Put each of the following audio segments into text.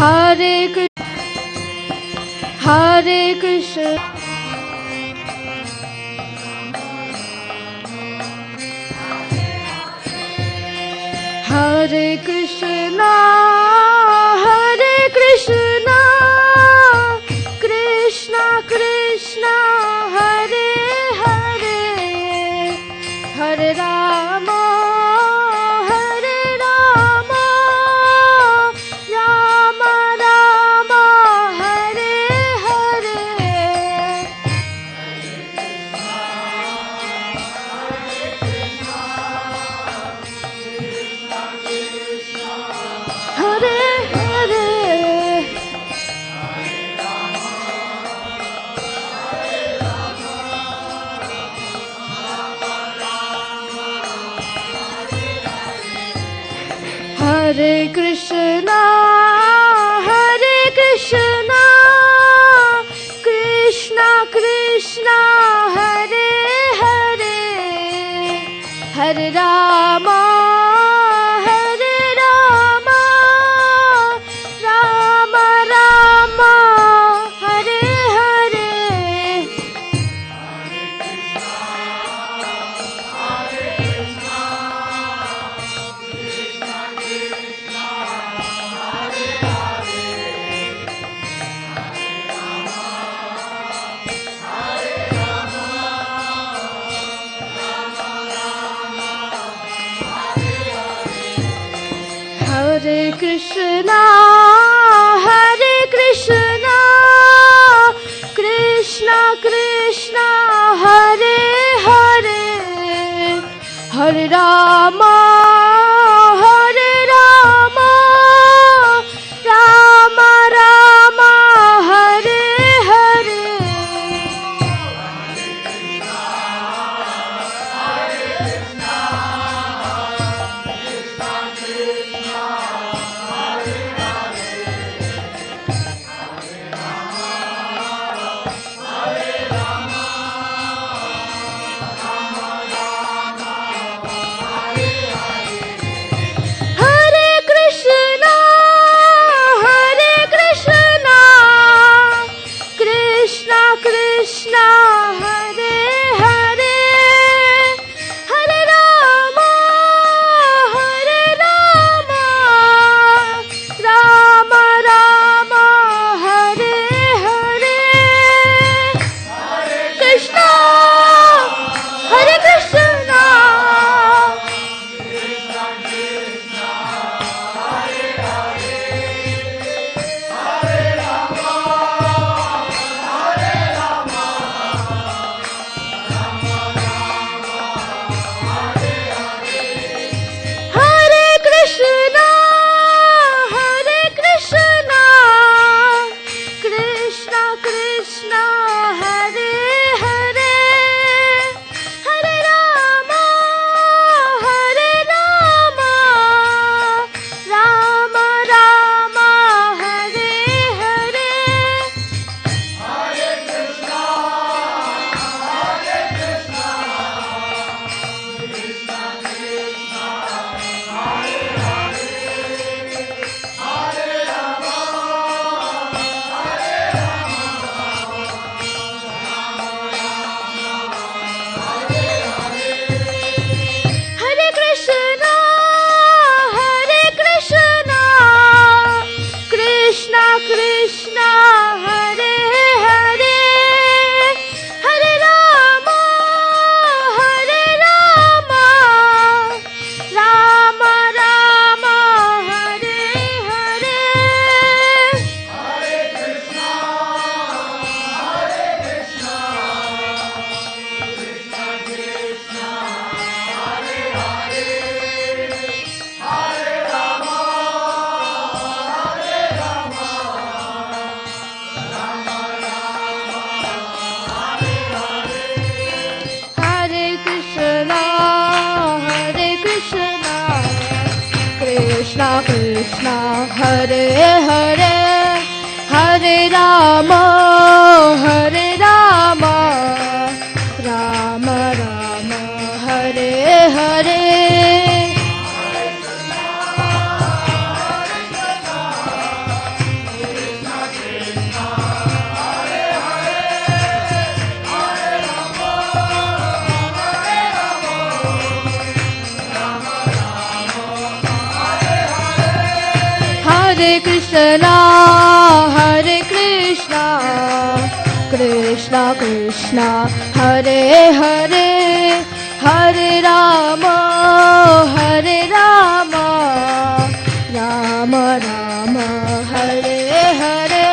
Hare Krishna, Hare Krishna, Hare Krishna, Hare Krishna, Krishna Krishna, Hare Hare, Hare Rama, Hare Rama, Rama Rama, Hare Hare. Hare Hare, Hare Krishna, Hare Krishna, Krishna Krishna, Hare Hare, Hare Rama, Hare Rama, Rama Rama, Hare Hare. Hare Krishna, Hare Krishna, Krishna Krishna, Hare Hare, Hare Rama, Hare Rama, Rama Rama, Hare Hare. Hare Krishna, Hare Krishna, Krishna Krishna, Hare Hare, Hare Rama, Hare Rama, Rama Rama, Hare Hare. Krishna, Hare Krishna, Hare Krishna, Hare Krishna, Krishna Krishna, Hare Hare, Hare Rama, Hare Rama, Rama Rama, Hare Hare. Hare Krishna, Hare Krishna, Krishna Krishna, Hare Hare, Hare Rama, Hare Rama, Rama Rama, Hare Hare. Hare Krishna, Hare Krishna, Krishna Krishna, Hare Hare, Hare Rama, Hare Rama, Rama Rama, Hare Hare. Hare Krishna, Krishna Krishna, Hare Hare, Hare Rama, Rama Rama, Hare Hare.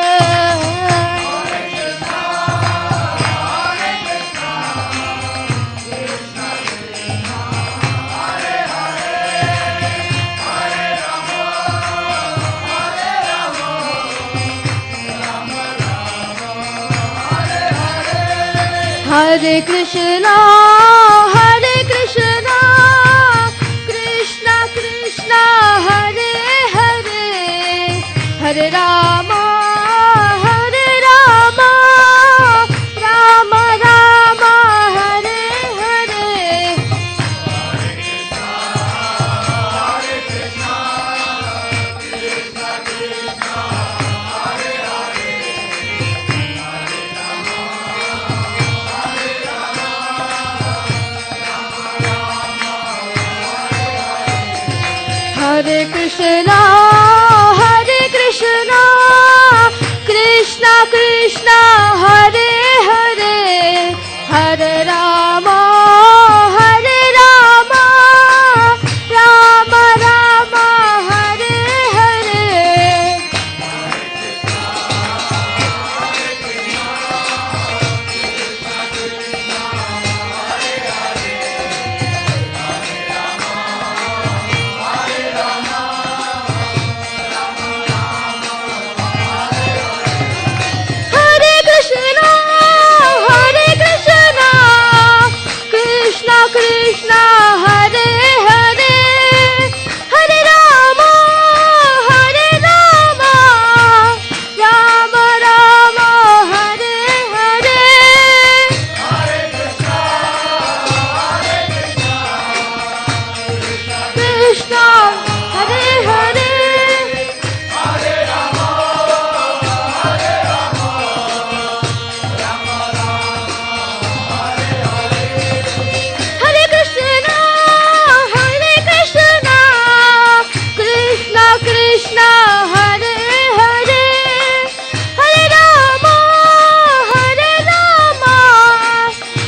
Hare Krishna, Krishna Krishna, Hare Hare, Hare Rama, Rama Rama, Hare Hare. Hare Krishna, Krishna Krishna, Hare Hare, Hare Rama, Rama Rama, Hare Hare. Krishna, Hare Hare, Hare Rama,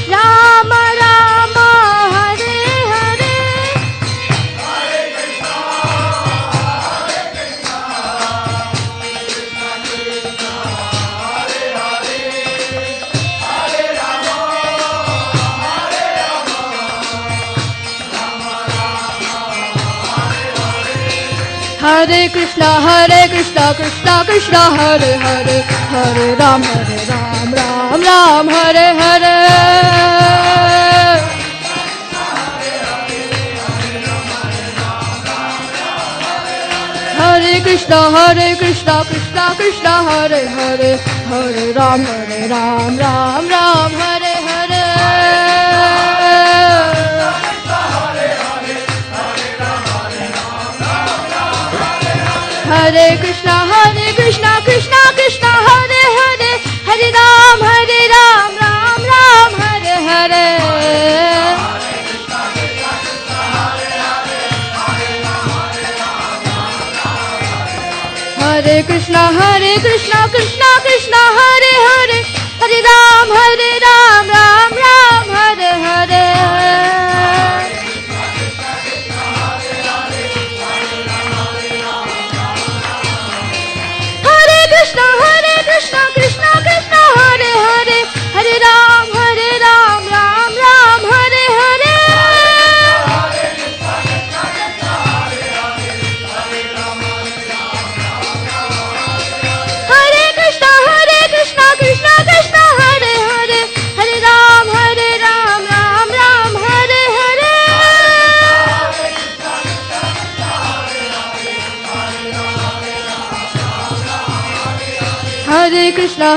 Rama Rama, Hare Hare. Krishna, Hare Hare, Krishna, Hare Hare, Hare Rama, Rama Rama, Hare Hare. Hare Krishna, Krishna Krishna, Hare Hare, Hare Ram, Ram Ram, Hare Hare. Hare Krishna, Krishna Krishna, Hare Hare, Hare Ram, Ram Hare Hare. Hare Krishna, Krishna Krishna, Hare Hare, Hare Ram, Ram Hare Hare. Hare Krishna, Krishna Krishna, Hare Hare, Hare Ram, Ram Hare Hare. Krishna, Krishna Krishna, Hare Hare, Hare Ram, Ram Hare Hare. Hare Krishna,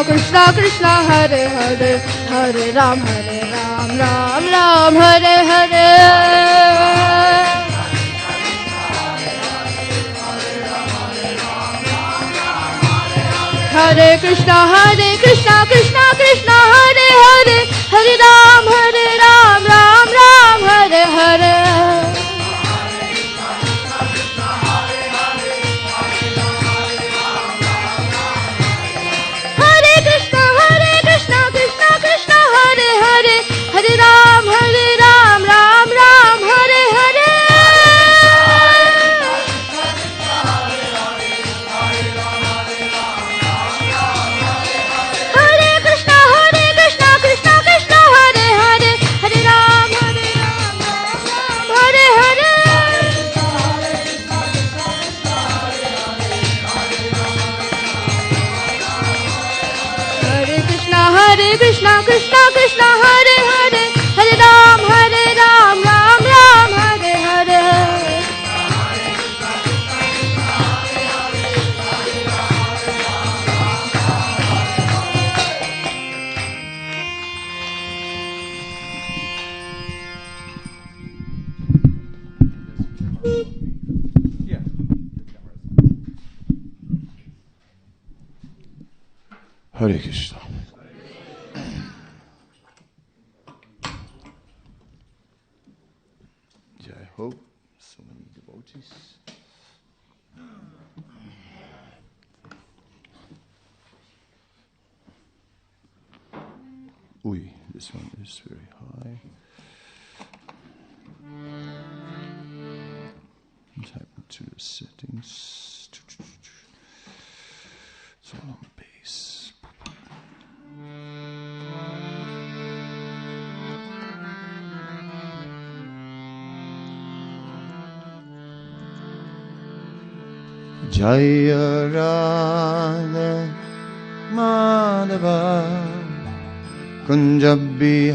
Krishna Krishna, Hare Hare, Hare Ram, Ram Hare Hare. Hare Krishna, Krishna Krishna, Hare Hare, Hare Ram, Ram Hare Hare. Hare Krishna, Krishna Krishna, Hare Hare, Hare Ram, Ram Hare Hare. Krishna Krishna Krishna Hare Hare Hare Ram Ram Ram Hare Hare Hare Krishna. I hope so many devotees. Ui, this one is very high. What happened to the settings? It's all on bass. Jaya Radha Madhava Kunja Bihari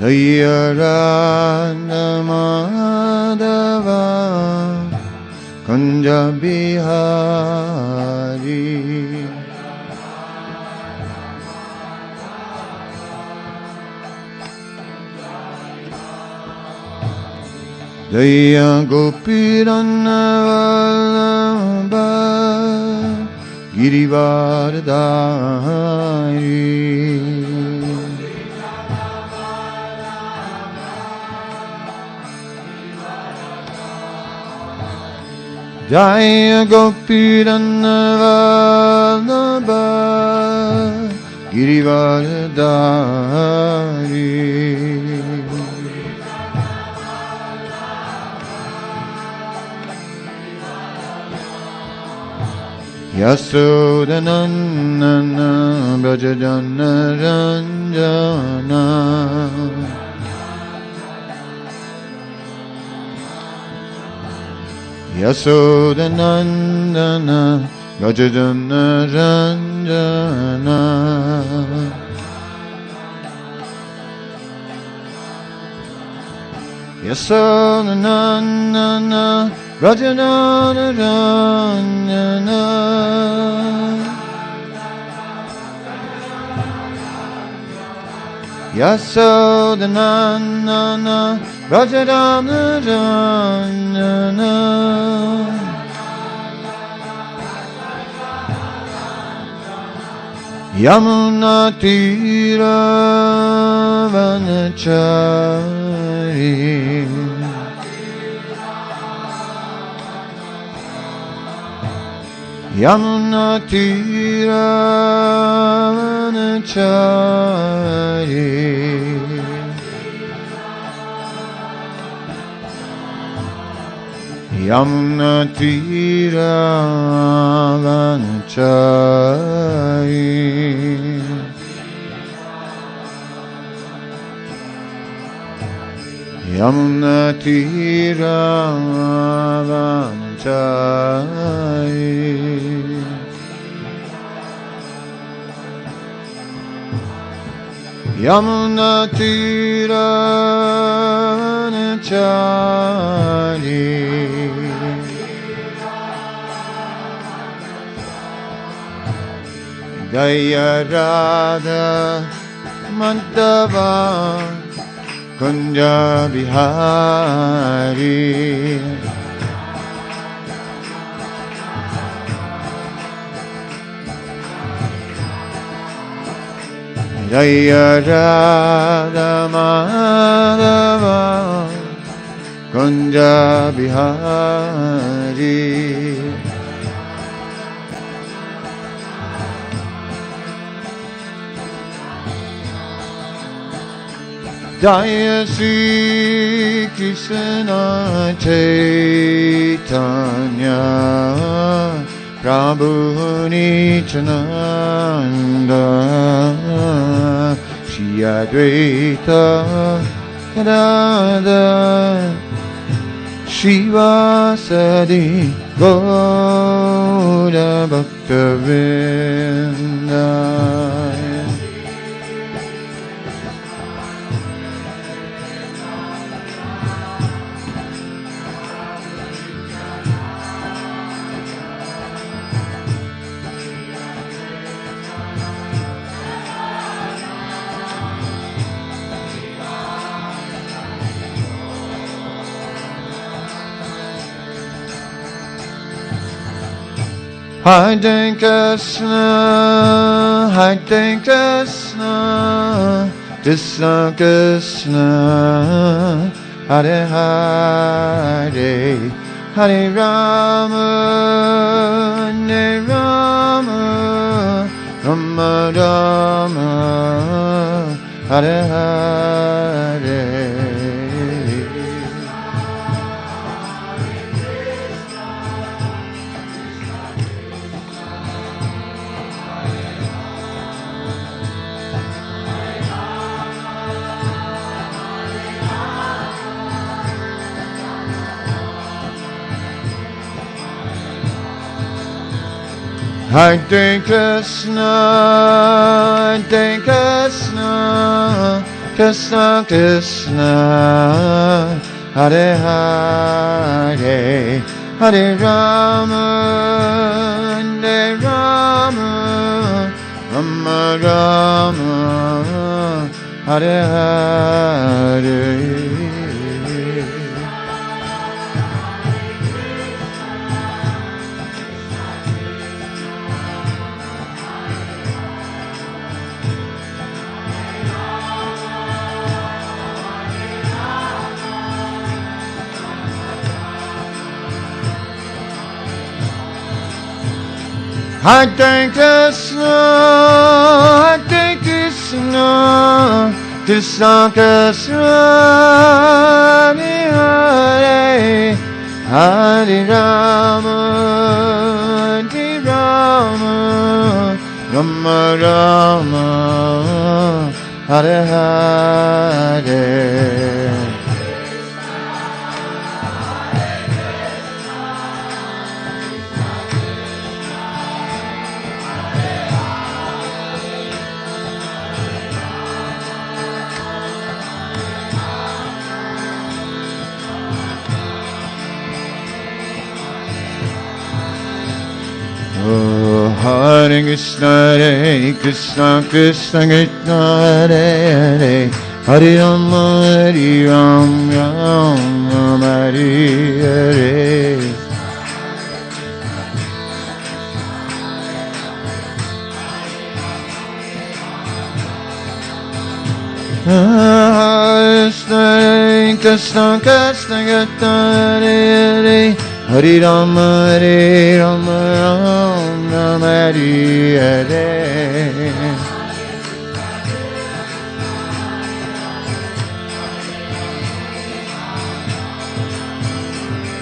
Jaya Radha Madhava Kunja Bihari Jaya Gopirana Vallabha Girivardhari Jaya Gopirana Vallabha Girivardhari Yasodanandana Brajajana Ranjana Yasodanandana Brajajana Ranjana Yasodanandana Rajanana Ranjana Yasodanandana Rajanana Ranjana Yamuna Tira Vanachari Yamuna Tira Vanachari Yamuna Tira Vanachari Yamuna Tira Vanachari Yamuna Tira Vanachari Jaya Radha Madhava Kunja Bihari Jaya Radha Madhava Kunja Bihari Jaya Sri Krishna Chaitanya Prabhu Nityananda Shri Advaita Radha Shivasadi Gaura Bhakta Vrinda. Hare Krishna, Hare Krishna, Krishna Krishna, Hare Hare, Hare Rama, Hare Rama, Rama Rama, Hare Hare. Hare Krishna, Hare Krishna, Krishna Krishna, Hare Hare, Hare Rama, Hare Rama, Rama Rama, Hare Hare. Hare Krishna, Hare Krishna, Krishna Krishna, Hare Hare, Hare Rama, Hare Rama, Rama Rama, Hare Hare. Hare Krishna, Hare Krishna, Krishna Krishna, Hare Hare, Hare Rama, Hare Rama, Rama Hare Hare. Hare Krishna, Krishna Krishna, Hare Hare, Hare Rama, Hare Rama, Rama Hare Hare.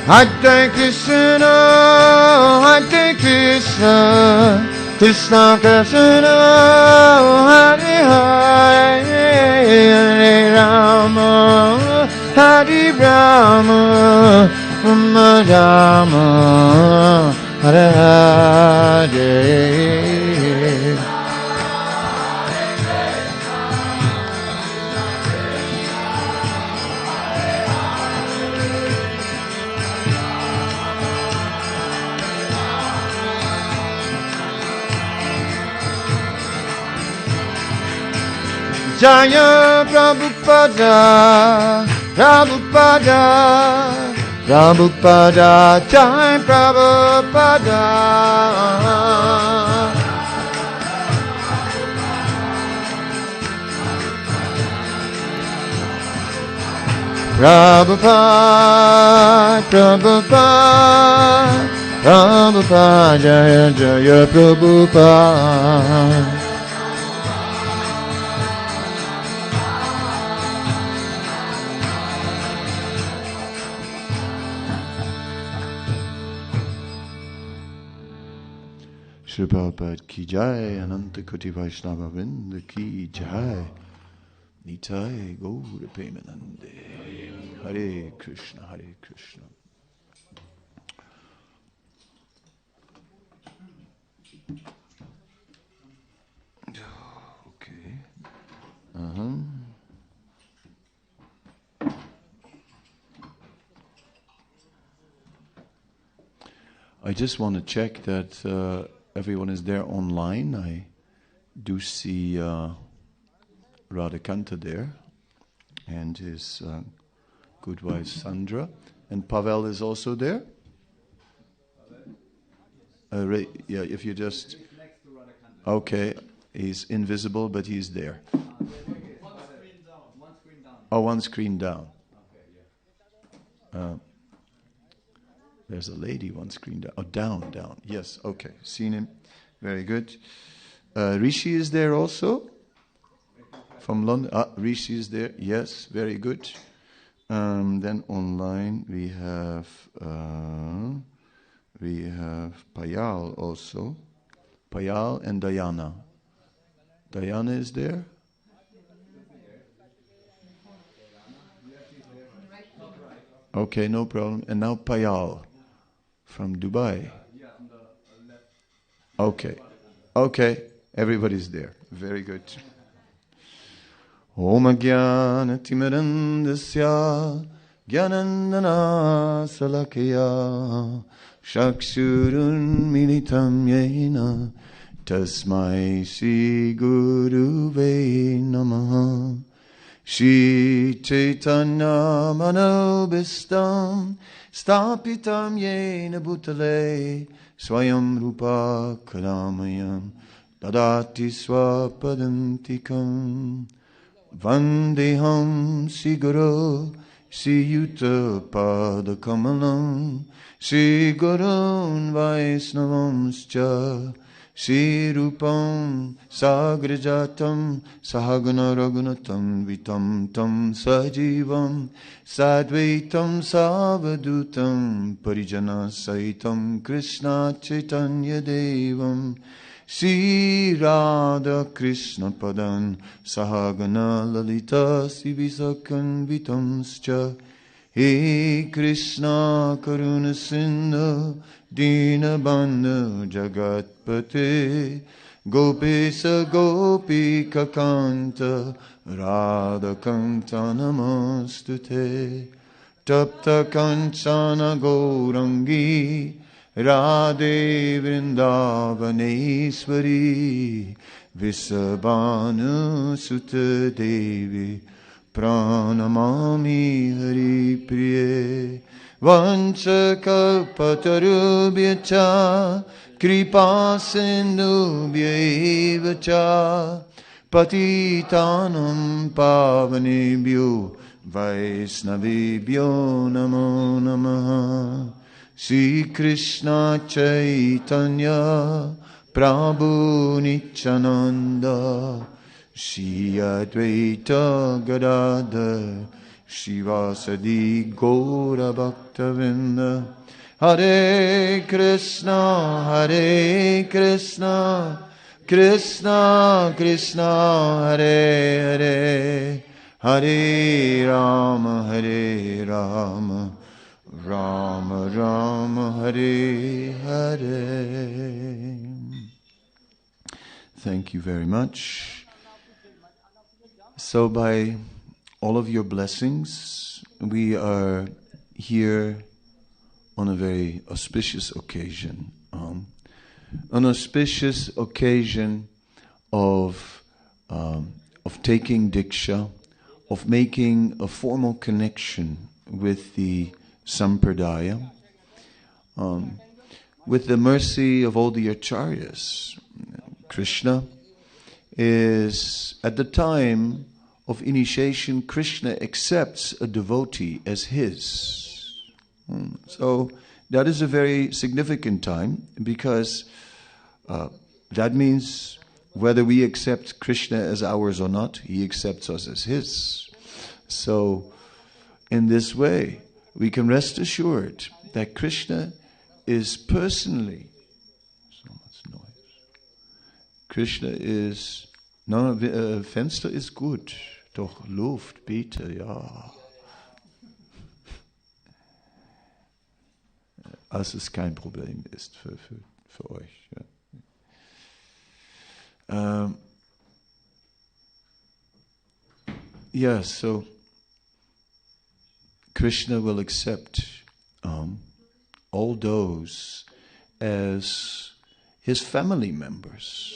Hare Krishna, Hare Krishna, Krishna Krishna, Hare Hare, Hare Rama, Hare Rama, Rama Rama, Hare Hare. Jaya Prabhupada, Prabhupada, Prabhupada, Jai Prabhupada. Prabhupada, Prabhupada, Prabhupada, Jaya Jaya Prabhupada. Shri Prabhupada ki jai, Ananta Koti Vaishnava Vrinda ki jai. Nitai Gaura Premanande. Hare Krishna, Hare Krishna. Okay. I just want to check that everyone is there online. I do see Radhakanta there and his good wife Sandra. And Pavel is also there? Yeah, if you just... Okay, he's invisible, but he's there. Oh, one screen down. There's a lady one screen down. Oh, down. Yes, okay. Seen him. Very good. Rishi is there also? From London. Rishi is there. Yes, very good. Then online we have Payal also. Payal and Dayana. Dayana is there? Okay, no problem. And now Payal from Dubai. Okay, everybody's there. Very good. Om Jnana Timirandasya Jnanandana Salakaya Shakshurun Militam Yena Tasmai Shri Guruve Namaha Shri Chaitanya Manobhistam Stapitam Yena Bhutale Swayam Rupa Kalamayam Dadati Swapadantikam Vandeham Siguro Siyuta Padakamalam Sigurun Vaisnavamscha Sirupam Sagrajatam Sahagana Raghunatam Vitam Tam Sajivam Sadvaitam Savadutam Parijana Saitam Krishna Chaitanya Devam Sri Radha Krishna Padan Sahagana Lalita Sivisakan Vitamscha He Krishna Karuna Sindhu Dina Bandhu Jagatpate Gopesa Gopika Kanta Radha Kanta Namastute Tapta Kanchana Gaurangi Radhe Vrindavaneshwari Visabhanu Sutta Devi Pranamami Hari Priye Vanchakalpatarubhyacha Kripa Sindhubhyaevacha Patitanam Pavanebhyo Vaisnavebhyo Namo Namaha Sri Krishna Chaitanya Prabhu Nityananda Shri Advaita Gadadhar Shivasadi Gaura Bhaktavinda Hare Krishna Krishna Krishna Hare Hare Hare Rama Rama Rama Hare Hare. Thank you very much. So by all of your blessings, we are here on a very auspicious occasion. An auspicious occasion of taking Diksha, of making a formal connection with the Sampradaya, with the mercy of all the Acharyas. Krishna is, at the time of initiation, Krishna accepts a devotee as his. So that is a very significant time, because that means whether we accept Krishna as ours or not, he accepts us as his. So in this way, we can rest assured that Krishna is personally, so much noise. Krishna is, Fenster ist gut. Doch Luft, bitte, ja. Als es kein Problem ist für euch. Ja. Yes, so Krishna will accept all those as his family members.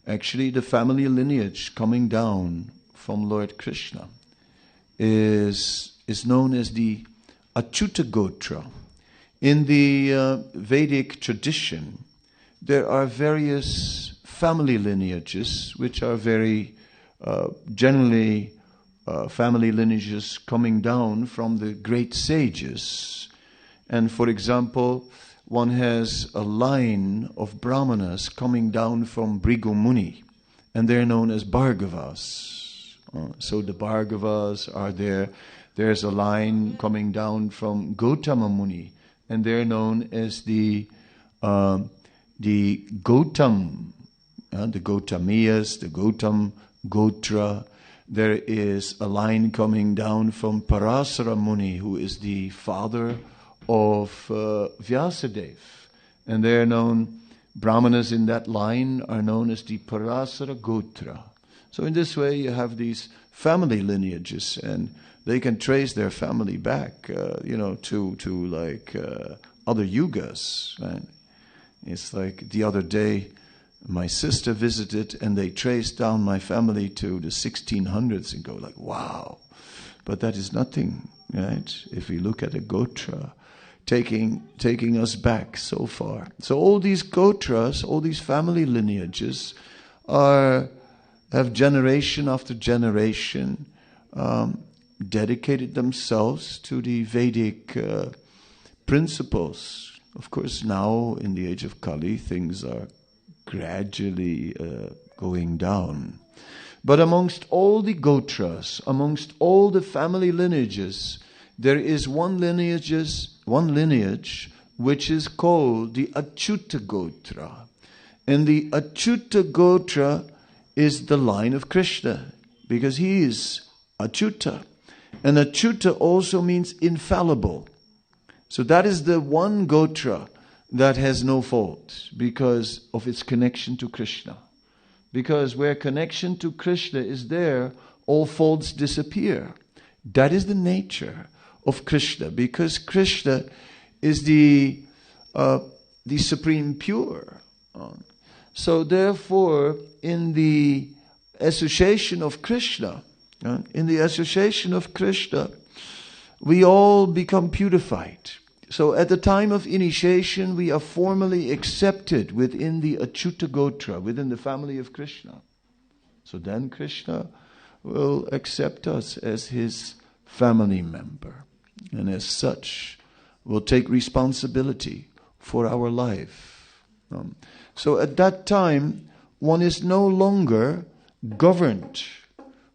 Actually, the family lineage coming down from Lord Krishna is known as the Achyuta Gotra. In the Vedic tradition, there are various family lineages which are very generally family lineages coming down from the great sages. And for example, one has a line of brahmanas coming down from Bhrigu Muni, and they're known as Bhargavas. So the Bhargavas are there. There's a line coming down from Gautama Muni, and they're known as the Gautam, the Gautamiyas, the Gautam Gotra. There is a line coming down from Parasara Muni, who is the father of Vyasadeva. And they're known, brahmanas in that line are known as the Parasara Gotra. So in this way you have these family lineages, and they can trace their family back, to like other yugas. Right? It's like the other day, my sister visited, and they traced down my family to the 1600s and go like, wow. But that is nothing, right? If we look at a gotra, taking us back so far. So all these gotras, all these family lineages have generation after generation dedicated themselves to the Vedic principles. Of course, now in the age of Kali, things are gradually going down. But amongst all the gotras, amongst all the family lineages, there is one lineage which is called the Achyuta Gotra. And the Achyuta Gotra is the line of Krishna, because he is Achyuta. And Achyuta also means infallible. So that is the one Gotra that has no fault because of its connection to Krishna. Because where connection to Krishna is there, all faults disappear. That is the nature of Krishna, because Krishna is the supreme pure. So therefore, in the association of Krishna, we all become purified. So at the time of initiation, we are formally accepted within the Achyuta Gotra, within the family of Krishna. So then Krishna will accept us as his family member, and as such will take responsibility for our life. So at that time, one is no longer governed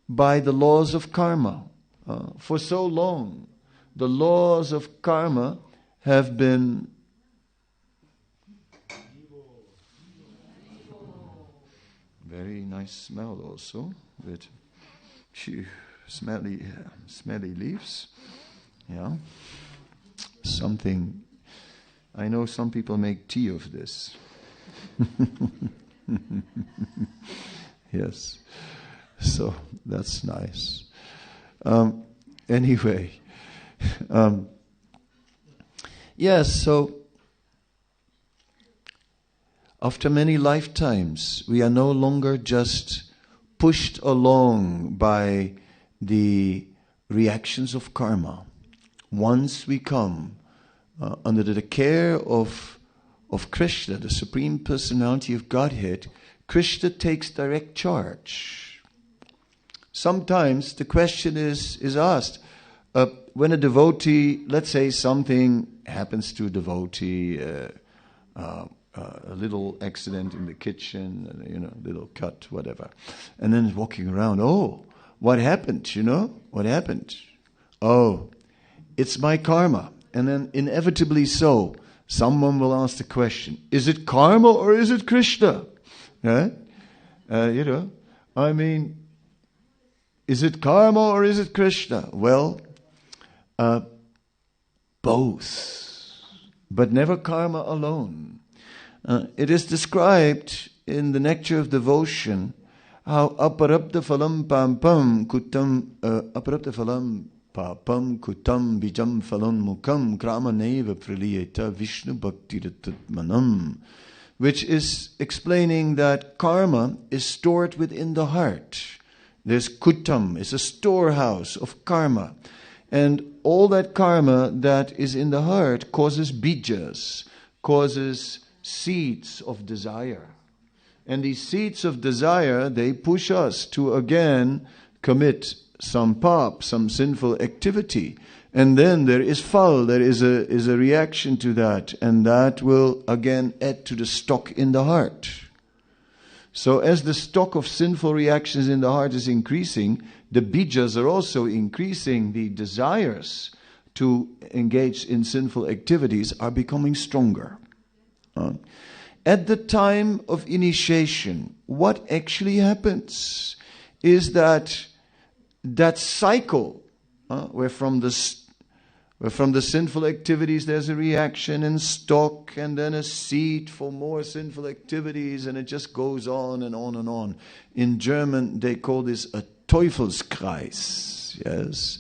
by the laws of karma. For so long, the laws of karma have been very nice smell also, with smelly leaves. Yeah, something. I know some people make tea of this. Yes, so that's nice. Anyway, yes, so after many lifetimes, we are no longer just pushed along by the reactions of karma. Once we come under the care of Krishna, the Supreme Personality of Godhead, Krishna takes direct charge. Sometimes the question is asked, when a devotee, let's say something happens to a devotee, a little accident in the kitchen, a little cut, whatever, and then walking around, what happened, what happened? Oh, it's my karma. And then inevitably so, someone will ask the question, is it karma or is it Krishna? I mean, Is it karma or is it Krishna? Well, both, but never karma alone. It is described in the Nectar of Devotion how aparabdha phalam pam pam kutam aparabdha phalam papam kutam bijam phalan mukam krama neva praliyeta Vishnu bhakti manam, which is explaining that karma is stored within the heart. There's kutam, it's a storehouse of karma. And all that karma that is in the heart causes bijas, causes seeds of desire. And these seeds of desire, they push us to again commit some pap, some sinful activity. And then there is phal, there is a reaction to that. And that will again add to the stock in the heart. So as the stock of sinful reactions in the heart is increasing, the bijas are also increasing. The desires to engage in sinful activities are becoming stronger. At the time of initiation, what actually happens is that cycle, where from the sinful activities there's a reaction and stock and then a seed for more sinful activities, and it just goes on and on and on. In German they call this a Teufelskreis. Yes.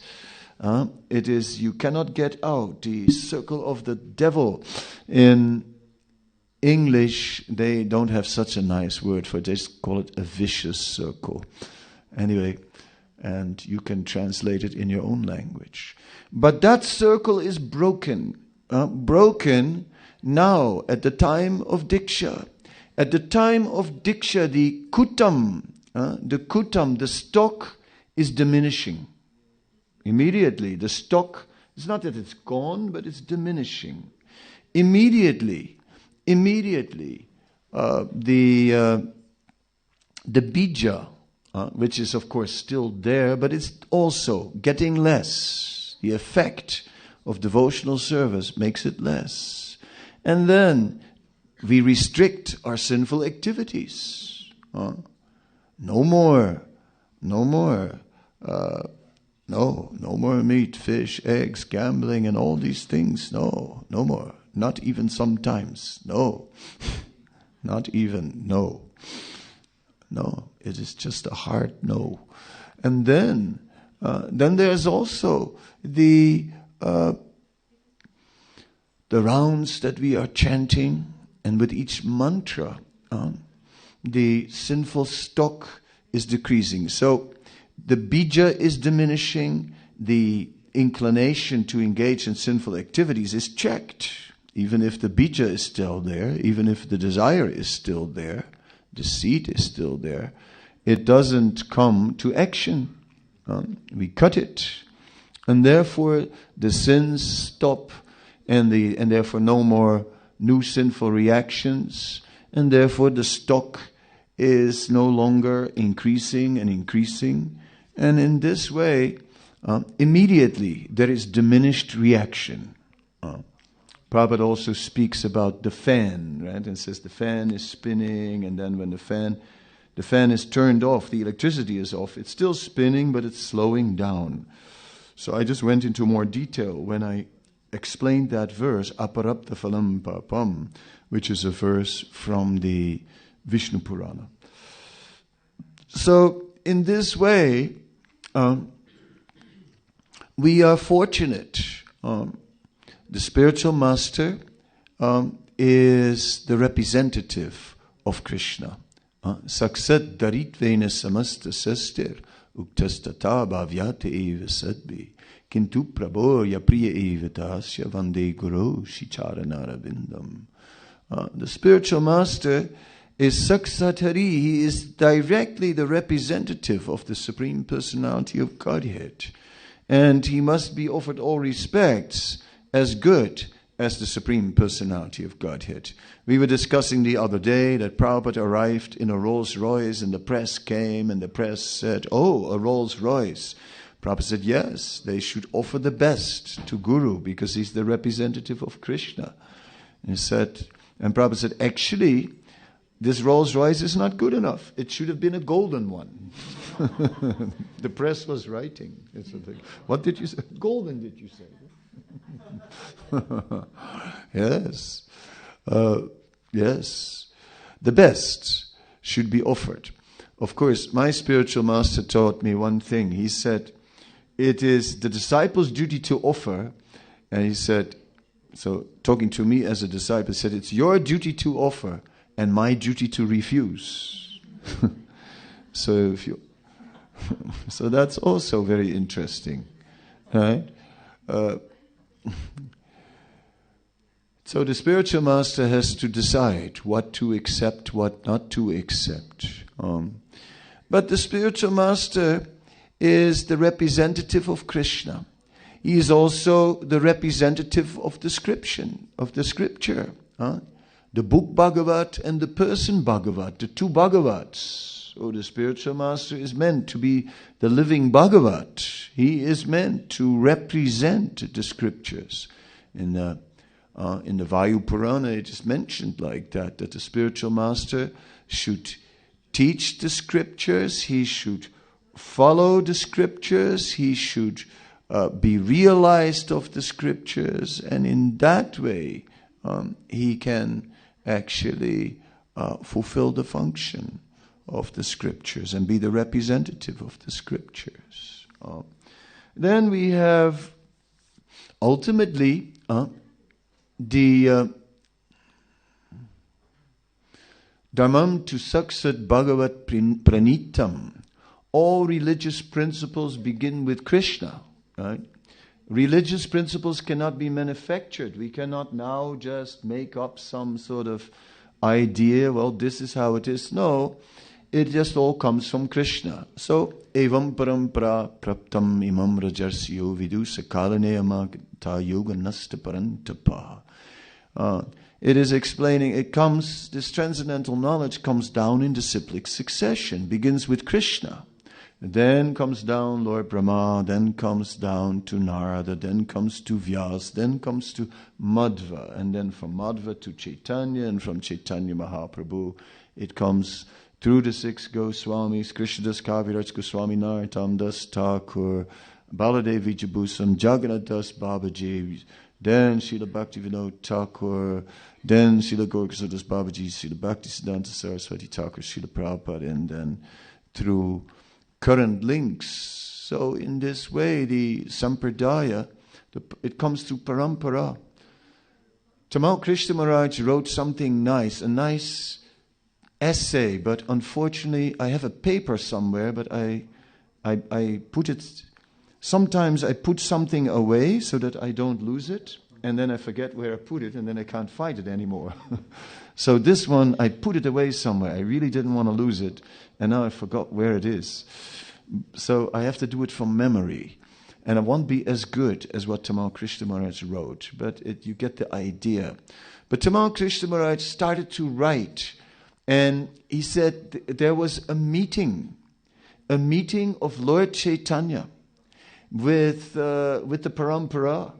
It is, you cannot get out, the circle of the devil. In English they don't have such a nice word for it, they just call it a vicious circle. Anyway, and you can translate it in your own language. But that circle is broken. Broken now at the time of Diksha. At the time of Diksha, the kutam, the stock is diminishing. Immediately, the stock, it's not that it's gone, but it's diminishing. Immediately, the bija, which is of course still there, but it's also getting less. The effect of devotional service makes it less. And then we restrict our sinful activities. No more meat, fish, eggs, gambling and all these things. No more. Not even sometimes. No. Not even. No. No. It is just a hard no. And then there's also the rounds that we are chanting, and with each mantra, the sinful stock is decreasing. So the bija is diminishing, the inclination to engage in sinful activities is checked. Even if the bija is still there, even if the desire is still there, the seed is still there, it doesn't come to action. We cut it, and therefore the sins stop, and therefore no more new sinful reactions, and therefore the stock is no longer increasing and increasing, and in this way, immediately there is diminished reaction. Prabhupada also speaks about the fan, right? And says the fan is spinning, and then when the fan is turned off, the electricity is off, it's still spinning, but it's slowing down. So I just went into more detail when I explained that verse, aparabdha phalam papam, which is a verse from the Vishnu Purana. So in this way, we are fortunate. The spiritual master is the representative of Krishna. Saksat daritvena samasta sastir uktastata bhavyate eva sadbi kintu prabhorya priya eva tasya vande guru shicharanara vindam. The spiritual master is Saksat Hari. He is directly the representative of the Supreme Personality of Godhead. And he must be offered all respects as good as the Supreme Personality of Godhead. We were discussing the other day that Prabhupada arrived in a Rolls Royce, and the press came and the press said, "Oh, a Rolls Royce." Prabhupada said, yes, they should offer the best to Guru because he's the representative of Krishna. And Prabhupada said, actually, this Rolls Royce is not good enough. It should have been a golden one. The press was writing. What did you say? Golden, did you say? Yes. Yes. The best should be offered. Of course, my spiritual master taught me one thing. He said, it is the disciple's duty to offer. And he said, so talking to me as a disciple, he said, it's your duty to offer and my duty to refuse. So so that's also very interesting, right? So the spiritual master has to decide what to accept, what not to accept. But the spiritual master is the representative of Krishna. He is also the representative of the scripture. The book Bhagavad and the person Bhagavad, the two Bhagavats. So the spiritual master is meant to be the living Bhagavad. He is meant to represent the scriptures. In the Vayu Purana, it is mentioned like that the spiritual master should teach the scriptures, he should follow the scriptures, he should be realized of the scriptures, and in that way he can actually fulfill the function of the scriptures and be the representative of the scriptures. Then we have ultimately the Dhammam tu saksat bhagavat pranitam. All religious principles begin with Krishna, right? Religious principles cannot be manufactured. We cannot now just make up some sort of idea, well, this is how it is. No, it just all comes from Krishna. So, evam parampara praptam imam rajarsyo vidusa kalaneyamagta yoga nasta parantapa. It is explaining, this transcendental knowledge comes down in disciplic succession, begins with Krishna. Then comes down Lord Brahma, then comes down to Narada, then comes to Vyas, then comes to Madhva, and then from Madhva to Chaitanya, and from Chaitanya Mahaprabhu, it comes through the six Goswamis, Krishnadas Kaviraj Goswami Narottam Das Thakur, Baladev Vijabhusam, Jagannath Das Babaji, then Srila Bhaktivinoda Thakur, then Srila Gauranga Das Babaji, Srila Bhaktisiddhanta Saraswati Thakur, Srila Prabhupada, and then through current links. So in this way, the Sampradaya, it comes through Parampara. Tamal Krishna Maharaj wrote something nice, a nice essay, but unfortunately I have a paper somewhere, but I put it, sometimes I put something away so that I don't lose it, and then I forget where I put it, and then I can't find it anymore. So this one, I put it away somewhere. I really didn't want to lose it, and now I forgot where it is. So I have to do it from memory. And it won't be as good as what Tamal Krishna Maharaj wrote, but you get the idea. But Tamal Krishna Maharaj started to write, and he said there was a meeting of Lord Chaitanya with the Parampara.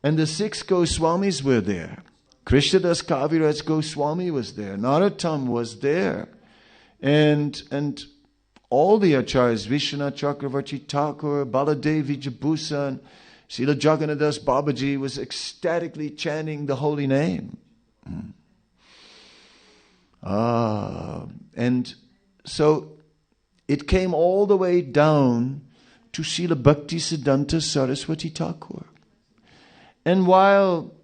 And the six Goswamis were there. Krishnadas Kaviraj Goswami was there. Narottam was there. And all the acharyas, Vishwanath Chakravarti Thakur, Baladev Vijabhusan, Srila Jagannadas Babaji was ecstatically chanting the holy name. And so it came all the way down to Srila Bhaktisiddhanta Saraswati Thakur. And while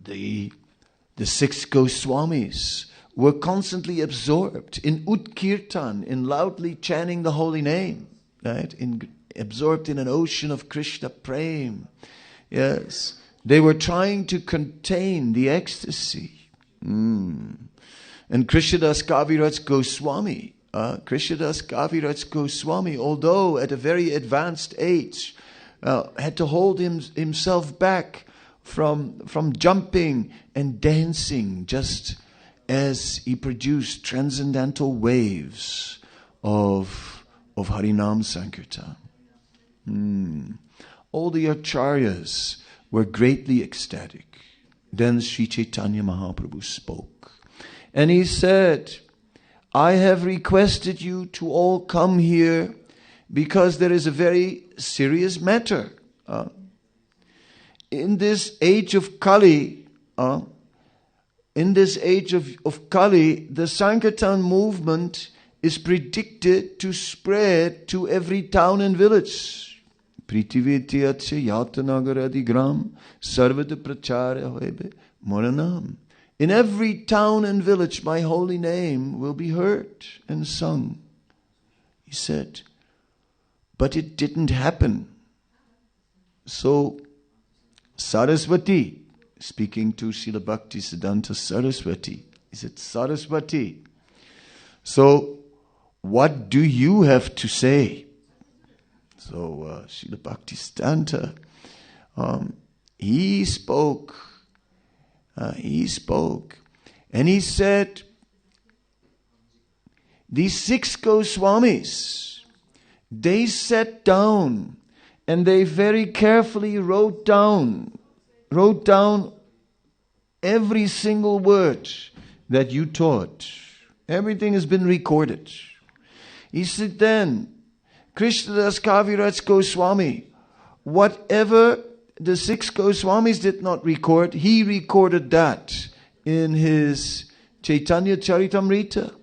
the six Goswamis were constantly absorbed in Kirtan, in loudly chanting the holy name, right? Absorbed in an ocean of Krishna Prem. Yes. They were trying to contain the ecstasy. And Krishnadas Kaviraj Goswami, although at a very advanced age, had to hold himself back from jumping and dancing, just as he produced transcendental waves of Harinam Sankirtan. All the acharyas were greatly ecstatic. Then Sri Chaitanya Mahaprabhu spoke. And he said, I have requested you to all come here because there is a very serious matter. In this age of Kali, the Sankirtan movement is predicted to spread to every town and village. Prithivityatsya yatanagara sarvata prachara hoebe moranam. In every town and village my holy name will be heard and sung. He said, but it didn't happen. So Saraswati, speaking to Srila Bhaktisiddhanta Saraswati, he said, Saraswati, so what do you have to say? So Srila Bhaktisiddhanta, he spoke, and he said, these 6 Goswamis, they sat down and they very carefully wrote down every single word that you taught. Everything has been recorded. He said then, Krishnadas Kaviraj Goswami, whatever the 6 Goswamis did not record, he recorded that in his Chaitanya Charitamrita.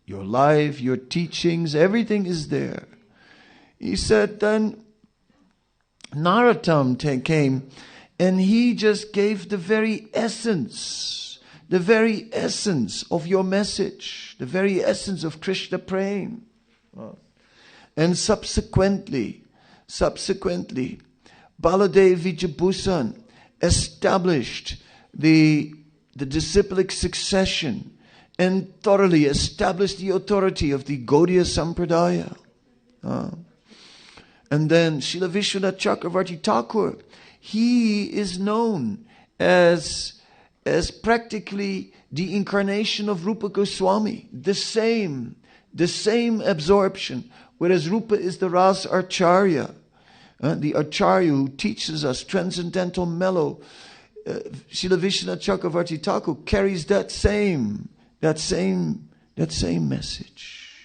Your life, your teachings, everything is there. He said then Narottam came and he just gave the very essence of your message, the very essence of Krishna Prem. And subsequently, Baladev Vijabhusan established the disciplic succession and thoroughly established the authority of the Gaudiya Sampradaya. And then Srila Vishwanath Chakravarti Thakur, he is known as practically the incarnation of Rupa Goswami, the same absorption, whereas Rupa is the Ras Acharya, the Acharya who teaches us transcendental mellow. Srila Vishwanath Chakravarti Thakur carries that same message.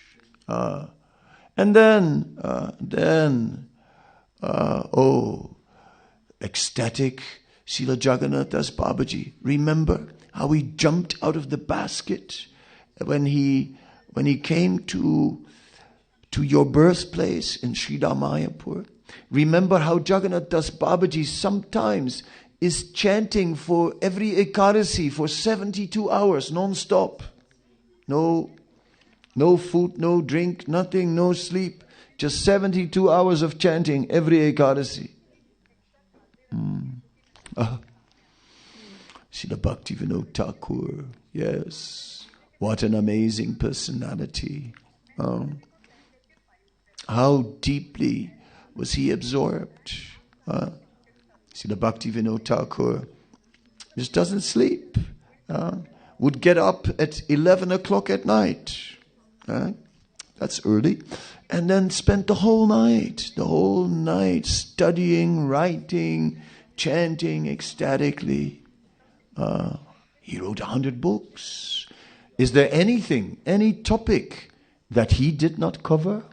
And then, ecstatic Srila Jagannath Das Babaji. Remember how he jumped out of the basket when he came to your birthplace in Sridhar Mayapur. Remember how Jagannath Das Babaji sometimes is chanting for every Ekadasi for 72 hours non-stop. No food, no drink, nothing, no sleep. Just 72 hours of chanting every Ekadasi. Srila Bhaktivinoda Thakur, yes. What an amazing personality. How deeply was he absorbed? Srila Bhaktivinoda Thakur just doesn't sleep. Would get up at 11 o'clock at night. That's early. And then spent the whole night studying, writing, chanting ecstatically. He wrote 100 books. Is there any topic that he did not cover?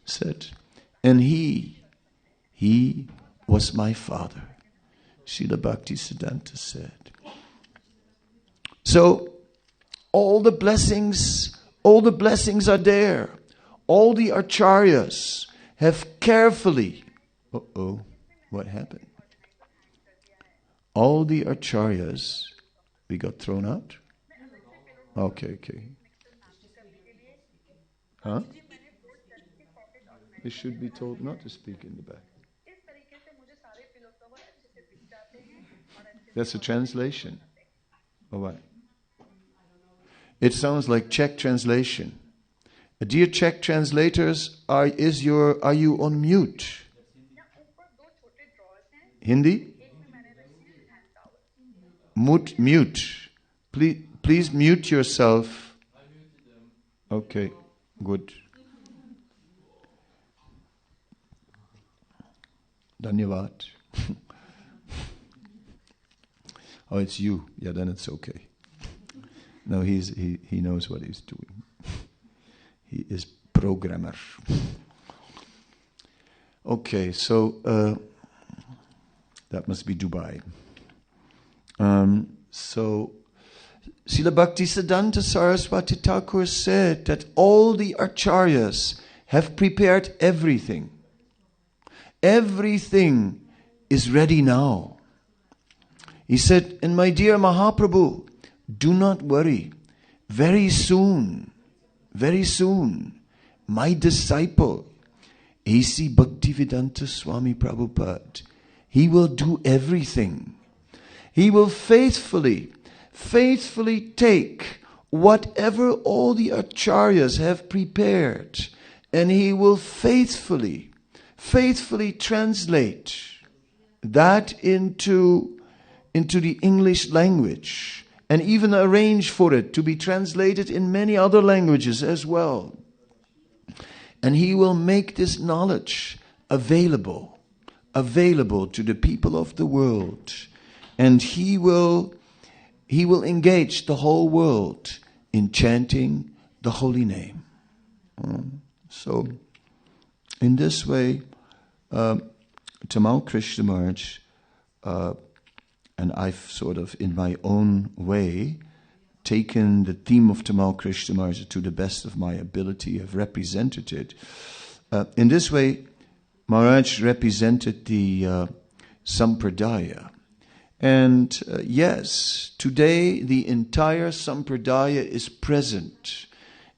Said, and he was my father. Srila Bhaktisiddhanta said. So, all the blessings are there. All the acharyas have carefully... what happened? All the acharyas, we got thrown out? Okay. Huh? They should be told not to speak in the back. That's a translation. Or what? It sounds like Czech translation. Dear Czech translators, are you on mute? Hindi? Mute. Please mute yourself. Okay, good. Dhanyavad. Oh, it's you. Yeah, then it's okay. No, he knows what he's doing. He is programmer. Okay, so that must be Dubai. So Srila Bhaktisiddhanta Saraswati Thakur said that all the acharyas have prepared everything. Everything is ready now. He said, and my dear Mahaprabhu, do not worry. Very soon, my disciple, A.C. Bhaktivedanta Swami Prabhupada, he will do everything. He will faithfully take whatever all the acharyas have prepared, and he will faithfully translate that into the English language, and even arrange for it to be translated in many other languages as well. And he will make this knowledge available to the people of the world. And he will engage the whole world in chanting the holy name. So, in this way, Tamal Krishna Maharaj, and I've sort of, in my own way, taken the theme of Tamal Krishna Maharaj to the best of my ability, have represented it. In this way, Maharaj represented the Sampradaya. And yes, today the entire Sampradaya is present.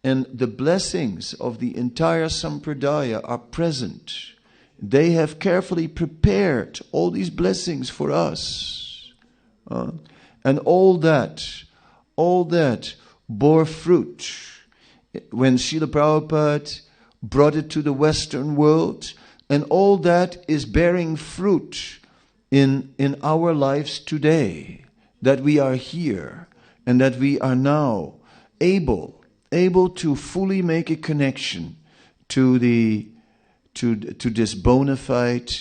And the blessings of the entire Sampradaya are present. They have carefully prepared all these blessings for us. And all that bore fruit when Srila Prabhupada brought it to the Western world, and all that is bearing fruit in our lives today, that we are here and that we are now able to fully make a connection to this bona fide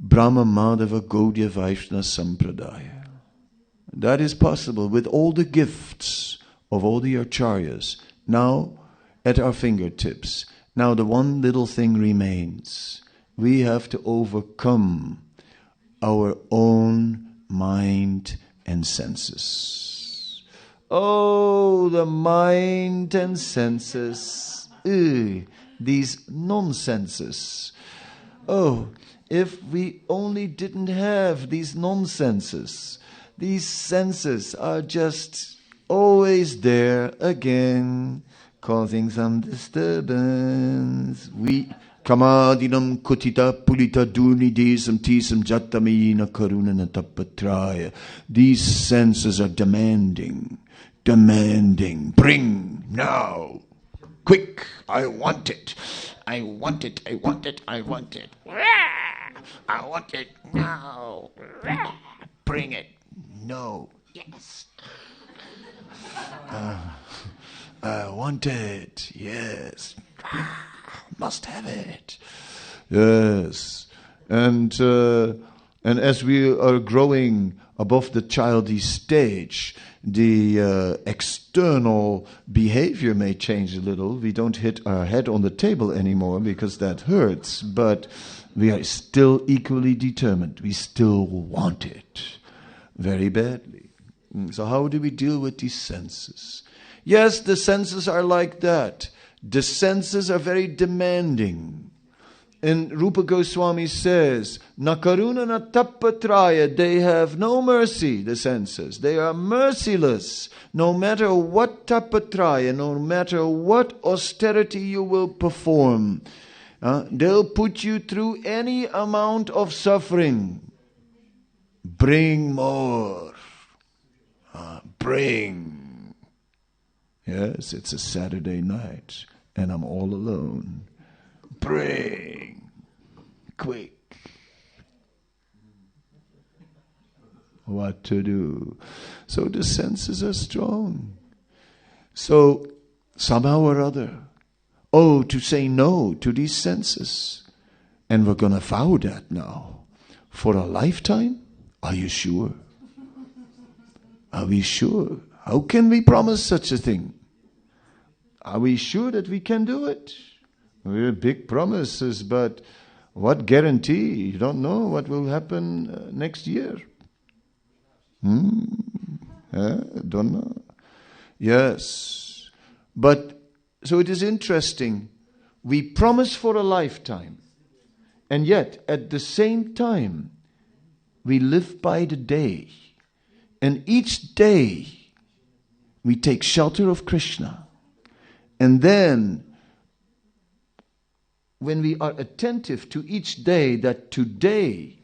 Brahma Madhava Gaudiya Vaishnava Sampradaya. That is possible with all the gifts of all the acharyas now at our fingertips. Now the one little thing remains. We have to overcome our own mind and senses. Oh, the mind and senses. These nonsenses. Oh, if we only didn't have these nonsenses. These senses are just always there again, causing some disturbance. We kamadinam kutita pulita durnidesam tisam jatamina karunana tapatraya. These senses are demanding. Bring now. Quick, I want it. I want it now. Bring it. No. Yes. I want it. Yes. Must have it. Yes. And as we are growing above the childish stage, the external behavior may change a little. We don't hit our head on the table anymore because that hurts, but we are still equally determined. We still want it very badly. So how do we deal with these senses? Yes, the senses are like that. The senses are very demanding. And Rupa Goswami says, Nakaruna na tapatraya, they have no mercy, the senses. They are merciless. No matter what tapatraya, no matter what austerity you will perform, they'll put you through any amount of suffering. Bring more. Bring. Yes, it's a Saturday night and I'm all alone. Bring. Quick. What to do? So the senses are strong. So somehow or other, to say no to these senses. And we're going to vow that now. For a lifetime? Are you sure? Are we sure? How can we promise such a thing? Are we sure that we can do it? We're big promises, but what guarantee? You don't know what will happen next year. Don't know. Yes. But, so it is interesting. We promise for a lifetime. And yet, at the same time, we live by the day. And each day, we take shelter of Krishna. And then, when we are attentive to each day, that today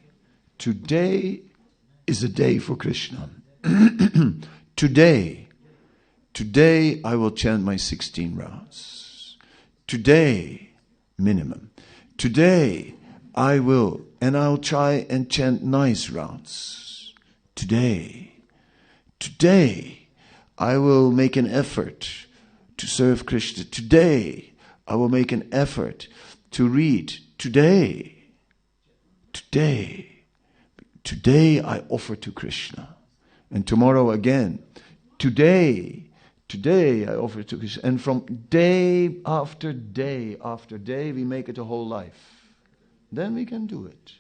is a day for Krishna. Today I will chant my 16 rounds. Today, minimum. Today I'll try and chant nice rounds. Today, I will make an effort to serve Krishna. Today, I will make an effort to read. Today, I offer to Krishna. And tomorrow again. Today, I offer to Krishna. And from day after day after day, we make it a whole life. Then we can do it.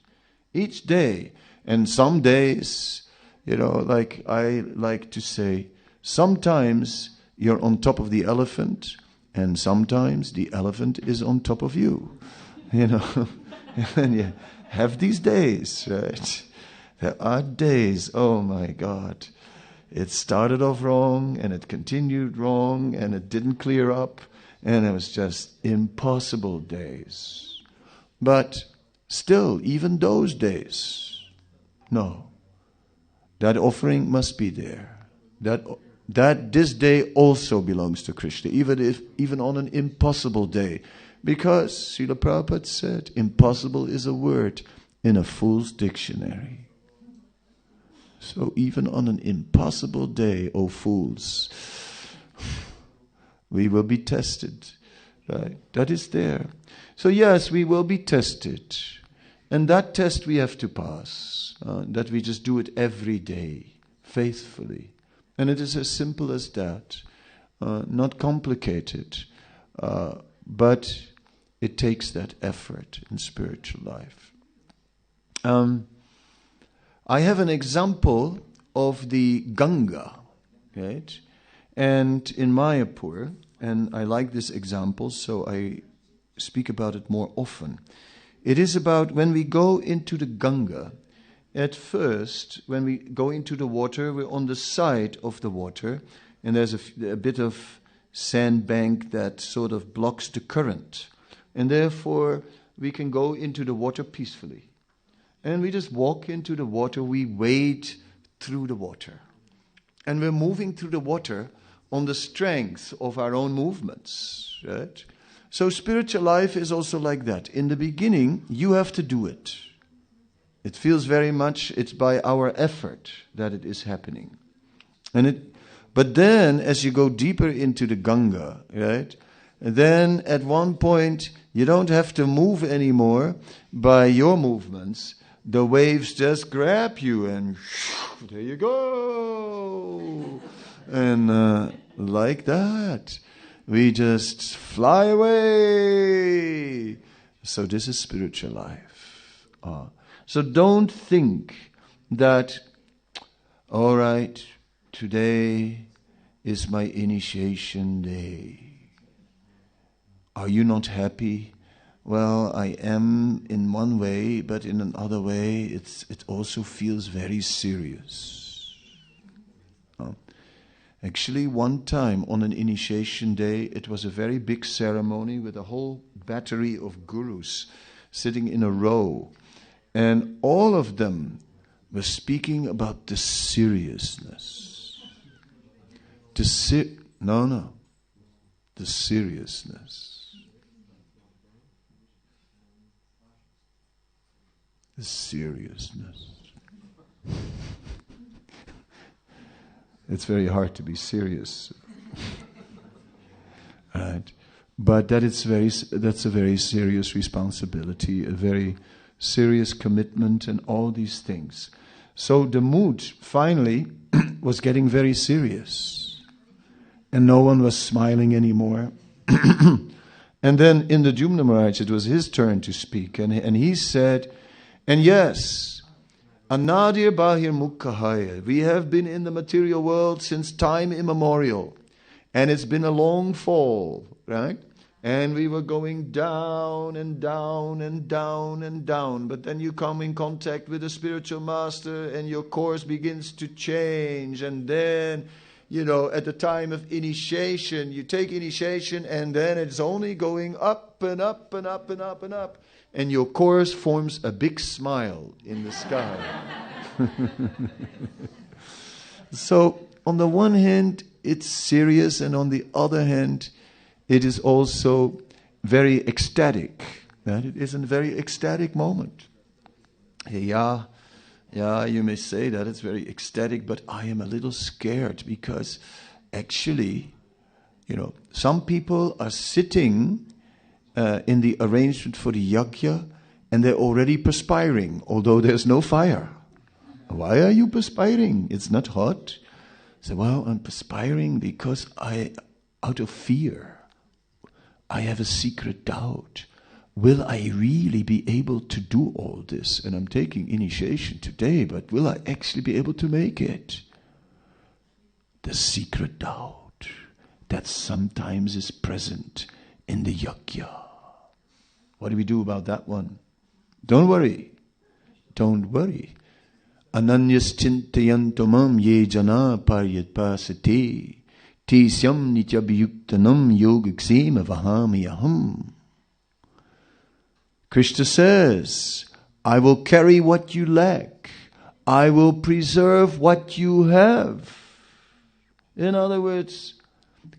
Each day. And some days, like I like to say, sometimes you're on top of the elephant, and sometimes the elephant is on top of you. And you have these days, right? There are days, oh my God, it started off wrong, and it continued wrong, and it didn't clear up, and it was just impossible days. But still, even those days, no, that offering must be there. That this day also belongs to Krishna, even on an impossible day. Because Srila Prabhupada said, impossible is a word in a fool's dictionary. So even on an impossible day, O fools, we will be tested. Right? That is there. So yes, we will be tested. And that test we have to pass. That we just do it every day, faithfully. And it is as simple as that. Not complicated. But it takes that effort in spiritual life. I have an example of the Ganga, right? And in Mayapur, and I like this example, so I speak about it more often. It is about when we go into the Ganga. At first, when we go into the water, we're on the side of the water, and there's a bit of sandbank that sort of blocks the current. And therefore, we can go into the water peacefully. And we just walk into the water, we wade through the water. And we're moving through the water on the strength of our own movements, right? So spiritual life is also like that. In the beginning, you have to do it. It feels very much, it's by our effort that it is happening. But then, as you go deeper into the Ganga, right? Then at one point, you don't have to move anymore by your movements. The waves just grab you and there you go. And like that, we just fly away. So this is spiritual life. So don't think that, all right, today is my initiation day. Are you not happy? Well, I am in one way, but in another way, it also feels very serious. Actually, one time on an initiation day, it was a very big ceremony with a whole battery of gurus sitting in a row. And all of them were speaking about the seriousness. The seriousness. The seriousness. It's very hard to be serious. Right? But that's a very serious responsibility, a very serious commitment and all these things. So the mood, finally, was getting very serious. And no one was smiling anymore. And then in the Jumna Maharaj, it was his turn to speak. And he said, and yes, Anadir Bahir Mukhahaya, we have been in the material world since time immemorial. And it's been a long fall, right? And we were going down and down and down and down. But then you come in contact with a spiritual master and your course begins to change. And then, at the time of initiation, you take initiation and then it's only going up and up and up and up and up. And your course forms a big smile in the sky. So, on the one hand, it's serious, and on the other hand, it is also very ecstatic. Right? It is a very ecstatic moment. Yeah, you may say that it's very ecstatic, but I am a little scared because actually, some people are sitting in the arrangement for the yajna and they're already perspiring, although there's no fire. Why are you perspiring? It's not hot. So, well, I'm perspiring because out of fear, I have a secret doubt. Will I really be able to do all this? And I'm taking initiation today, but will I actually be able to make it? The secret doubt that sometimes is present in the yajna. What do we do about that one? Don't worry. Ananyas chintayantamam yajna paryatpasate tisyam nityabhyuktanam yogaksema vahamiyaham. Krishna says, I will carry what you lack. I will preserve what you have. In other words,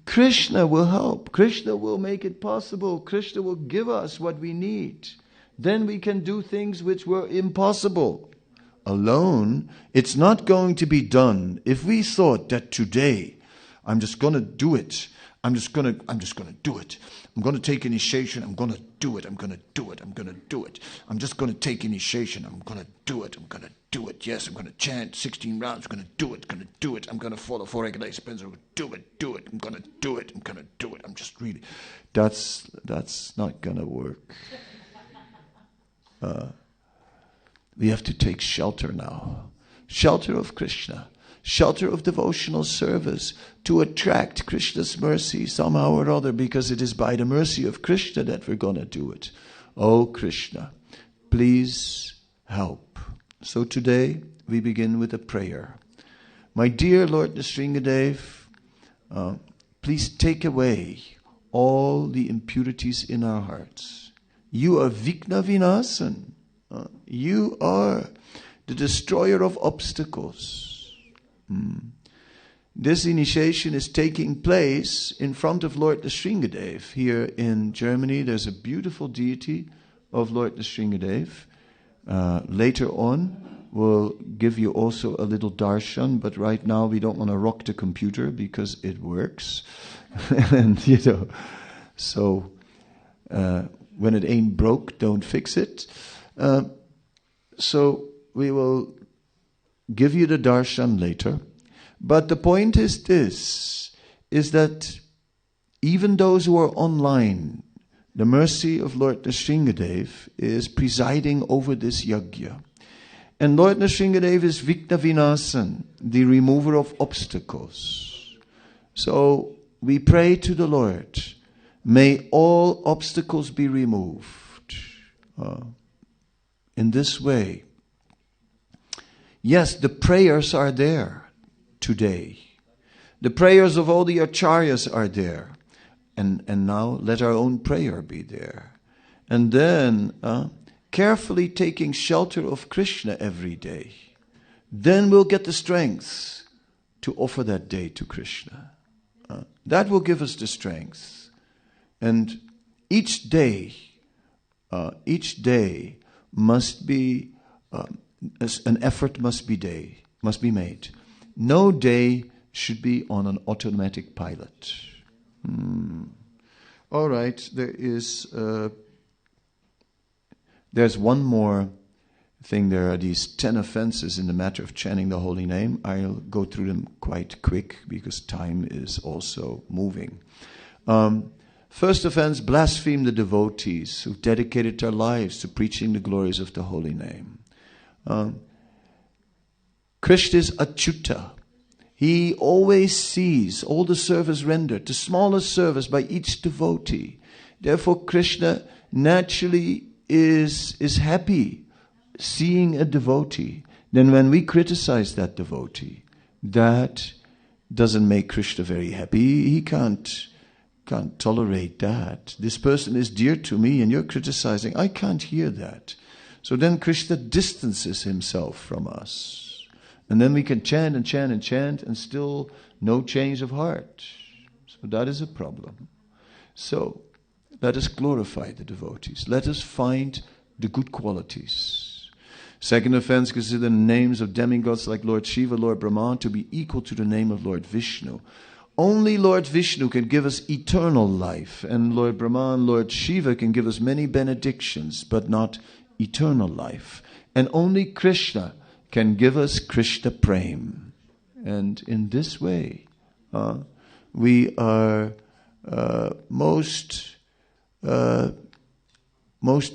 Krishna will help. Krishna will make it possible. Krishna will give us what we need. Then we can do things which were impossible. Alone, it's not going to be done. If we thought that today, I'm just going to do it. I'm just going to do it. I'm going to take initiation. I'm going to do it. I'm going to do it. I'm going to do it. I'm just going to take initiation. I'm going to do it. I'm going to do it. Yes, I'm going to chant 16 rounds. I'm going to do it. Going to do it. I'm going to follow 4 regulations. I'm going to do it. Do it. I'm going to do it. I'm going to do it. I'm just really. That's not going to work. We have to take shelter now. Shelter of Krishna. Shelter of devotional service to attract Krishna's mercy somehow or other, because it is by the mercy of Krishna that we're going to do it. Oh Krishna, please help. So today we begin with a prayer. My dear Lord Nrsingadev, please take away all the impurities in our hearts. You are Vigna Vinasan. You are the destroyer of obstacles. This initiation is taking place in front of Lord Nrsingadev. Here in Germany, there's a beautiful deity of Lord Nrsingadev. Later on, we'll give you also a little darshan, but right now we don't want to rock the computer because it works. And, so when it ain't broke, don't fix it. So we will give you the darshan later. But the point is this, is that even those who are online, the mercy of Lord Nrsingadev is presiding over this yajna. And Lord Nrsingadev is Vigna Vinasan, the remover of obstacles. So we pray to the Lord, may all obstacles be removed. In this way. Yes, the prayers are there today. The prayers of all the acharyas are there. And now let our own prayer be there. And then carefully taking shelter of Krishna every day. Then we'll get the strength to offer that day to Krishna. That will give us the strength. And each day must be, an effort must be made. No day should be on an automatic pilot. All right, there's one more think there are these 10 offenses in the matter of chanting the holy name. I'll go through them quite quick because time is also moving. First offense, blaspheme the devotees who've dedicated their lives to preaching the glories of the holy name. Krishna is achyuta. He always sees all the service rendered, the smallest service by each devotee. Therefore, Krishna naturally is happy seeing a devotee. Then when we criticize that devotee, that doesn't make Krishna very happy. He can't tolerate that. This person is dear to me and you're criticizing. I can't hear that. So then Krishna distances himself from us. And then we can chant and chant and chant and still no change of heart. So that is a problem. So let us glorify the devotees. Let us find the good qualities. Second offense, consider the names of demigods like Lord Shiva, Lord Brahma to be equal to the name of Lord Vishnu. Only Lord Vishnu can give us eternal life, and Lord Brahma and Lord Shiva can give us many benedictions, but not eternal life. And only Krishna can give us Krishna Prem. And in this way, we are most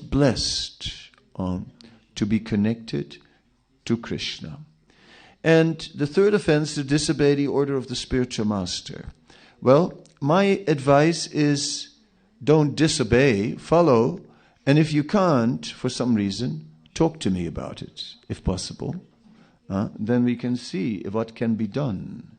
blessed to be connected to Krishna. And the third offense, to disobey the order of the spiritual master. Well, my advice is don't disobey, follow, and if you can't, for some reason, talk to me about it, if possible. Then we can see what can be done,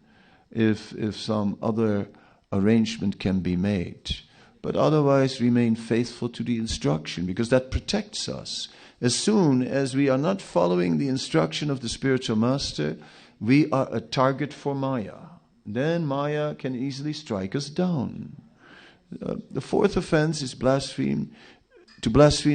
if some other arrangement can be made. But otherwise, remain faithful to the instruction, because that protects us. As soon as we are not following the instruction of the spiritual master, we are a target for Maya. Then Maya can easily strike us down. The fourth offense is to blaspheme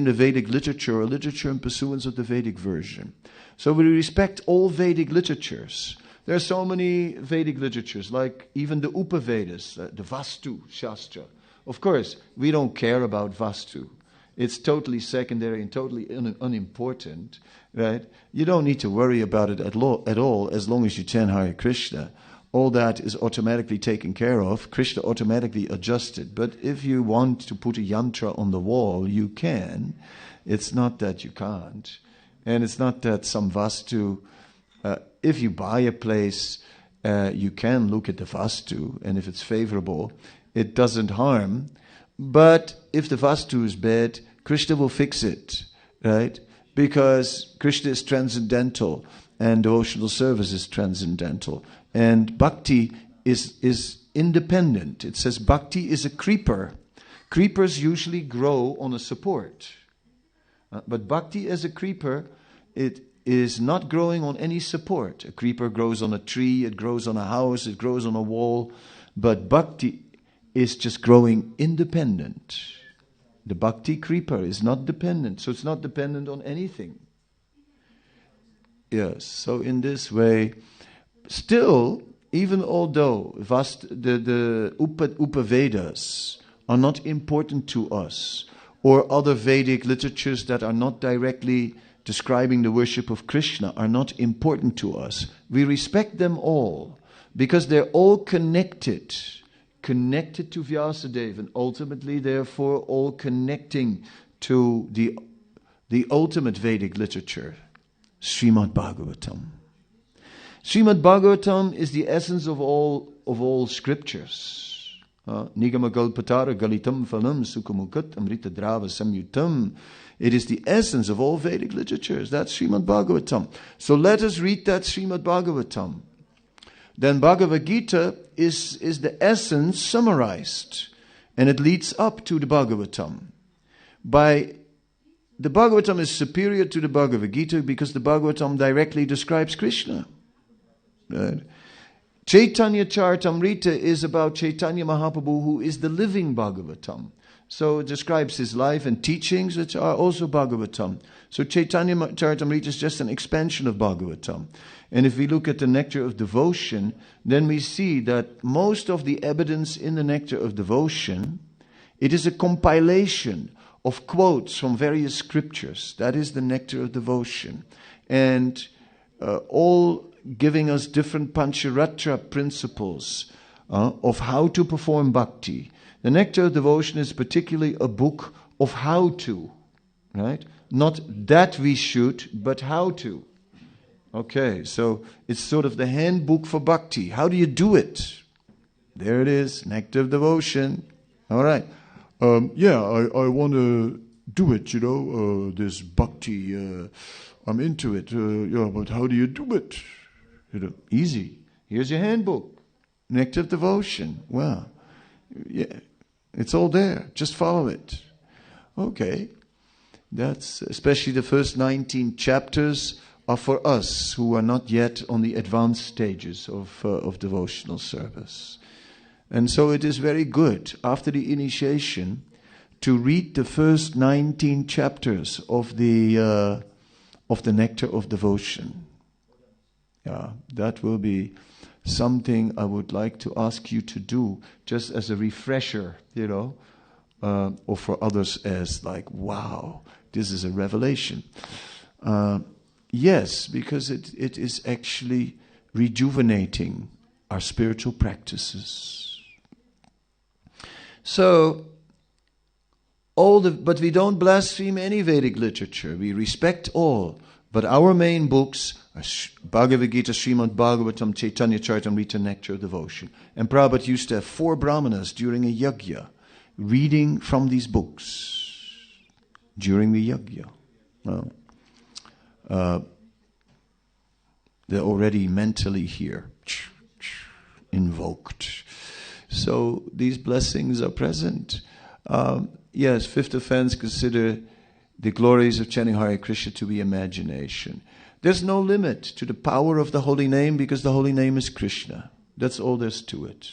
the Vedic literature or literature in pursuance of the Vedic version. So we respect all Vedic literatures. There are so many Vedic literatures, like even the Upavedas, the Vastu Shastra. Of course, we don't care about Vastu. It's totally secondary and totally unimportant, right? You don't need to worry about it at all as long as you chant Hare Krishna. All that is automatically taken care of. Krishna automatically adjusted. But if you want to put a yantra on the wall, you can. It's not that you can't. And it's not that some Vastu, if you buy a place, you can look at the Vastu. And if it's favorable, it doesn't harm. But if the Vastu is bad, Krishna will fix it, right? Because Krishna is transcendental and devotional service is transcendental. And bhakti is independent. It says bhakti is a creeper. Creepers usually grow on a support. But bhakti as a creeper, it is not growing on any support. A creeper grows on a tree, it grows on a house, it grows on a wall. But bhakti is just growing independent. The bhakti creeper is not dependent, so it's not dependent on anything. Yes, so in this way, still, even although the Upavedas are not important to us, or other Vedic literatures that are not directly describing the worship of Krishna are not important to us, we respect them all, because they're all connected to Vyasadeva, and ultimately, therefore, all connecting to the ultimate Vedic literature, Srimad Bhagavatam. Srimad Bhagavatam is the essence of all scriptures. Nigama Galpatara Galitam Phalam Sukhamukat Amrita Drava Samyutam. It is the essence of all Vedic literatures. That's Srimad Bhagavatam. So let us read that Srimad Bhagavatam. Then Bhagavad-Gita is the essence summarized, and it leads up to the Bhagavatam. The Bhagavatam is superior to the Bhagavad-Gita because the Bhagavatam directly describes Krishna. Right? Chaitanya Charitamrita is about Chaitanya Mahaprabhu, who is the living Bhagavatam. So it describes his life and teachings, which are also Bhagavatam. So Chaitanya Charitamrita is just an expansion of Bhagavatam. And if we look at the nectar of devotion, then we see that most of the evidence in the nectar of devotion, it is a compilation of quotes from various scriptures. That is the nectar of devotion. And all giving us different pancharatra principles of how to perform bhakti. The nectar of devotion is particularly a book of how to, right? Not that we should, but how to. Okay, so it's sort of the handbook for bhakti. How do you do it? There it is, nectar of devotion. All right. I want to do it, this bhakti. I'm into it. But how do you do it? Easy. Here's your handbook. Nectar of devotion. Well, yeah, it's all there. Just follow it. Okay. That's especially the first 19 chapters are for us who are not yet on the advanced stages of devotional service. And so it is very good after the initiation to read the first 19 chapters of the nectar of devotion. Yeah, that will be something I would like to ask you to do just as a refresher, or for others as like, wow, this is a revelation. Yes, because it is actually rejuvenating our spiritual practices. So, but we don't blaspheme any Vedic literature. We respect all. But our main books are Bhagavad-Gita, Srimad Bhagavatam, Chaitanya Charitamrita, Nectar of Devotion. And Prabhupada used to have 4 brahmanas during a yajna reading from these books during the yajna. They're already mentally here, invoked. So these blessings are present. Yes, fifth offense, consider the glories of chanting Hare Krishna to be imagination. There's no limit to the power of the holy name because the holy name is Krishna. That's all there's to it.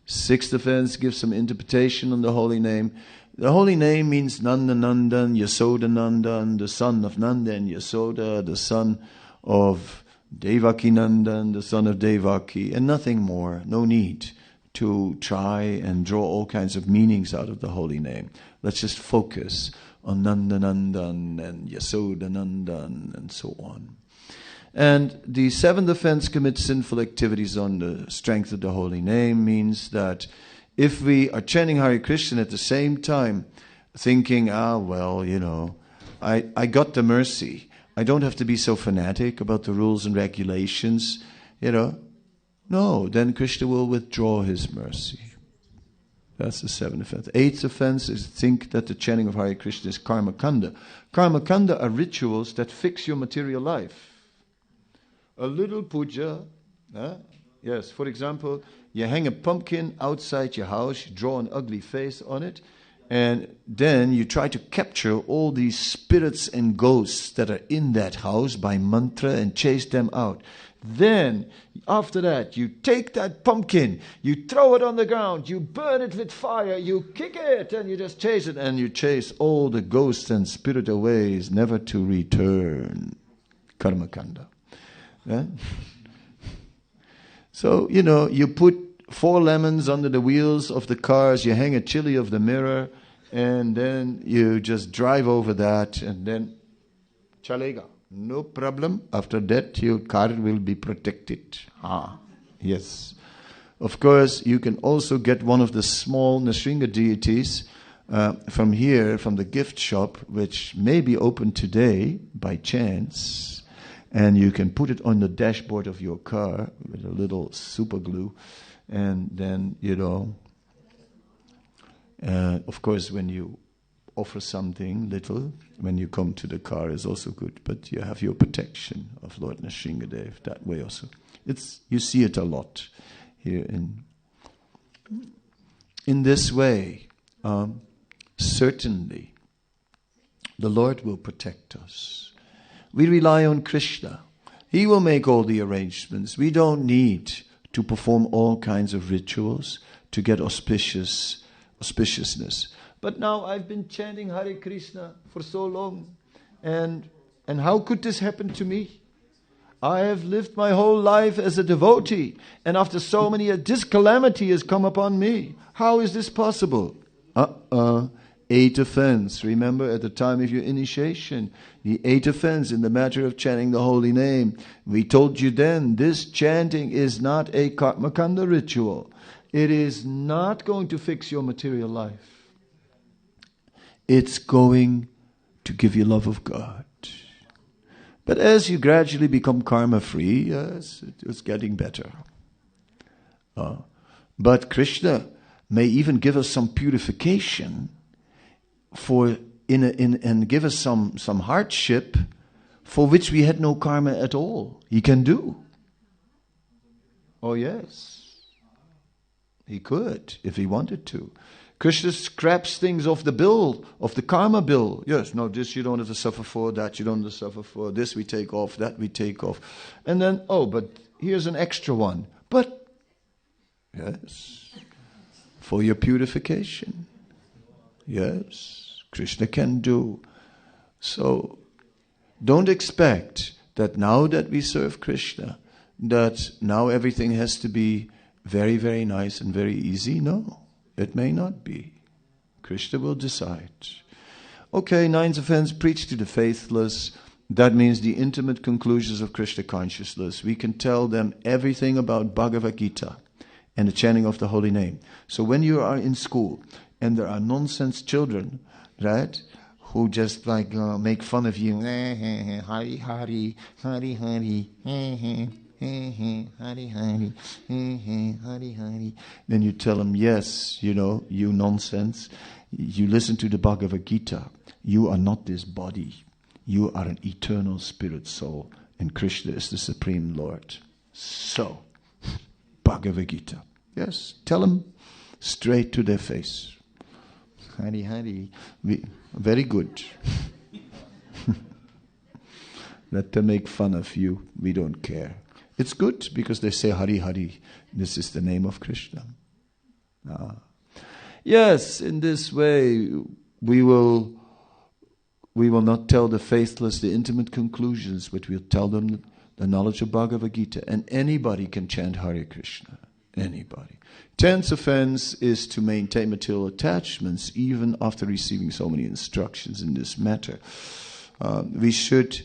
Sixth offense, give some interpretation on the holy name. The holy name means Nanda Nandan, Yasoda Nandan, the son of Nanda and Yasoda, the son of Devaki Nandan, the son of Devaki, and nothing more. No need to try and draw all kinds of meanings out of the holy name. Let's just focus on Nanda Nandan and Yasoda Nandan and so on. And the seventh offense, commit sinful activities on the strength of the holy name, means that if we are chanting Hare Krishna at the same time, thinking, I got the mercy. I don't have to be so fanatic about the rules and regulations, No, then Krishna will withdraw his mercy. That's the seventh offense. Eighth offense is think that the chanting of Hare Krishna is karma kanda. Karma kanda are rituals that fix your material life. A little puja, yes, for example, you hang a pumpkin outside your house, you draw an ugly face on it, and then you try to capture all these spirits and ghosts that are in that house by mantra and chase them out. Then, after that, you take that pumpkin, you throw it on the ground, you burn it with fire, you kick it, and you just chase it, and you chase all the ghosts and spirit away, never to return. Karma kanda. Yeah? So, you put 4 lemons under the wheels of the cars, you hang a chili of the mirror, and then you just drive over that, and then chalega. No problem. After that, your car will be protected. Yes. Of course, you can also get one of the small Nrsimha deities from here, from the gift shop, which may be open today by chance. And you can put it on the dashboard of your car with a little super glue. And then, of course, when you offer something little, when you come to the car is also good. But you have your protection of Lord Nrsimhadev that way also. You see it a lot here in this way. Certainly, the Lord will protect us. We rely on Krishna. He will make all the arrangements. We don't need to perform all kinds of rituals to get auspiciousness. But now I've been chanting Hare Krishna for so long, and how could this happen to me? I have lived my whole life as a devotee, and after so many years, this calamity has come upon me. How is this possible? 8 offense. Remember at the time of your initiation, the 8 offense in the matter of chanting the holy name. We told you then, this chanting is not a karmakanda ritual. It is not going to fix your material life. It's going to give you love of God. But as you gradually become karma-free, it's getting better. But Krishna may even give us some purification and give us some hardship for which we had no karma at all. He can do. Oh yes. He could, if he wanted to. Krishna scraps things off the bill, of the karma bill. Yes, no, this you don't have to suffer for, that you don't have to suffer for, this we take off, that we take off. And then, but here's an extra one. But, yes, for your purification. Yes, Krishna can do. So, don't expect that now that we serve Krishna, that now everything has to be very, very nice and very easy. No. It may not be. Krishna will decide. Okay, 9th offense, preach to the faithless. That means the intimate conclusions of Krishna consciousness. We can tell them everything about Bhagavad-Gita and the chanting of the holy name. So when you are in school and there are nonsense children, right, who just make fun of you, Hari Hari, Hari Hari, Hari Hari, Hari Hari. Then you tell them, yes, you nonsense. You listen to the Bhagavad-Gita. You are not this body. You are an eternal spirit soul. And Krishna is the Supreme Lord. So, Bhagavad-Gita. Yes, tell them straight to their face. Hari Hari. Very good. Let them make fun of you. We don't care. It's good because they say Hari Hari. This is the name of Krishna. Yes, in this way we will not tell the faithless the intimate conclusions, but we'll tell them the knowledge of Bhagavad Gita. And anybody can chant Hare Krishna. Anybody. 10th offense is to maintain material attachments even after receiving so many instructions in this matter. We should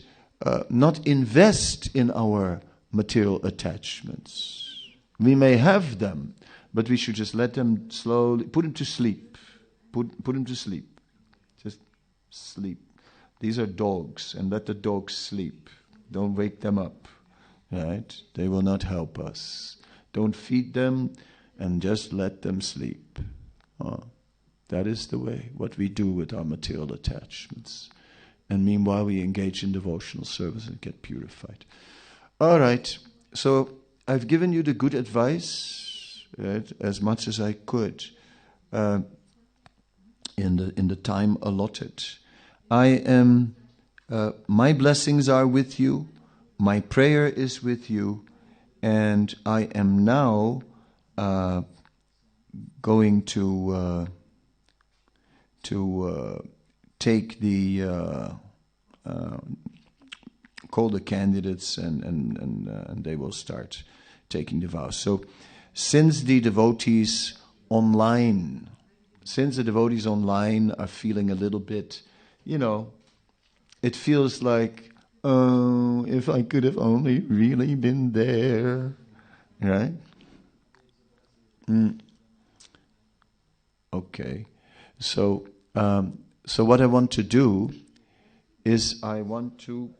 not invest in our material attachments. We may have them, but we should just let them slowly, put them to sleep. Put them to sleep. Just sleep. These are dogs, and let the dogs sleep. Don't wake them up. Right? They will not help us. Don't feed them, and just let them sleep. That is the way, what we do with our material attachments. And meanwhile we engage in devotional service and get purified. All right, so I've given you the good advice, right, as much as I could in the time allotted. My blessings are with you, my prayer is with you, and I am now going to take the call the candidates and they will start taking the vows. So since the devotees online are feeling a little bit, it feels like, oh, if I could have only really been there, right? Okay, so what I want to do is I want to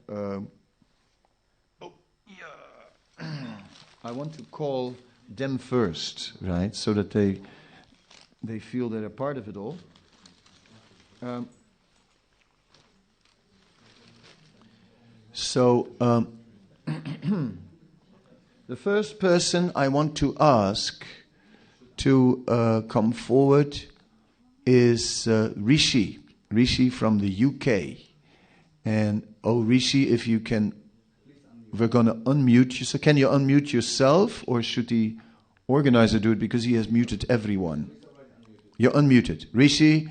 call them first, right? So that they feel they're a part of it all. The first person I want to ask to come forward is Rishi from the UK. And Rishi, if you can, we're going to unmute you. So can you unmute yourself, or should the organizer do it because he has muted everyone? You're unmuted. Rishi,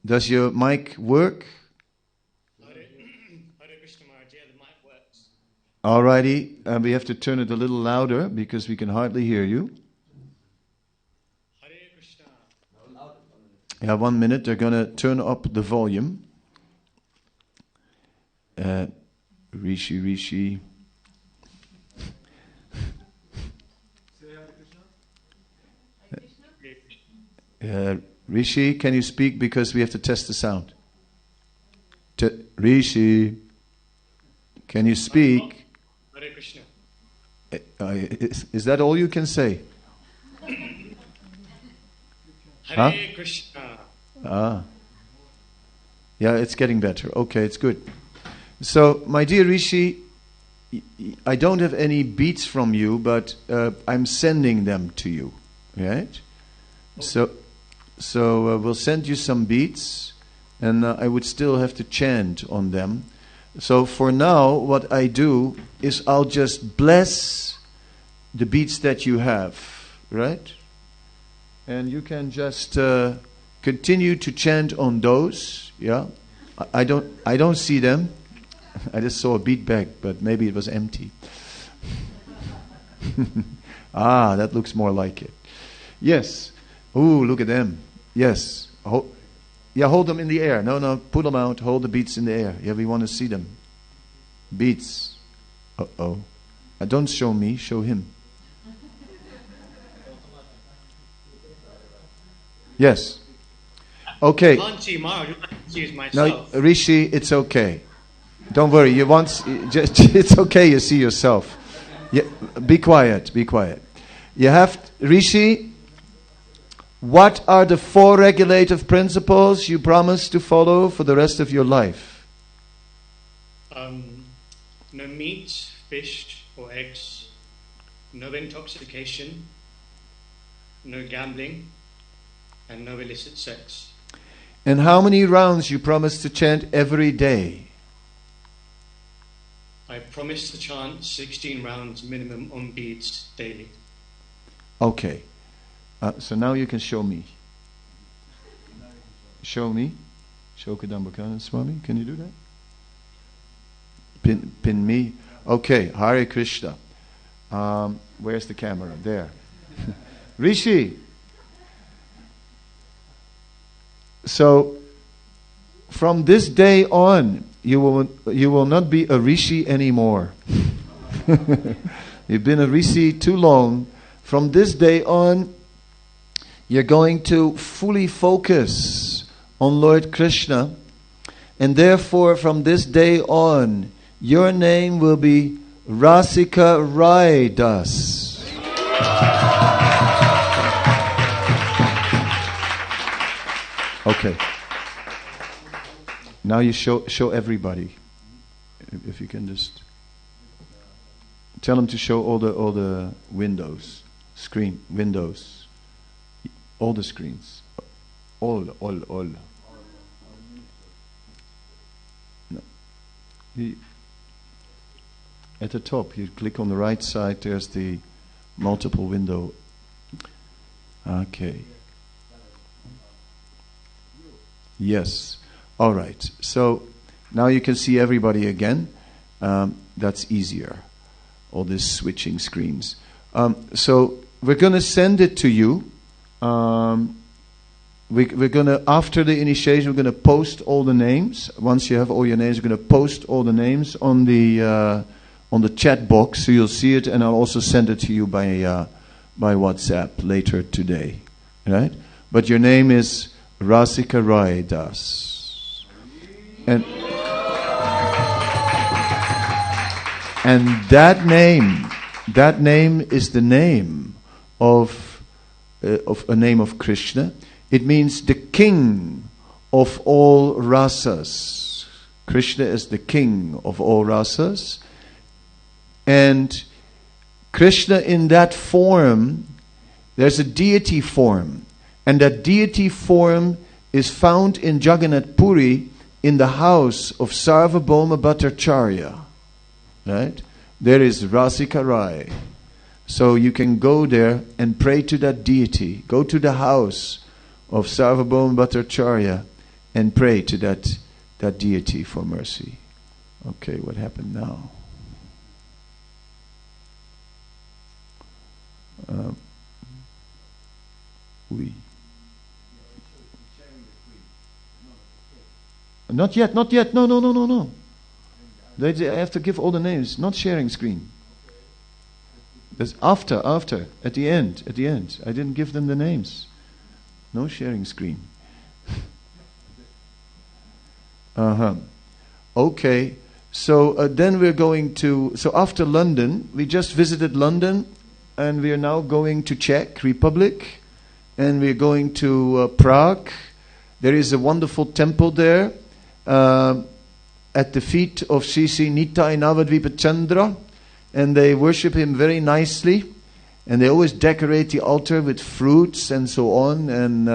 does your mic work? Alrighty, we have to turn it a little louder because we can hardly hear you. Yeah, 1 minute. They're going to turn up the volume. Rishi. Rishi, can you speak because we have to test the sound? Rishi, can you speak? Hare Krishna. Is that all you can say? Hare Krishna. Yeah, it's getting better. Okay, it's good. So, my dear Rishi, I don't have any beats from you, but I'm sending them to you, right? So we'll send you some beats, and I would still have to chant on them. So for now, what I do is I'll just bless the beats that you have, right? And you can just continue to chant on those. Yeah, I don't see them. I just saw a beat bag, but maybe it was empty. That looks more like it. Yes. Ooh, look at them. Yes. Hold them in the air. No, put them out. Hold the beats in the air. Yeah, we want to see them. Beats. Uh-oh. Don't show me, show him. Yes. Okay. I can't see Mara, I can see No, myself. Rishi, it's okay. Don't worry. It's okay. You see yourself. Yeah, be quiet. You have Rishi. What are the 4 regulative principles you promise to follow for the rest of your life? No meat, fish, or eggs. No intoxication. No gambling. And no illicit sex. And how many rounds you promise to chant every day? I promise to chant 16 rounds minimum on beads daily. Okay. So now you can show me. Show me. Shokadambakana Swami. Can you do that? Pin me. Okay. Hare Krishna. Where's the camera? There. Rishi. So, from this day on, you will not be a Rishi anymore. You've been a Rishi too long. From this day on, you're going to fully focus on Lord Krishna. And therefore, from this day on, your name will be Rasika Rai Das. Okay. Now you show everybody. If you can just tell them to show all the windows, windows, all the screens, all. No. At the top, you click on the right side. There's the multiple window. Okay. Yes. All right. So now you can see everybody again. That's easier. All these switching screens. So we're going to send it to you. We're going to, after the initiation, we're going to post all the names. Once you have all your names, we're going to post all the names on the chat box, so you'll see it, and I'll also send it to you by WhatsApp later today. Right? But your name is Rasika Rai Das. And that name is the name of a name of Krishna. It means the king of all rasas. Krishna is the king of all rasas. And Krishna in that form, there's a deity form. And that deity form is found in Jagannath Puri in the house of Sarvabhauma Bhattacharya. Right? There is Rasika Rai. So you can go there and pray to that deity. Go to the house of Sarvabhauma Bhattacharya and pray to that deity for mercy. Okay, what happened now? Not yet. No. They have to give all the names, not sharing screen. That's after, at the end. I didn't give them the names. No sharing screen. Okay, so then we're going to, so after London, we just visited London, and we are now going to Czech Republic, and we're going to Prague. There is a wonderful temple there, at the feet of Sri Sri Nitai Navadvipa Chandra, and they worship him very nicely, and they always decorate the altar with fruits and so on, and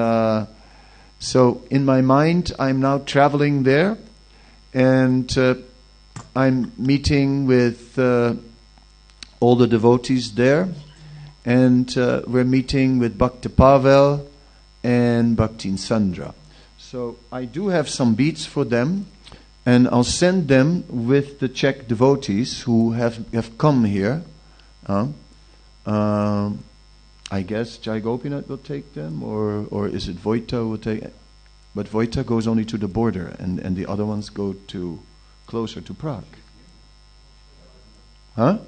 so in my mind I'm now traveling there, and I'm meeting with all the devotees there, and we're meeting with Bhakta Pavel and Bhaktin Sandra. So I do have some beads for them, and I'll send them with the Czech devotees who have come here. I guess Jai Gopinath will take them, or is it Vojta who will take? But Vojta goes only to the border, and the other ones go to closer to Prague. Huh?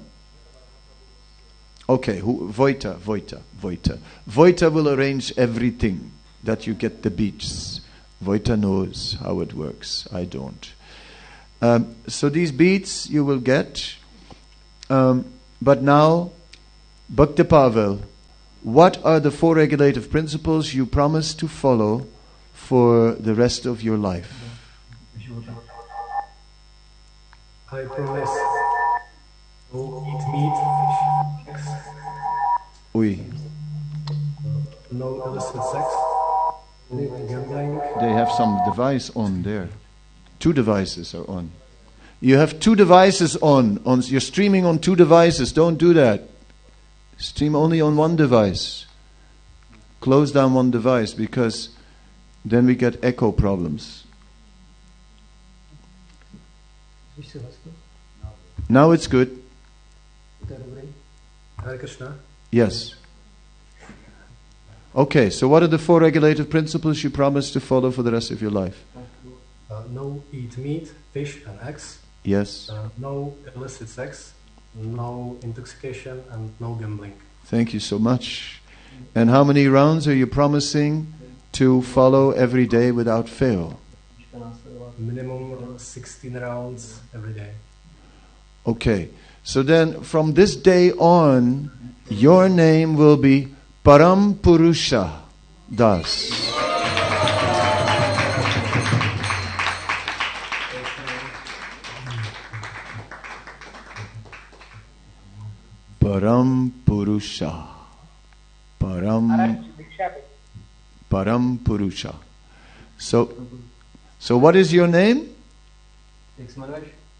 Okay, Vojta. Vojta will arrange everything that you get the beads. Vojta knows how it works. I don't. So these beads you will get. But now, Bhakta Pavel, what are the 4 regulative principles you promise to follow for the rest of your life? I promise to eat meat, fish, eggs. Oui. No illicit sex, no gambling. They have some device on there. 2 devices are on. You have 2 devices on. You're streaming on 2 devices. Don't do that. Stream only on 1 device. Close down 1 device, because then we get echo problems. Now it's good. Hare Krishna. Yes. Okay, so what are the 4 regulative principles you promise to follow for the rest of your life? No eat meat, fish and eggs. Yes. No illicit sex, no intoxication, and no gambling. Thank you so much. And how many rounds are you promising to follow every day without fail? Minimum 16 rounds every day. Okay, so then from this day on, your name will be Param Purusha Das. Param Purusha. Param Purusha. So what is your name?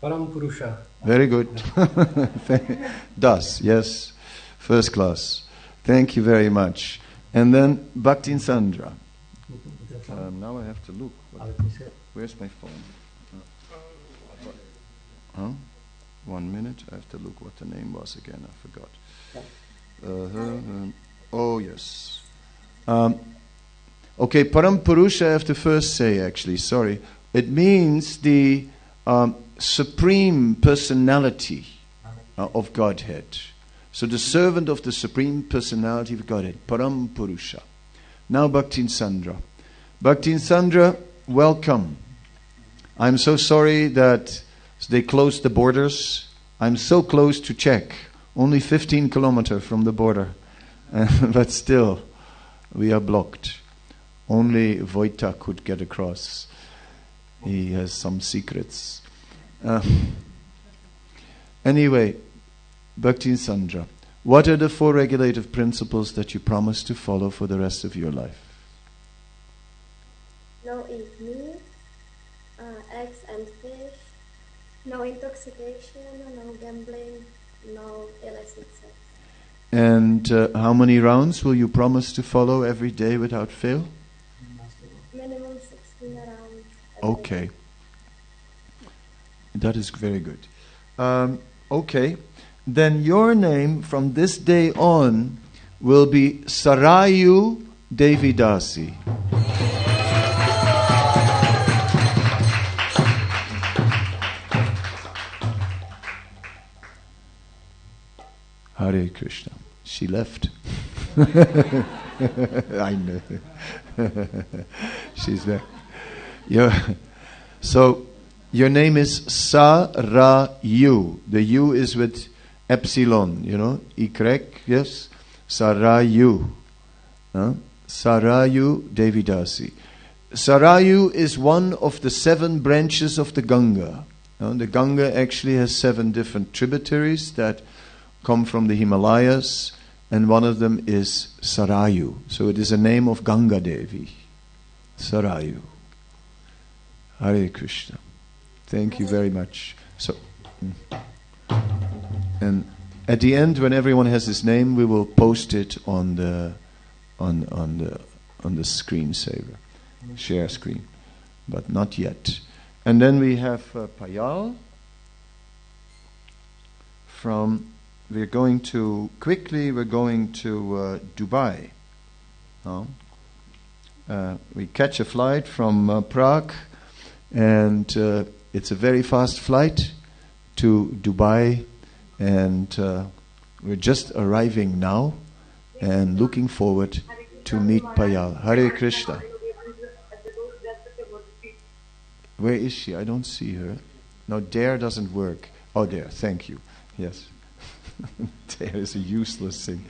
Param Purusha. Very good. Das, yes. First class. Thank you very much. And then Bhaktin Sandra. Now I have to look. Where's my phone? Huh? 1 minute. I have to look what the name was again. I forgot. Oh, yes. Okay, Param Purusha I have to first say, actually. Sorry. It means the Supreme Personality of Godhead. So the servant of the Supreme Personality of Godhead, Param Purusha. Now Bhaktin Sandra. Bhaktin Sandra, welcome. I'm so sorry that they closed the borders. I'm so close to Czech, only 15 kilometers from the border. But still, we are blocked. Only Vojta could get across. He has some secrets. Anyway, Bhaktin Sandra, what are the 4 regulative principles that you promise to follow for the rest of your life? No eat meat, eggs and fish, no intoxication, no gambling, no illicit sex. And how many rounds will you promise to follow every day without fail? Minimum 16 rounds. Okay. That is very good. Okay. Then your name from this day on will be Sarayu Devidasi. Hare Krishna. She left. I know. She's there. So, your name is Sarayu. The U is with epsilon, Y, yes? Sarayu. Sarayu Devidasi. Sarayu is one of the 7 branches of the Ganga. The Ganga actually has 7 different tributaries that come from the Himalayas, and one of them is Sarayu. So it is a name of Ganga Devi. Sarayu. Hare Krishna. Thank you very much. So, and at the end, when everyone has his name, we will post it on the screensaver, share screen, but not yet. And then we have Payal from. We're going to Dubai. We catch a flight from Prague, and it's a very fast flight to Dubai, and we're just arriving now and looking forward to meet Payal. Hare Krishna. Where is she? I don't see her. No, there doesn't work. Oh, there. Thank you. Yes. There is a useless thing.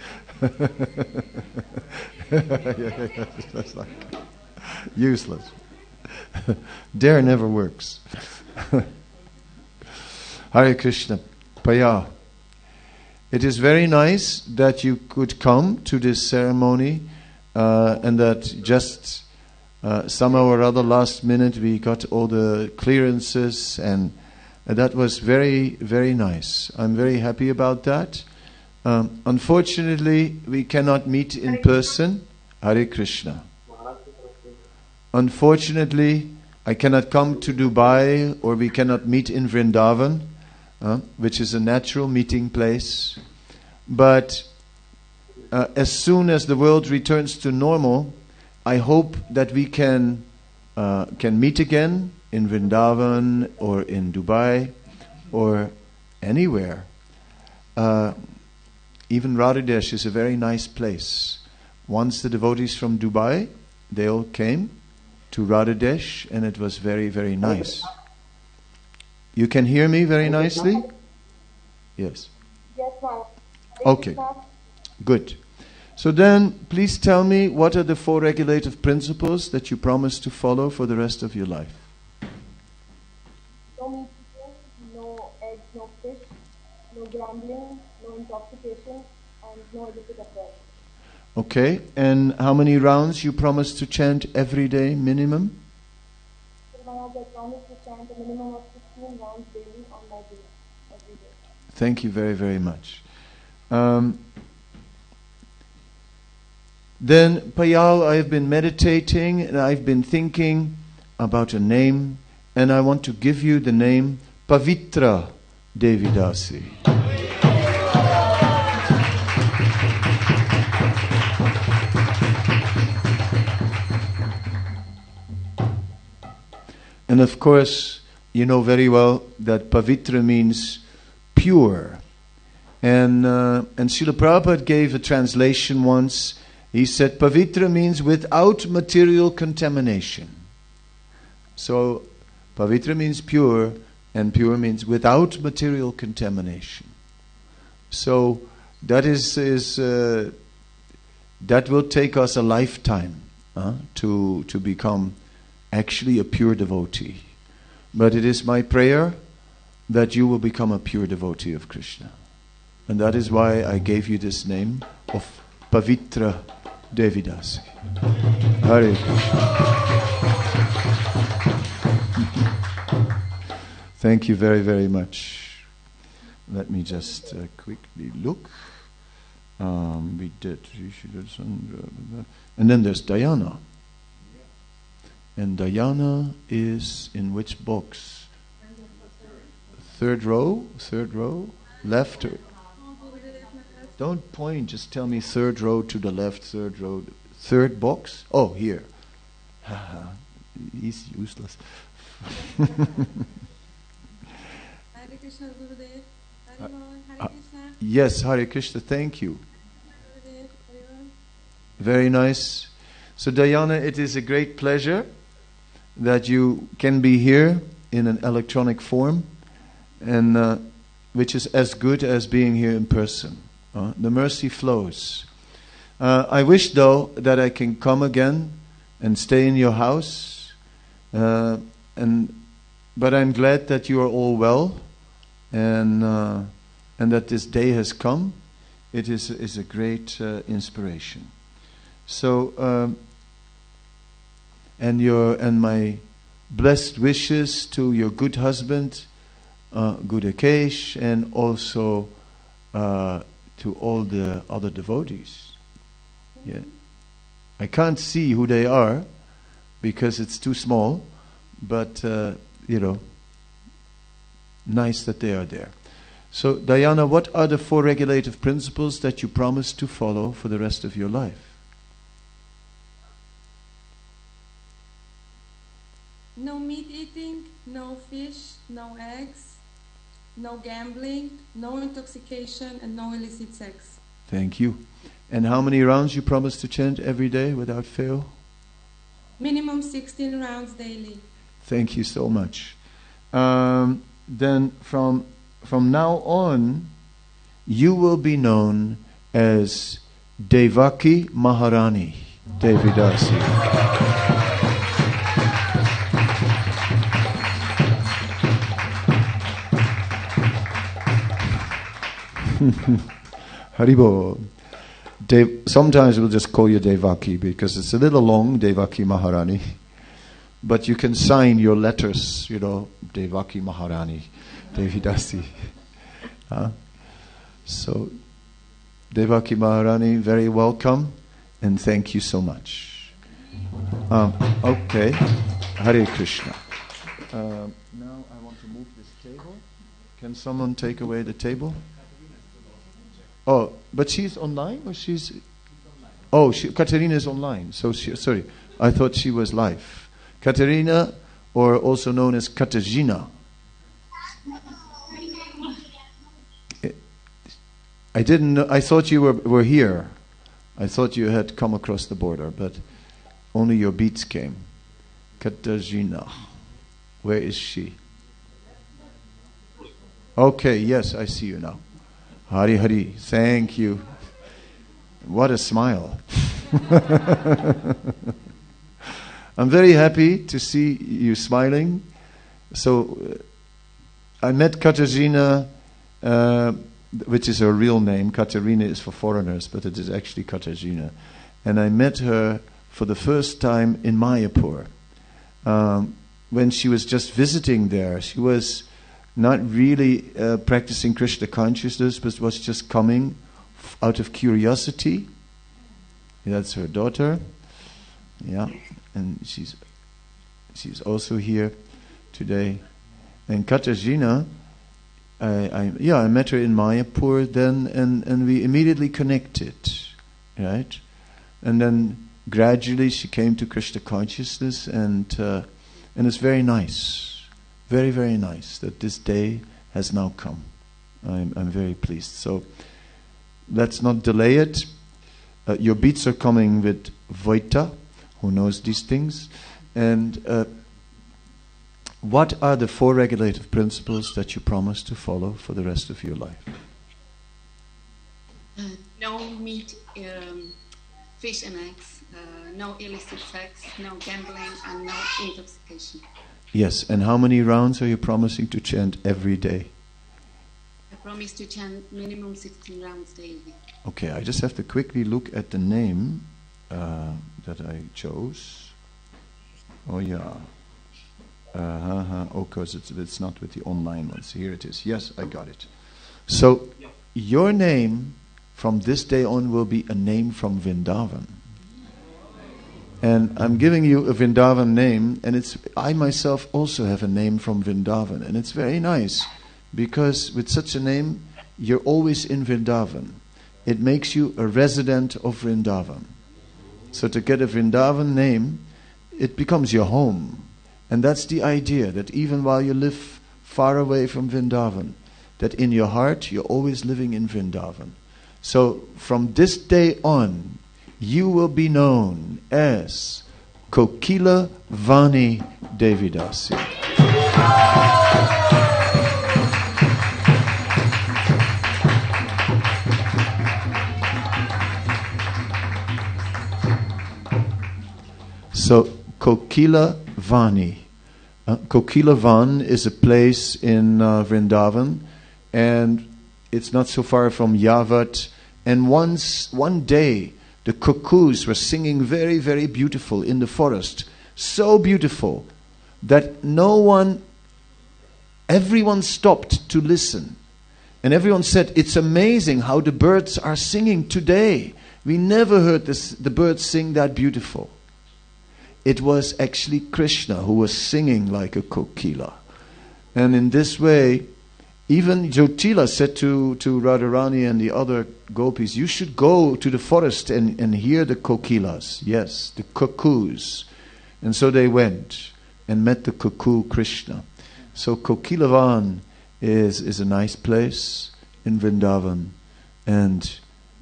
That's like useless. There never works. Hare Krishna. Paya. It is very nice that you could come to this ceremony, and that just somehow or other last minute we got all the clearances, and that was very, very nice. I'm very happy about that. Unfortunately, we cannot meet in person. Hare Krishna. Unfortunately, I cannot come to Dubai, or we cannot meet in Vrindavan, which is a natural meeting place. But as soon as the world returns to normal, I hope that we can meet again in Vrindavan or in Dubai or anywhere. Even Radhadesh is a very nice place. Once the devotees from Dubai, they all came to Radhadesh, and it was very, very nice. You can hear me very nicely? Yes. Yes, ma'am. Okay. Good. So then, please tell me, what are the 4 regulative principles that you promise to follow for the rest of your life? No meat eating, no eggs, no fish, no gambling, no intoxication, and no illicit affairs. Okay. And how many rounds you promise to chant every day, minimum? So, Maharaj, I promise to chant a minimum of 16 rounds daily on my day, every day. Thank you very, very much. Then, Payal, I have been meditating and I've been thinking about a name, and I want to give you the name Pavitra Devidasi. And of course, you know very well that Pavitra means pure. And Srila Prabhupada gave a translation once. He said, Pavitra means without material contamination. So, Pavitra means pure, and pure means without material contamination. So, that that will take us a lifetime to become actually a pure devotee. But it is my prayer that you will become a pure devotee of Krishna. And that is why I gave you this name of Pavitra Devidasi. Hare Krishna. Thank you very, very much. Let me just quickly look. We did. And then there's Dhyana. And Dhyana is in which box? Third row? Left? Don't point, just tell me third row to the left, third row. Third box? Oh, here. He's useless. Hare Krishna, Gurudev. Hare Krishna. Yes, Hare Krishna, thank you. Very nice. So Dayana, it is a great pleasure that you can be here in an electronic form, and which is as good as being here in person. The mercy flows. I wish, though, that I can come again and stay in your house, but I'm glad that you are all well, and that this day has come. It is a great inspiration. So, and my blessed wishes to your good husband, Gudakesh, and also to all the other devotees. Yeah, I can't see who they are because it's too small, but nice that they are there. So, Dayana, what are the 4 regulative principles that you promise to follow for the rest of your life? No meat eating, no fish, no eggs, no gambling, no intoxication, and no illicit sex. Thank you. And how many rounds you promise to chant every day without fail? Minimum 16 rounds daily. Thank you so much. Then from now on, you will be known as Devaki Maharani, Devidasi. Haribo. Sometimes we'll just call you Devaki because it's a little long, Devaki Maharani. But you can sign your letters, Devaki Maharani, Devidasi. So, Devaki Maharani, very welcome and thank you so much. Okay, Hare Krishna. Now I want to move this table. Can someone take away the table? Oh, but she's online or she's... Oh, Katerina is online. So sorry, I thought she was live. Katerina, or also known as Katarzyna. I didn't know, I thought you were here. I thought you had come across the border, but only your beats came. Katarzyna. Where is she? Okay, yes, I see you now. Hari Hari, thank you. What a smile. I'm very happy to see you smiling. So, I met Katarzyna, which is her real name. Katerina is for foreigners, but it is actually Katarzyna. And I met her for the first time in Mayapur. When she was just visiting there, she was not really practicing Krishna consciousness, but was just coming out of curiosity. That's her daughter. Yeah, and she's also here today. And Katarzyna, I met her in Mayapur then, and we immediately connected, right? And then gradually she came to Krishna consciousness, and it's very nice. Very, very nice that this day has now come. I'm very pleased. So let's not delay it. Your beats are coming with Vojta, who knows these things. And what are the 4 regulative principles that you promise to follow for the rest of your life? No meat, fish and eggs, no illicit sex, no gambling, and no intoxication. Yes, and how many rounds are you promising to chant every day? I promise to chant minimum 16 rounds daily. Okay, I just have to quickly look at the name that I chose. Oh yeah. Oh, because it's not with the online ones. Here it is. Yes, I got it. So, your name from this day on will be a name from Vrindavan. And I'm giving you a Vrindavan name, and I myself also have a name from Vrindavan, and it's very nice because with such a name, you're always in Vrindavan. It makes you a resident of Vrindavan. So to get a Vrindavan name, it becomes your home. And that's the idea, that even while you live far away from Vrindavan, that in your heart you're always living in Vrindavan. So from this day on, you will be known as Kokila Vani Devidasi. So Kokila Vani. Kokila Van is a place in Vrindavan, and it's not so far from Yavat. And one day, the cuckoos were singing very, very beautiful in the forest. So beautiful that everyone stopped to listen. And everyone said, it's amazing how the birds are singing today. We never heard the birds sing that beautiful. It was actually Krishna who was singing like a kokila. And in this way, even Jyotila said to Radharani and the other gopis, you should go to the forest and hear the kokilas. Yes, the cuckoos. And so they went and met the cuckoo Krishna. So Kokilavan is a nice place in Vrindavan. And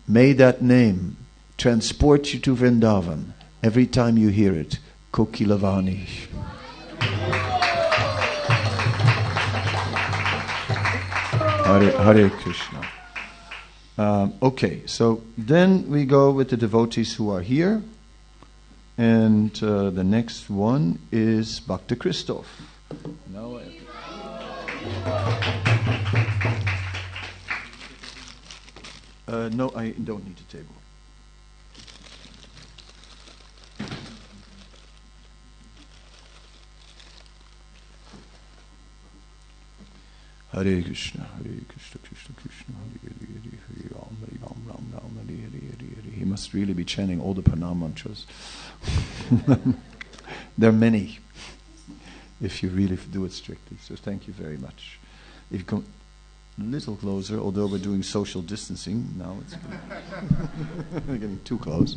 may that name transport you to Vrindavan every time you hear it. Kokilavani. Hare Krishna. Okay, so then we go with the devotees who are here. And the next one is Bhakta Christoph. Now no, I don't need a table. Hare Krishna, Hare Krishna, Krishna Krishna, Hare Hare, Hare Ram, Hare Ram, Ram Ram, Hare Hare, Hare Hare. He must really be chanting all the pranam mantras. There are many, if you really do it strictly. So thank you very much. If you come a little closer, although we're doing social distancing now, it's we're getting too close.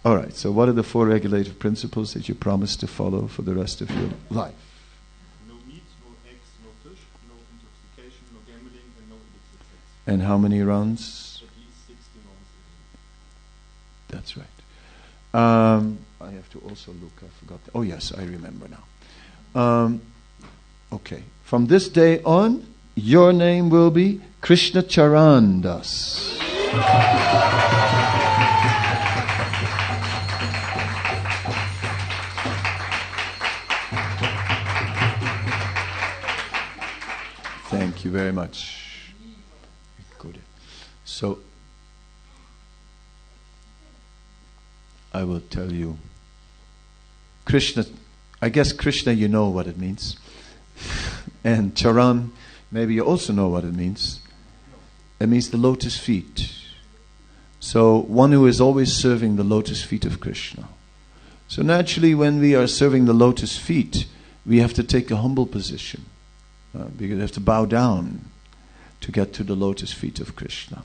All right. So what are the 4 regulative principles that you promise to follow for the rest of your life? And how many rounds? At least 60 rounds. That's right. I have to also look. I forgot. Oh yes, I remember now. Okay. From this day on, your name will be Krishna Charandas. Thank you very much. Good. So, I will tell you. Krishna, I guess Krishna, you know what it means. And Charan, maybe you also know what it means. It means the lotus feet. So, one who is always serving the lotus feet of Krishna. So naturally, when we are serving the lotus feet, we have to take a humble position. Because we have to bow down to get to the lotus feet of Krishna.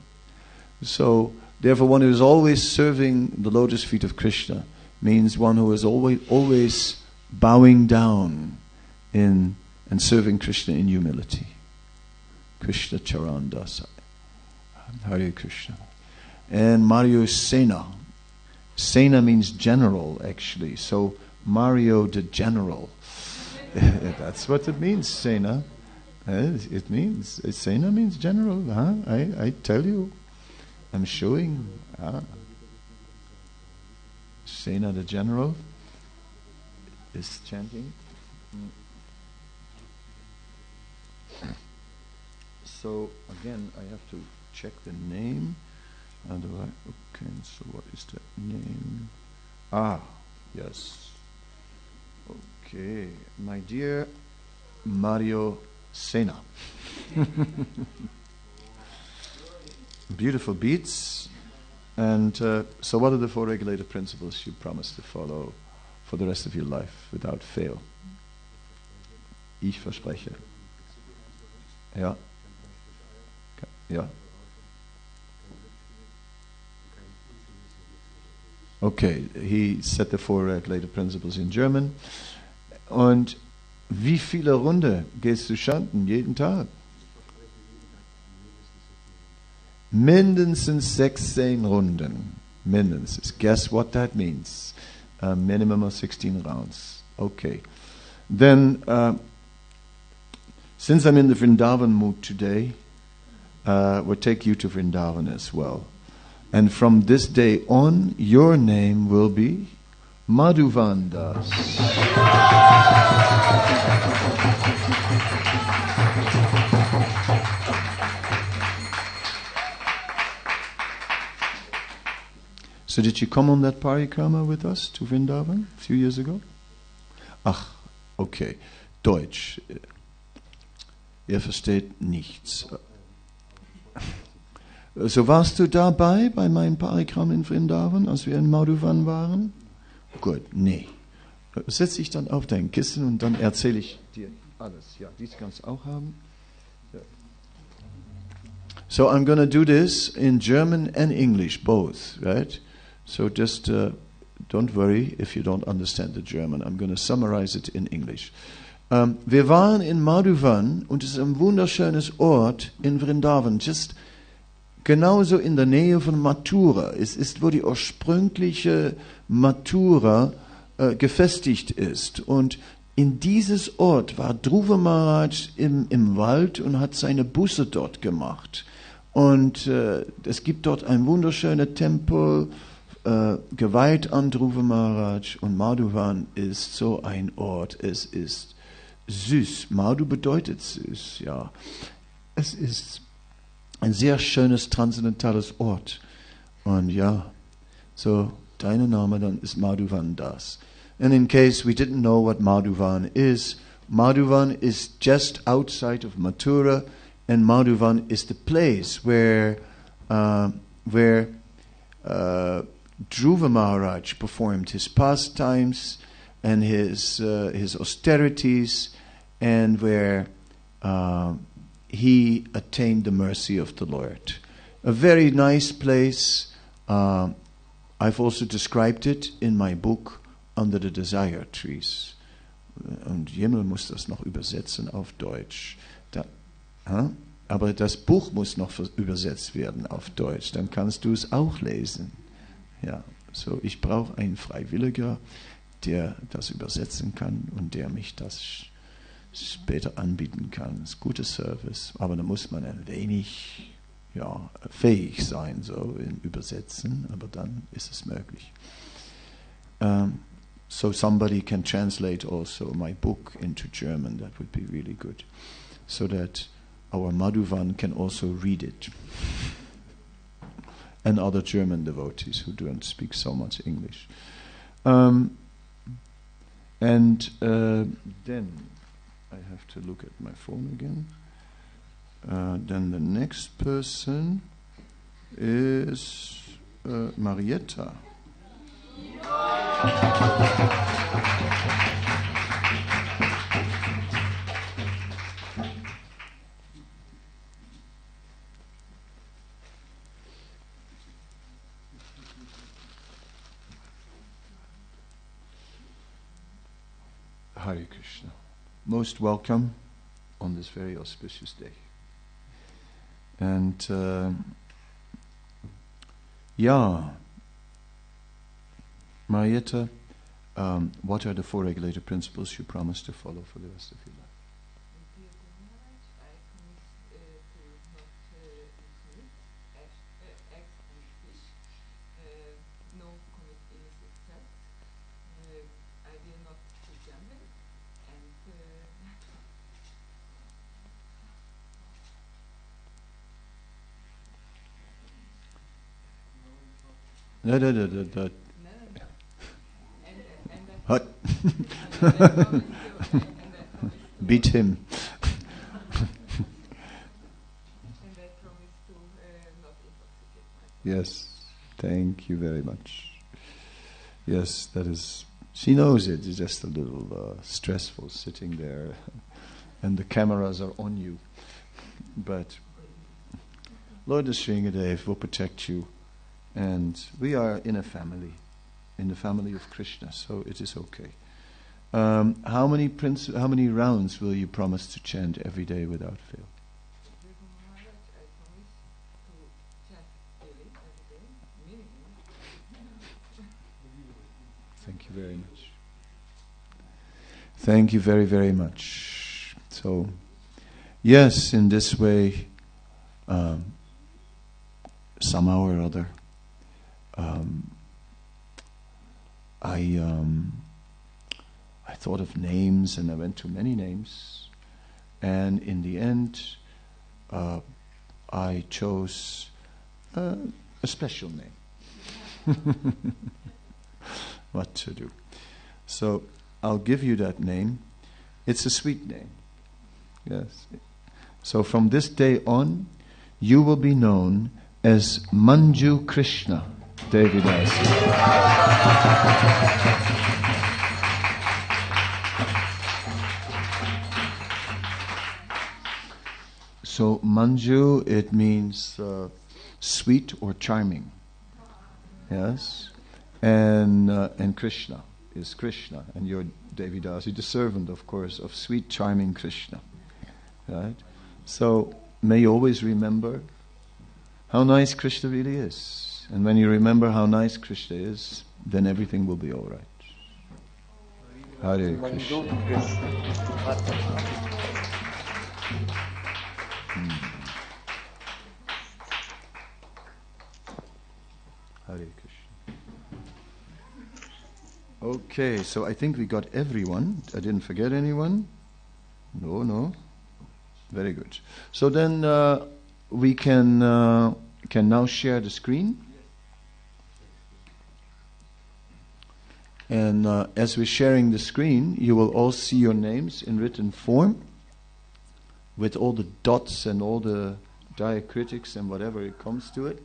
So, therefore, one who is always serving the lotus feet of Krishna means one who is always bowing down and serving Krishna in humility. Krishna Charandasa. Hare Krishna. And Mario Sena. Sena means general, actually. So, Mario the General. That's what it means, Sena. It means, Sena means general. Huh? I tell you. I'm showing. Sena the General is chanting. So, again, I have to check the name. Okay, so what is that name? Yes. Okay, my dear Mario Sena. Beautiful beats. And so what are the 4 regulative principles you promise to follow for the rest of your life without fail? Ich verspreche. Ja. Ja. Okay, he said the 4 regulative principles in German. Und wie viele Runde gehst du chanten jeden Tag? Mindestens 16 Runden. Mindestens. Guess what that means? A minimum of 16 rounds. Okay. Then, since I'm in the Vrindavan mood today, we'll take you to Vrindavan as well. And from this day on, your name will be Madhuvan Das. So did you come on that parikrama with us to Vrindavan a few years ago? Ach, okay. Deutsch. Ihr versteht nichts. So warst du dabei bei meinem Parikram in Vrindavan, als wir in Madhuvan waren? Gut, nee. Setz dich dann auf dein Kissen und dann erzähle ich dir alles. Ja, dies kannst du auch haben. Ja. So I'm going to do this in German and English, both, right? So just don't worry if you don't understand the German. I'm going to summarize it in English. Wir waren in Madhuvan und es ist ein wunderschönes Ort in Vrindavan, just genauso in der Nähe von Mathura. Es ist, wo die ursprüngliche Mathura gefestigt ist. Und in dieses Ort war Dhruva Maharaj im Wald und hat seine Busse dort gemacht. Und es gibt dort einen wunderschönen Tempel, geweiht an Dhruva Maharaj. Und Madhuvan ist so ein Ort. Es ist süß. Madhu bedeutet süß, ja. Es ist ein sehr schönes transzendentales Ort. Und ja, so dein Name dann ist Madhuvan Das. And in case we didn't know what Madhuvan is just outside of Mathura, and Madhuvan is the place where Dhruva Maharaj performed his pastimes and his austerities, and where he attained the mercy of the Lord. A very nice place. I've also described it in my book, Under the Desire Trees. Und Jimmel muss das noch übersetzen auf Deutsch. Aber das Buch muss noch übersetzt werden auf Deutsch. Dann kannst du es auch lesen. Ja, so ich brauche einen Freiwilliger, der das übersetzen kann und der mich das später anbieten kann. Das ist guter Service, aber da muss man ein wenig fähig sein, so in Übersetzen, aber dann ist es möglich. So somebody can translate also my book into German. That would be really good, so that our Madhuvan can also read it, and other German devotees who don't speak so much English. Then I have to look at my phone again. Then the next person is Marietta. Hare Krishna. Most welcome on this very auspicious day. And Marietta, what are the four regulator principles you promise to follow for the rest of your life? No. What? Beat him. Yes, thank you very much. Yes, that is. She knows it. It's just a little stressful sitting there, and the cameras are on you. But Lord Sringadev will protect you. And we are in a family, in the family of Krishna, so it is okay. How many rounds will you promise to chant every day without fail? you very much. Thank you very, very much. So, yes, in this way, somehow or other, I thought of names, and I went to many names, and in the end, I chose a special name. What to do? So I'll give you that name. It's a sweet name. Yes. So from this day on, you will be known as Manju Krishna Devidasi. So Manju, it means sweet or charming. Yes. And Krishna is Krishna, and you're Devidasi, the servant, of course, of sweet, charming Krishna. Right? So may you always remember how nice Krishna really is. And when you remember how nice Krishna is, then everything will be all right. Hare Krishna. Hare Krishna. Okay, so I think we got everyone. I didn't forget anyone? No. Very good. So then we can now share the screen. And as we're sharing the screen, you will all see your names in written form with all the dots and all the diacritics and whatever it comes to it.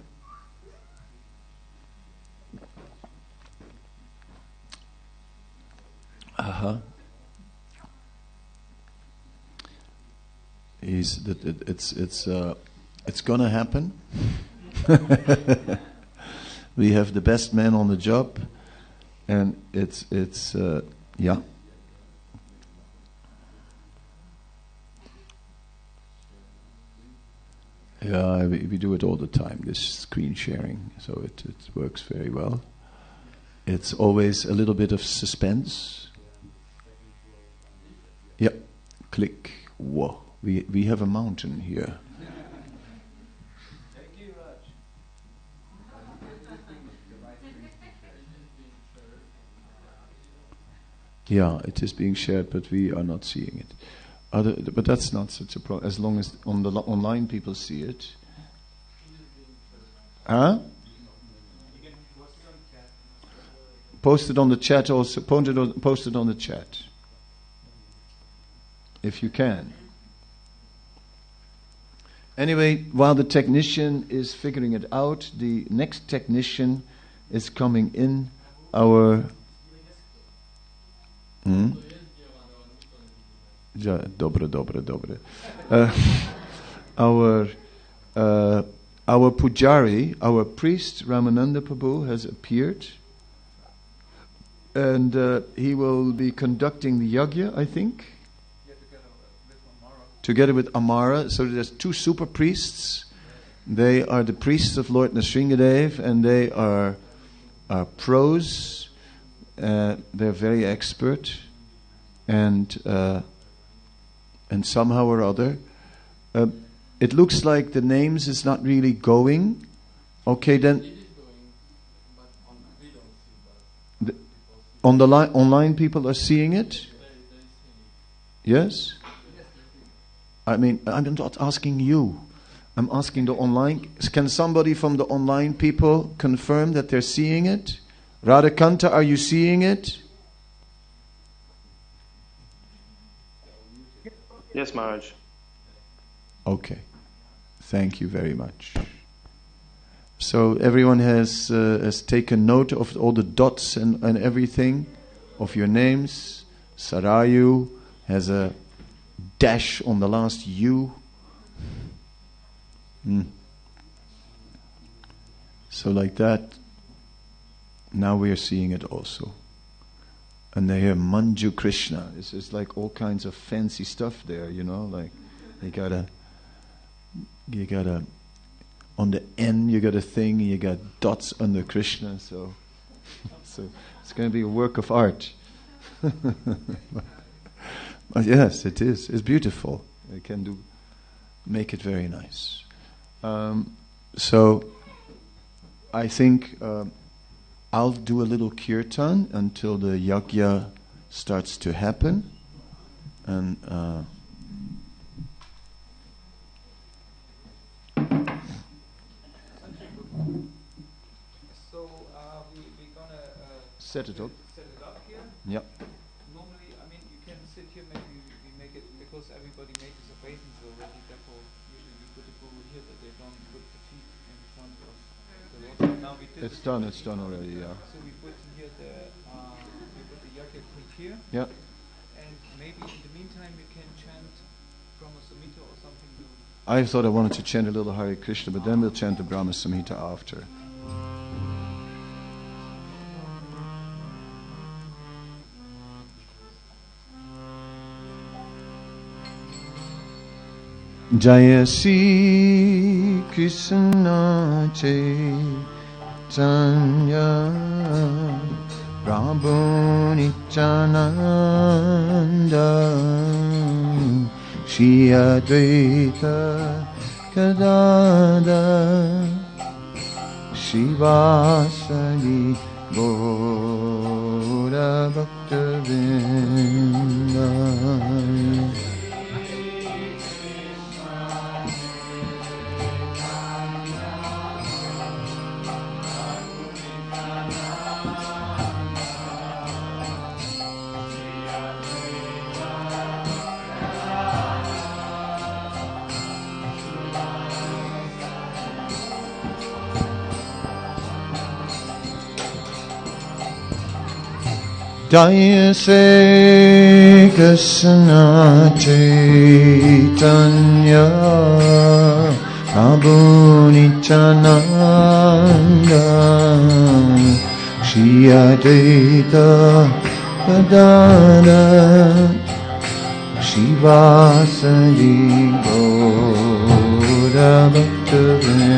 It's gonna happen. We have the best man on the job, and it's yeah. Yeah, we do it all the time, this screen sharing, so it works very well. It's always a little bit of suspense. Yeah, click. Whoa, we have a mountain here. Yeah, it is being shared, but we are not seeing it. But that's not such a problem, as long as on the online people see it. Huh? Post it on the chat also. Post it on the chat. If you can. Anyway, while the technician is figuring it out, the next technician is coming in. Our dobre. Our pujari, our priest Ramananda Prabhu has appeared, and he will be conducting the yajna, I think, together with Amara. So there's two super priests. They are the priests of Lord Nrsingadev, and they are pros. They're very expert, and somehow or other, it looks like the names is not really going. Okay, then on the online people are seeing it. Yes. I mean, I'm not asking you. I'm asking the online. Can somebody from the online people confirm that they're seeing it? Radhakanta, are you seeing it? Yes, Maharaj. Okay. Thank you very much. So everyone has taken note of all the dots and everything of your names. Sarayu has a dash on the last U. So like that, now we are seeing it also. And they hear Manju Krishna. It's like all kinds of fancy stuff there, you know, like you gotta on the N you got a thing, you got dots under Krishna, so It's going to be a work of art. But yes, it is. It's beautiful. It can make it very nice. So I think I'll do a little kirtan until the yajna starts to happen, and so we're gonna set it up. Set it up here. Yep. Normally, I mean, you can sit here. Maybe we make it because everybody makes his obeisance already. Therefore, usually we put the guru here, that they don't put the feet in front of the Lord. Now we did. It's done. It's done already. Yeah. So we put here we put the yajna feet here. Yeah. And maybe in the meantime you can chant Brahma Samhita or something. I thought I wanted to chant a little Hare Krishna, but then we'll chant the Brahma Samhita after. Jaya Sri Krishna Chaitanya Prabhu Nityananda Shri Advaita Gadadhar Shivasadi Gaura Bhaktavinda. Jaya Sri Krishna Chaitanya Prabhu Nityananda Shri Advaita Gadadhar Shivasadi Gaura Bhaktavinda.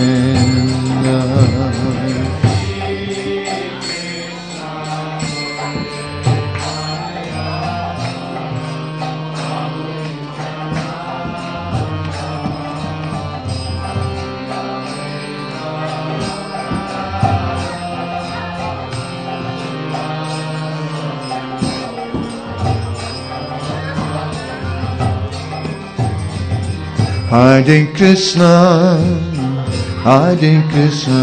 Hare Krishna, Hare Krishna,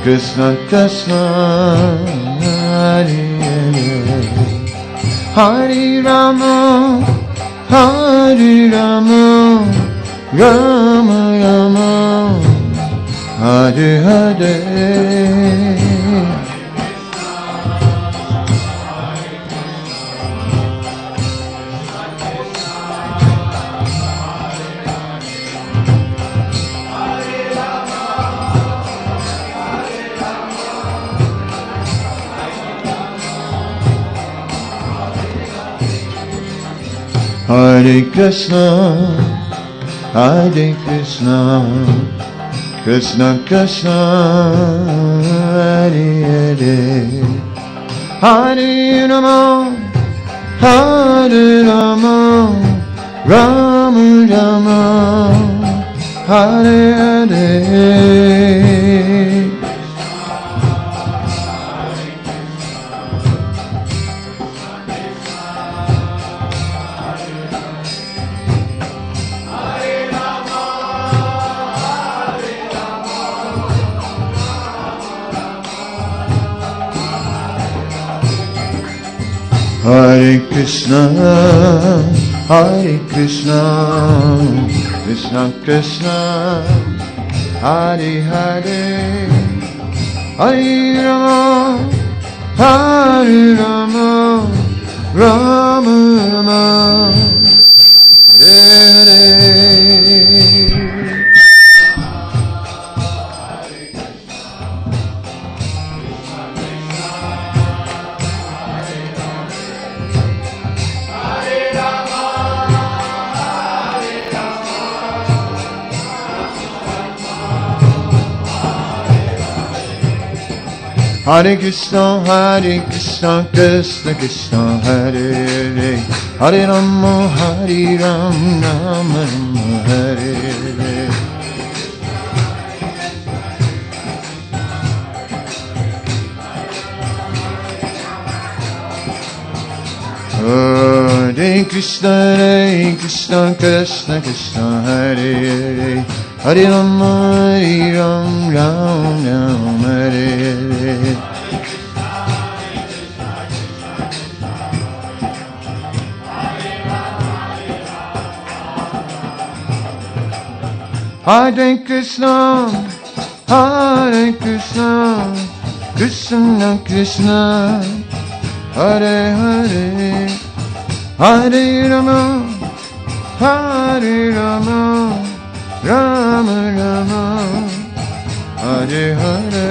Krishna Krishna, Hare Hare, Hare Rama, Hare Rama, Rama Rama, Hare Hare. Hare Krishna, Hare Krishna, Krishna Krishna, Hare Hare, Hare Rama, Hare Rama, Rama Rama, Hare Hare. Hare Krishna, Hare Krishna, Krishna Krishna, Hare Hare, Hare Rama, Hare Rama, Rama Rama, Hare Hare. Hare Krishna, Krishna Krishna, Hare Hare, Hare Rama, Hare Rama, Rama Hare Hare. Hare Krishna, Krishna Krishna, Hare Hare, Hare Rama, Rama Hare Hare. Hare Krishna, Krishna Krishna, Hare Hare, Hare Rama, Rama Rama, Hare Hare.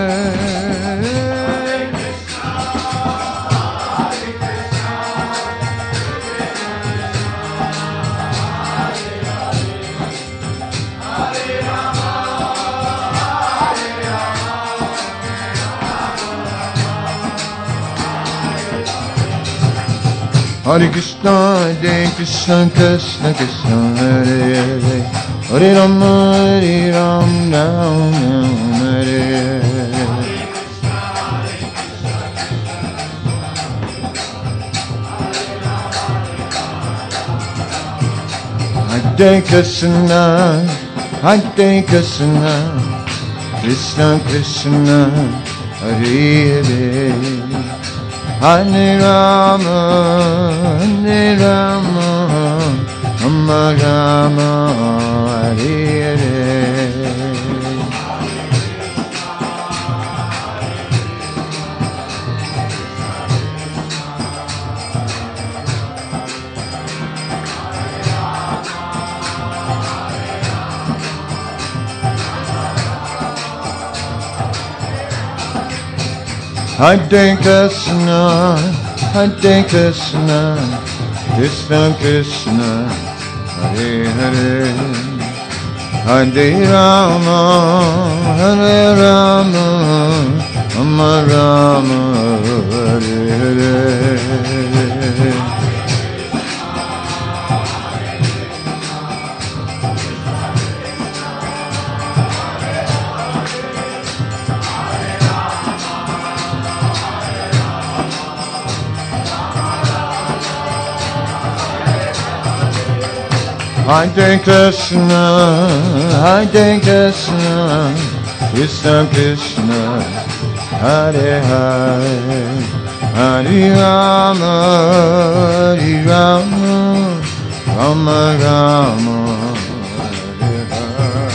Hare Krishna, Krishna Krishna, Hare Hare, Hare Rama, Rama Hare Hare. Hare Krishna, Krishna Krishna, Hare Hare, Hare Rama, Rama Rama, Hare Hare. Hare Krishna, Krishna Krishna, Hare Hare, Hare Rama, Rama Rama, Hare Hare. Hare Krishna, Krishna Krishna, Hare Hare, Hare Rama, Rama Rama, Hare Hare.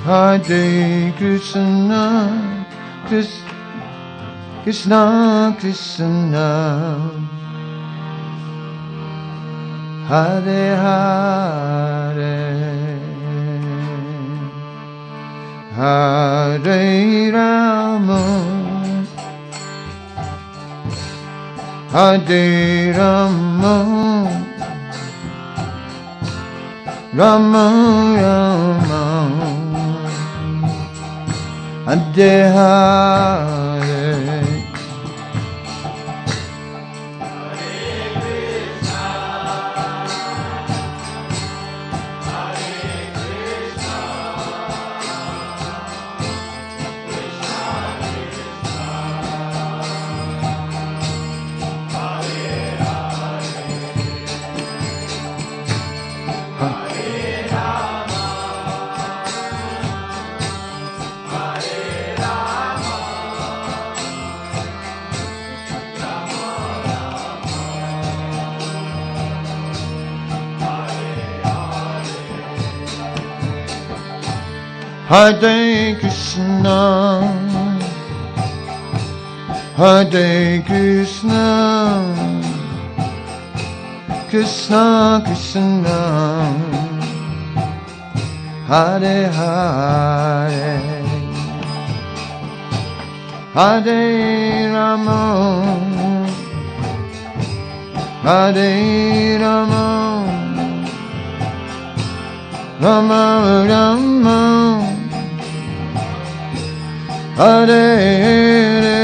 Hare Krishna, Krishna Krishna, Hare Hare, Hare Rama, Hare Rama, Rama Rama, Hare Hare. Hare Krishna, Hare Krishna, Krishna Krishna, Hare Hare, Hare Rama, Hare Rama, Rama Rama, Hare Hare.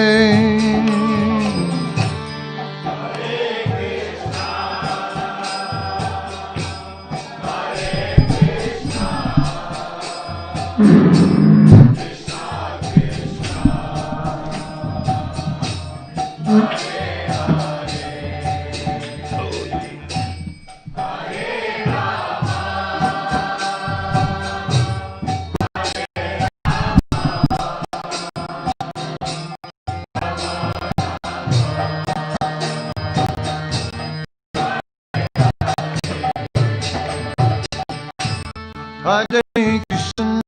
Hare Krishna,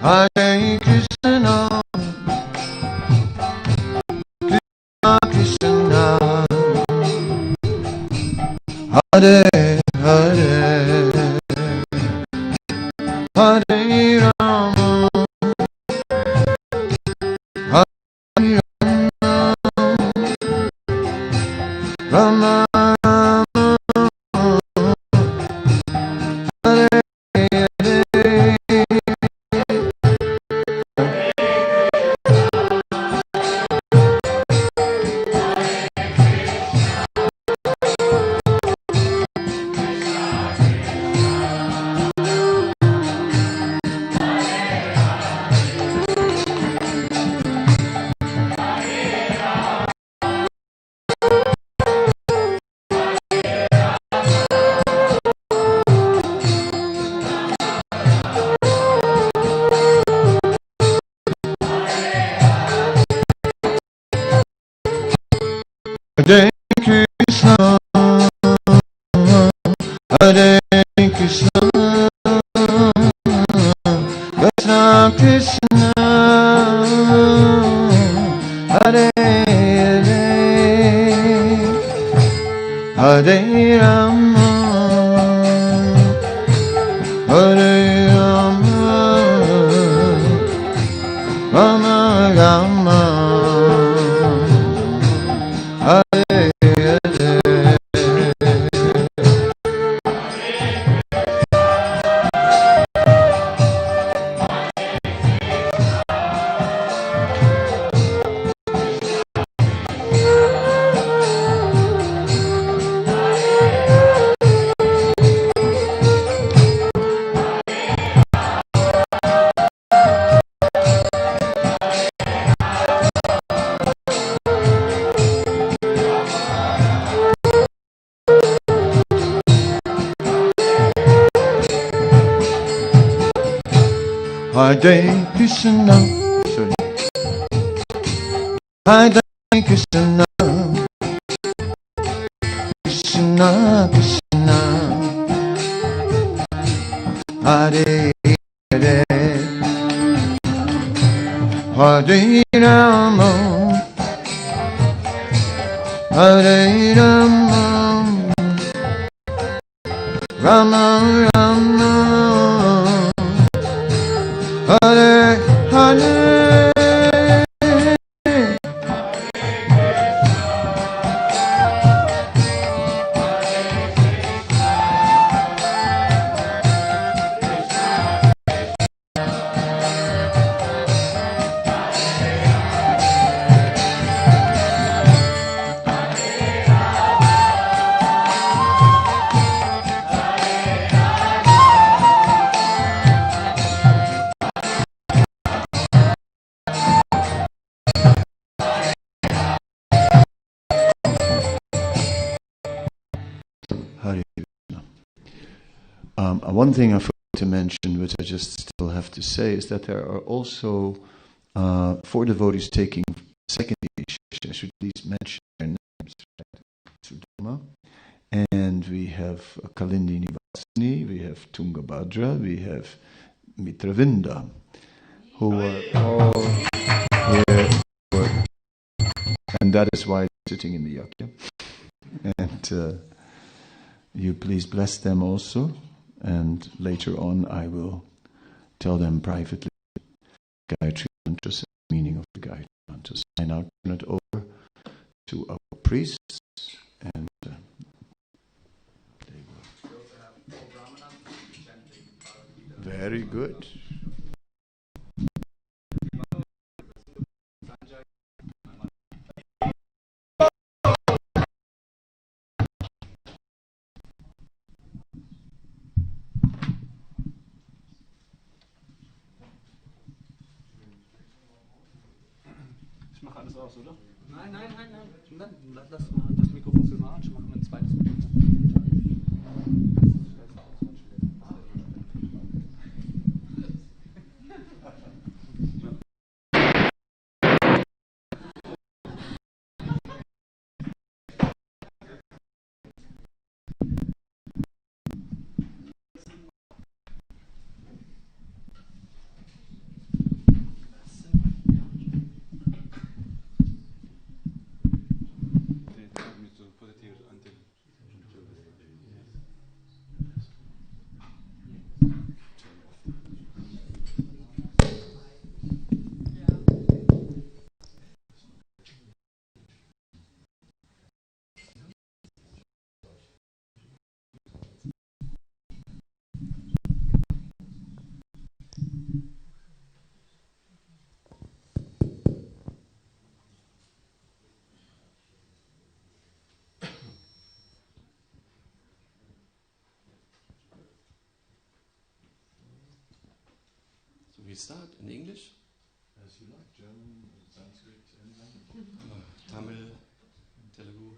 Hare Krishna, Krishna Krishna, Hare Hare, Hare Rama, Hare Rama, Hare Krishna, Hare Krishna, Krishna Krishna, Hare Hare, Hare Rama, Hare Rama, Rama Rama, Hare Krishna, sorry. Hare Krishna, Krishna Krishna, Hare Hare, Hare Rama, Hare Rama, Rama Rama, Hare Hare. One thing I forgot to mention, which I just still have to say, is that there are also 4 devotees taking second initiation. I should at least mention their names. Sudama, and we have Kalindi Nivasini, we have Tungabhadra, we have Mitravinda, who are all here, and that is why they're sitting in the yajna. And you please bless them also, and later on I will tell them privately Gayatri Mantras, the meaning of the Gayatri Mantras. I now turn it over to our priests, and they will. Very good. Ich mache alles aus, oder? Nein. Lass mal das Mikrofon für mal an. Ich mache mal ein zweites Mikrofon. We start in English? As you like, German, Sanskrit, any language. Tamil, Telugu.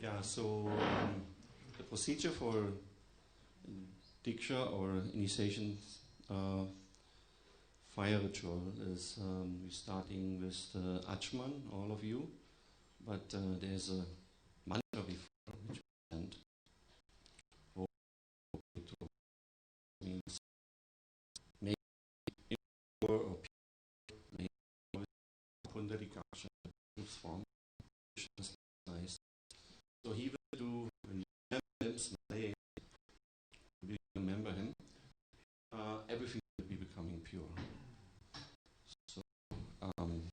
Yeah, so the procedure for Diksha or initiation fire ritual is we're starting with the Achman, all of you, but there's a mantra before which we chant. Means maybe pure or pure, maybe Pundarikasha, this form, which is nice. So he will do, when you remember him, everything will be becoming pure. So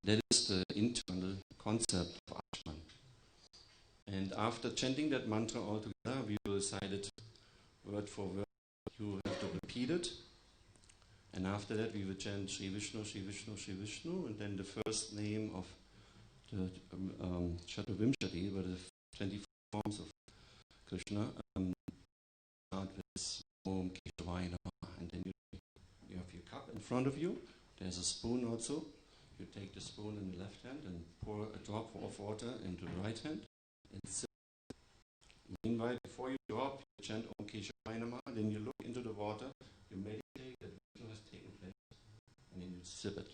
that is the internal concept of Ashman. And after chanting that mantra all together, we will recite it word for word. You have to repeat it. And after that we will chant Shri Vishnu, Shri Vishnu, Shri Vishnu, and then the first name of the Chaturvimshati, but the 24 forms of Krishna, start with Om Keshavaya Namah, and then you have your cup in front of you. There's a spoon also. You take the spoon in the left hand and pour a drop of water into the right hand. And sip. Meanwhile, before you drop, you chant Om Keshavaya Namah, then you look into the water, you meditate that Vishnu has taken place, and then you sip it.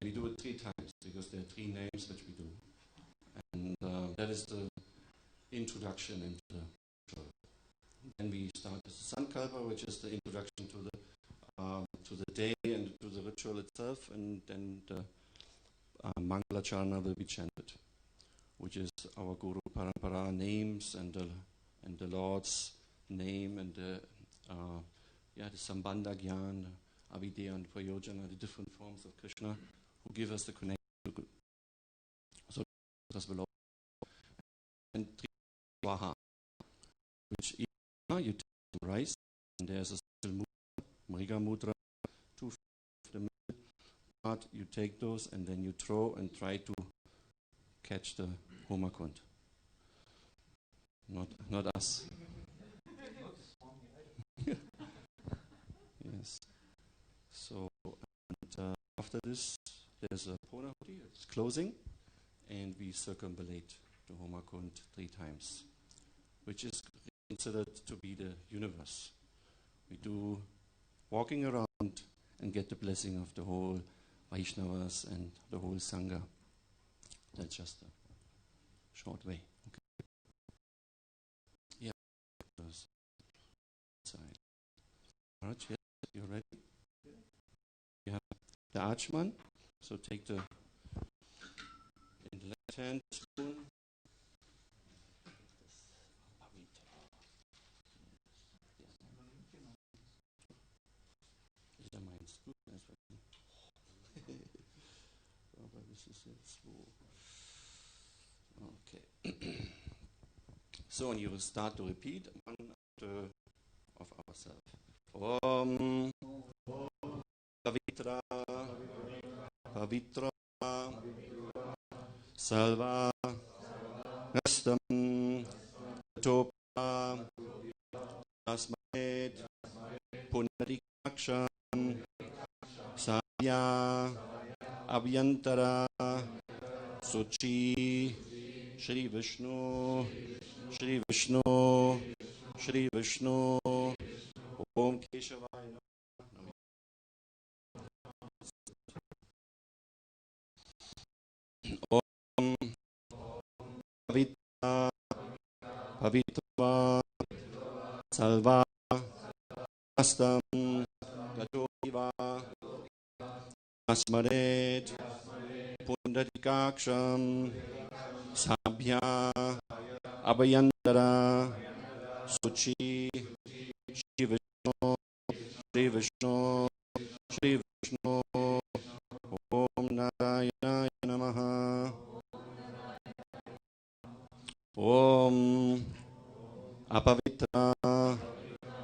And we do it 3 times, because there are 3 names which we do. And that is the introduction into the ritual. Then we start with the Sankalpa, which is the introduction to the day and to the ritual itself, and then the Mangalacharna will be chanted, which is our Guru Parampara names and the Lord's name and the Sambandha Gyan, Avidya and Prayojana, the different forms of Krishna who give us the connection to Guru. So das will and Swaha, which you take some rice, and there's a special mudra, Mriga mudra, 2 of the middle part, you take those and then you throw and try to catch the Homakund. Not us. Yes. So, and after this, there's a Purnahudi, it's closing, and we circumambulate the Homakund 3 times, which is considered to be the universe. We do walking around and get the blessing of the whole Vaishnavas and the whole Sangha. That's just a short way. Okay. Yeah. Side. Maharaj, yes, you're ready? You the Achman. So take the in the left hand spoon. Ist ja meins. Gut, aber das ist jetzt wo. Okay. So, and you will start to repeat one after of ourselves. Om Pavitra Pavitra Salva Nastam Topa Asmet Punarikaksham Sabya Abhyantara Suchi Shri Vishnu Shri Vishnu Shri Vishnu Om Keshavaya Om Pavitra Pavitra Salva Astam Gatoiva Asmaret Pundatikaksham Sabhya Abhyantara Suchi Shri Vishnu Shri Vishnu Shri Vishnu Om Narayana Namaha Om Apavitra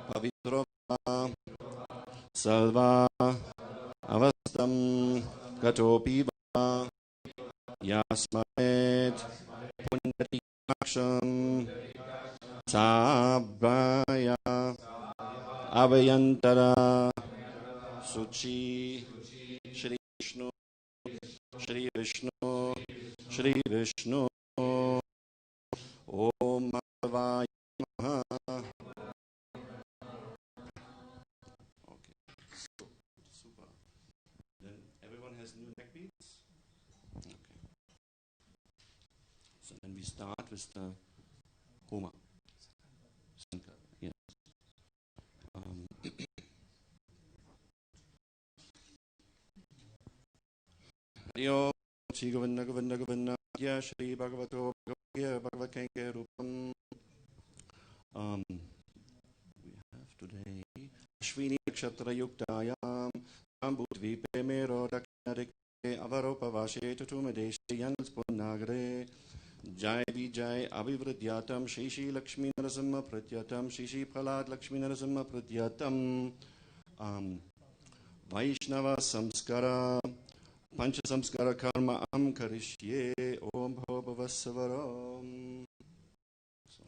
Pavitra Salva Avastam Gatopiva Yasmaet Pundatikaksham Sabhaya Abhyantara Suchi Shri Vishnu Shri Vishnu Shri Vishnu Om Madhavaya Namaha. Okay, so, super. Then everyone has new neck beats? Okay. So then we start with the Homa. Sankara, yes. Hari Om Shri Govinda Govinda Govinda Ya Shri Bhagavato Bhagavad Bhagavad Rupam. We have today Ashwini Nakshatra Yuktayam Ambudvipe Mero Dakshinadike Avaropavashe Tutumadeshi Yans Punagre Jai Vijay Avivridyatam Shri Shri Lakshmi Narasimha Pratyatam Shri Shri Phalad Lakshmi Narasimha Pratyatam Vaishnava Samskara Pancha Samskara Karma Am Karishye Om Bhavavasavaram. So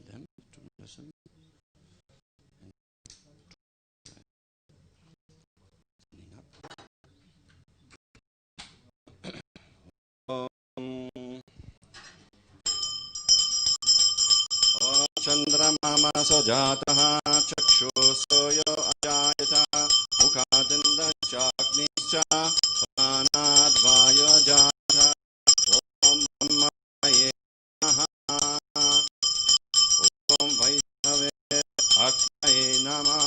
them to listen. Chandramama Sojataha Chakshusoyo Ajayata Mukhatinda Chaknischa Pranadvayo Jata Om Mamaye Naha Om Vaishnave Akshaya Nama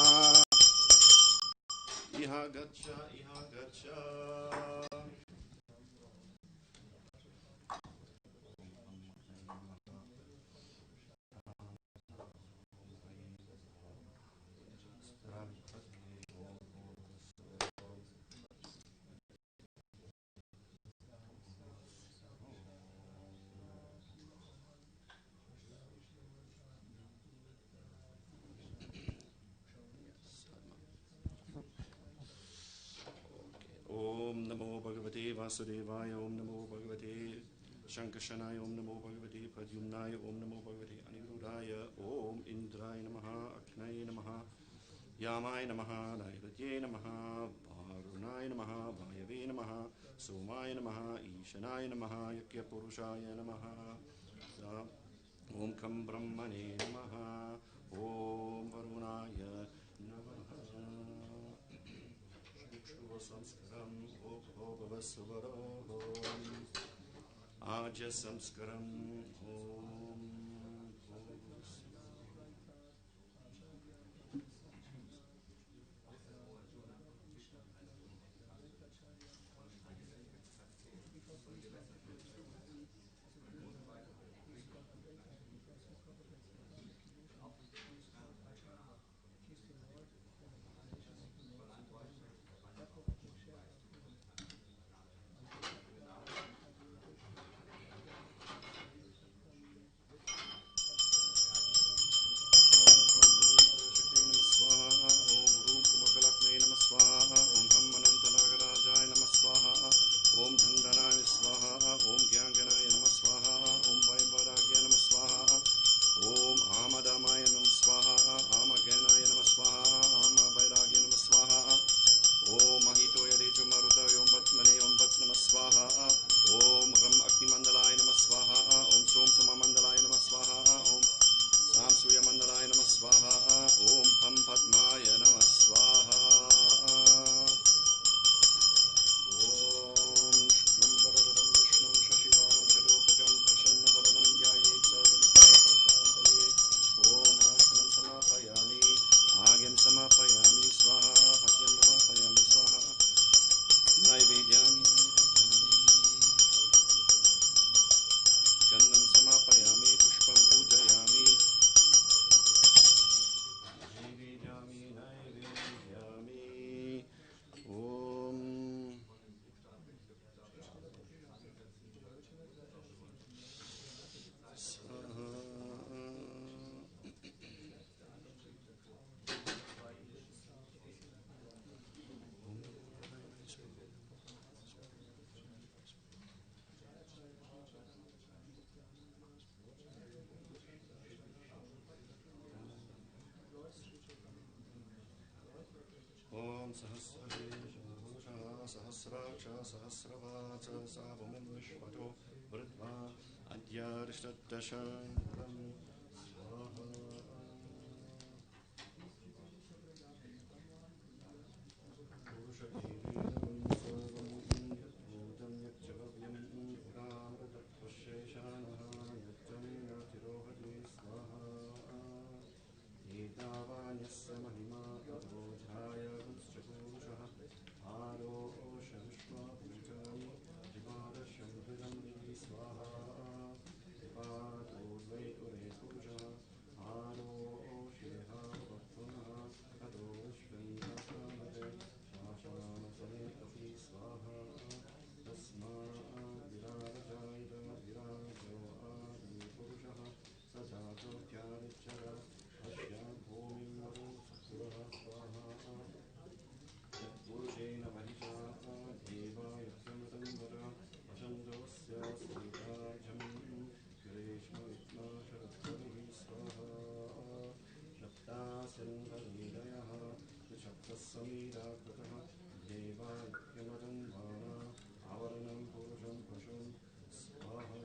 Iha Gacha Iha Gacha. Om Namo Bhagavate Vasudevaya Om Namo Bhagavate Shankashanaya Om Namo Bhagavate Pradyumnaya Om Namo Bhagavate Anirudhaya Om Indraya Namaha Aknaya Namaha Yamaya Namaha Nairatye Namaha Varunaya Namaha Vayave Namaha Somaya Namaha Ishanaya Namaha Yakya Purushaya Namaha Om Kam Brahmane Namaha Om Varunaya Namaha Samskaram Bhavasvaram Aja Samskaram Om सहस्राक्ष सहस्रवाच सावमं विश्वतो वृद्ध्वा अद्यारिषद्दशं स्वाहा एतावान्यस्य महिमा अधोध्याय पुंश्चपूषः आरोषविश्वापूजानि जिवादशं स्वाहा पादोर्वै उरे पुरुषः आरोषेहा वक्तुनः अधो विश्वैकामते शासनासने अपि स्वाहा तस्मात् विराजायत विराजो आदिपुरुषः स जातोऽध्यादिश्चर भूमिं वरो सत्पुरः स्वाहा यत्पुरुषेण महिषा देवायुक्तमृतं वर वसन्तोऽस्य श्रीराजं ग्रेष्मविघ्नाशरद्भिः स्वाहा शब्दासिन्धनीलयः त्रिशब्दः समीराकृतः देवायुक्तमृतं वाणा आवरणं पुरुषं पशुं स्वाहा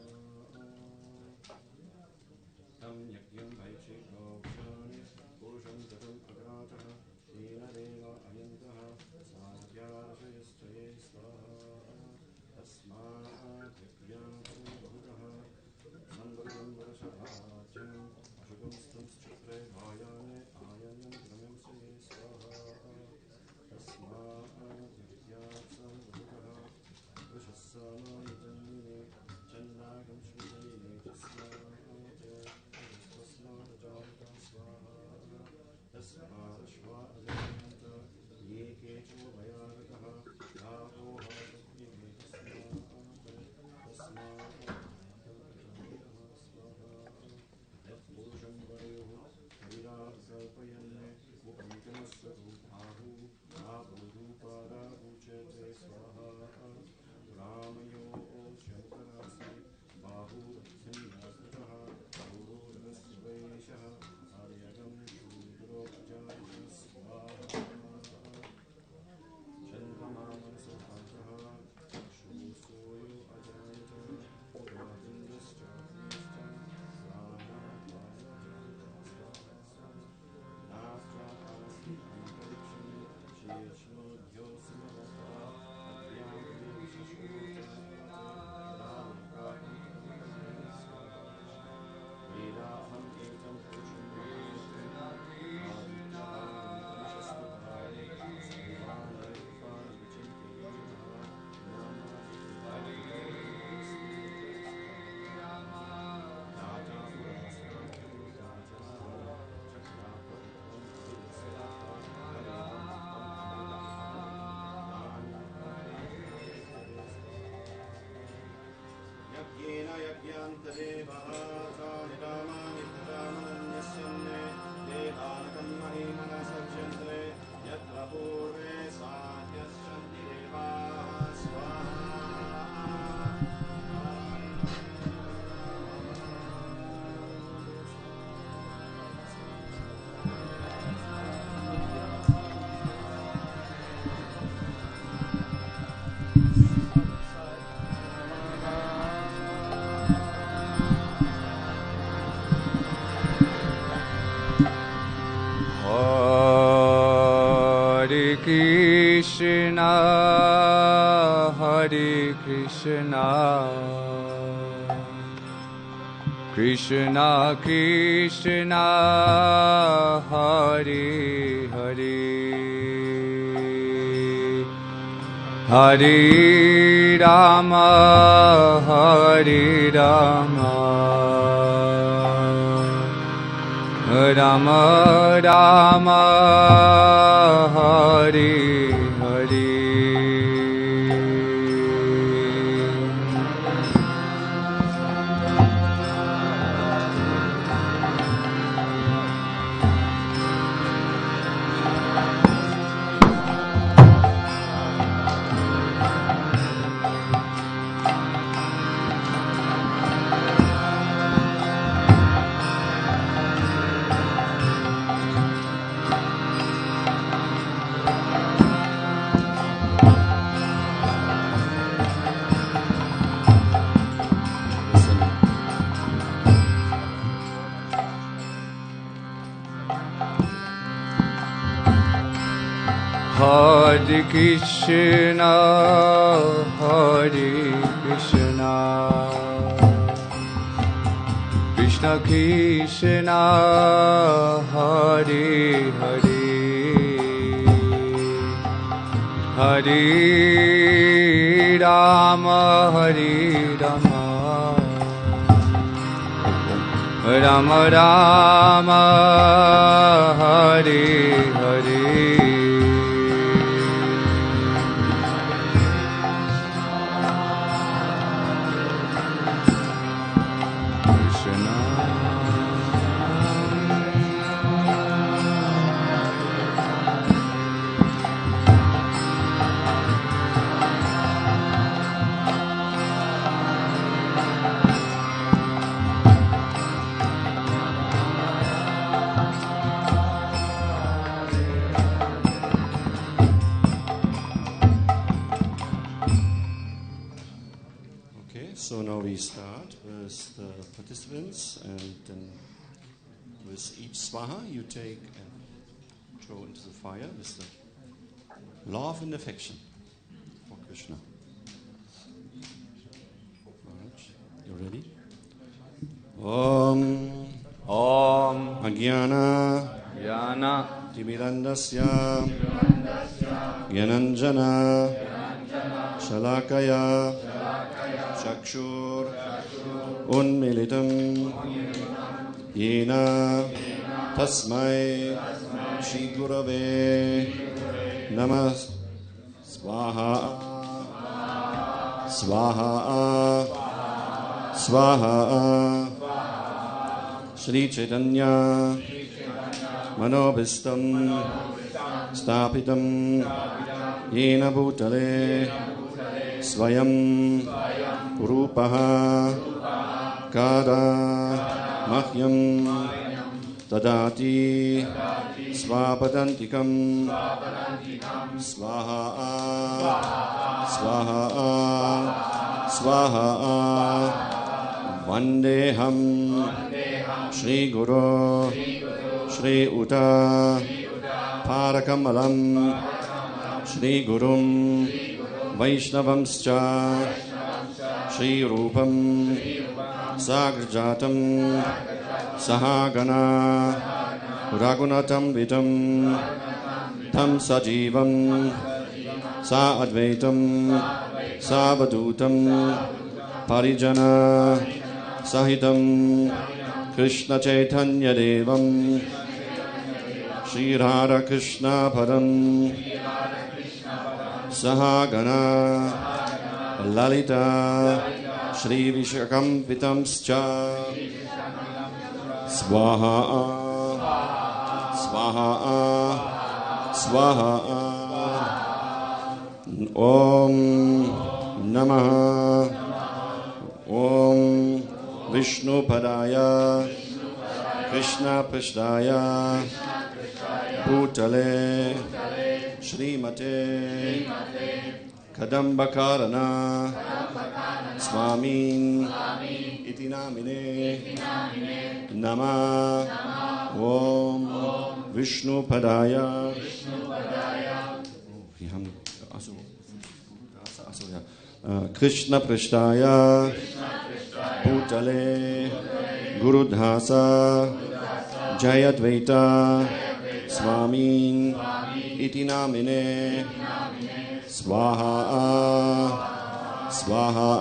तं यज्ञं वैक्षिकोक्षानि पुरुषं गतम् अग्रातः तेन देव अयन्तः साध्यार्षयश्च ये स्वाहा तस्मात् यज्ञातं बहुतः संवृतं वर्षराज्यम् अशुभं स्तंश्चक्रे भायाने आयनं क्रमंसे ये स्वाहा तस्मात् यज्ञातं बहुतः वृषस्सामानिजन्मिने चन्दागं श्रीये तस्मात् तस्मादश्वाजयन्त ये केचो भयागतः राहो हर्षज्ञे तस्मात् स्वाहा यत्पुरुषं वरयोः हरिराकल्पयन् उपमितमस्य रूपाहु आहुरूपादाहुच्यते स्वाहा रामयो शङ्करासि बाहुरथिन्नकृतः गुरुरस्य वैशः आर्यगं शूद्रोपजायः स्वाहा चन्द्रमामनसभासः चक्षुसूयो अजायत पुरातिन्द्रश्च नास्त्रासि अन्तरिक्षं शेषोद्योऽस्मरतः वेदाहम् एतं पुरुषं यज्ञेन यज्ञान्तदेवः तानि रामानि रामनन्यस्यन्ने देवानकं महिमना सज्जन्ते यत्र पूर्वे स्वाद्यश्चन्ति देवाः स्वाहा Hare Krishna Krishna Krishna Hare Hare Hare Rama Hare Rama Rama Rama Hare Hare Hare Krishna, Hare Krishna, Krishna Krishna, Hare Hare, Hare Rama, Hare Rama, Rama Rama, Hare Hare. So now we start with the participants, and then with each swaha you take and throw into the fire with the love and affection for Krishna. Alright, you ready? Om Ajnana Timirandasya Gyananjana Shalakaya Chakshur Unmilitam Yena Tasmai Shri Gurave Namah Swaha Swaha Swaha Shri Chaitanya Manobhistam Stapitam Yena Bhutale Swayam Rupaha Kada Mahyam Tadati Svapadantikam Swaha Swaha Swaha Vandeham Shri Guru Shri Uta Parakamalam Shri Gurum Vaishnavamscha Shri Rupam Sagrajatam Sahagana Raghunatam Vitam Tam Sajivam Sa Advaitam Savadutam Parijana Sahitam Krishna Chaitanya Devam Shri Radha Krishna Padam Sahagana Lalita Shri Vishakam Vitamscha Swaha Swaha Swaha Om Namaha Om Vishnu Padaya Krishna Prishdaya Bhutale Shrimate Kadambakarana Swamin Iti Namine Nama Om Vishnu Padaya. Wir haben Krishna Prishtaya Bhutale Gurudhasa Jayadvaita Swamin Iti Namine Swaha Swaha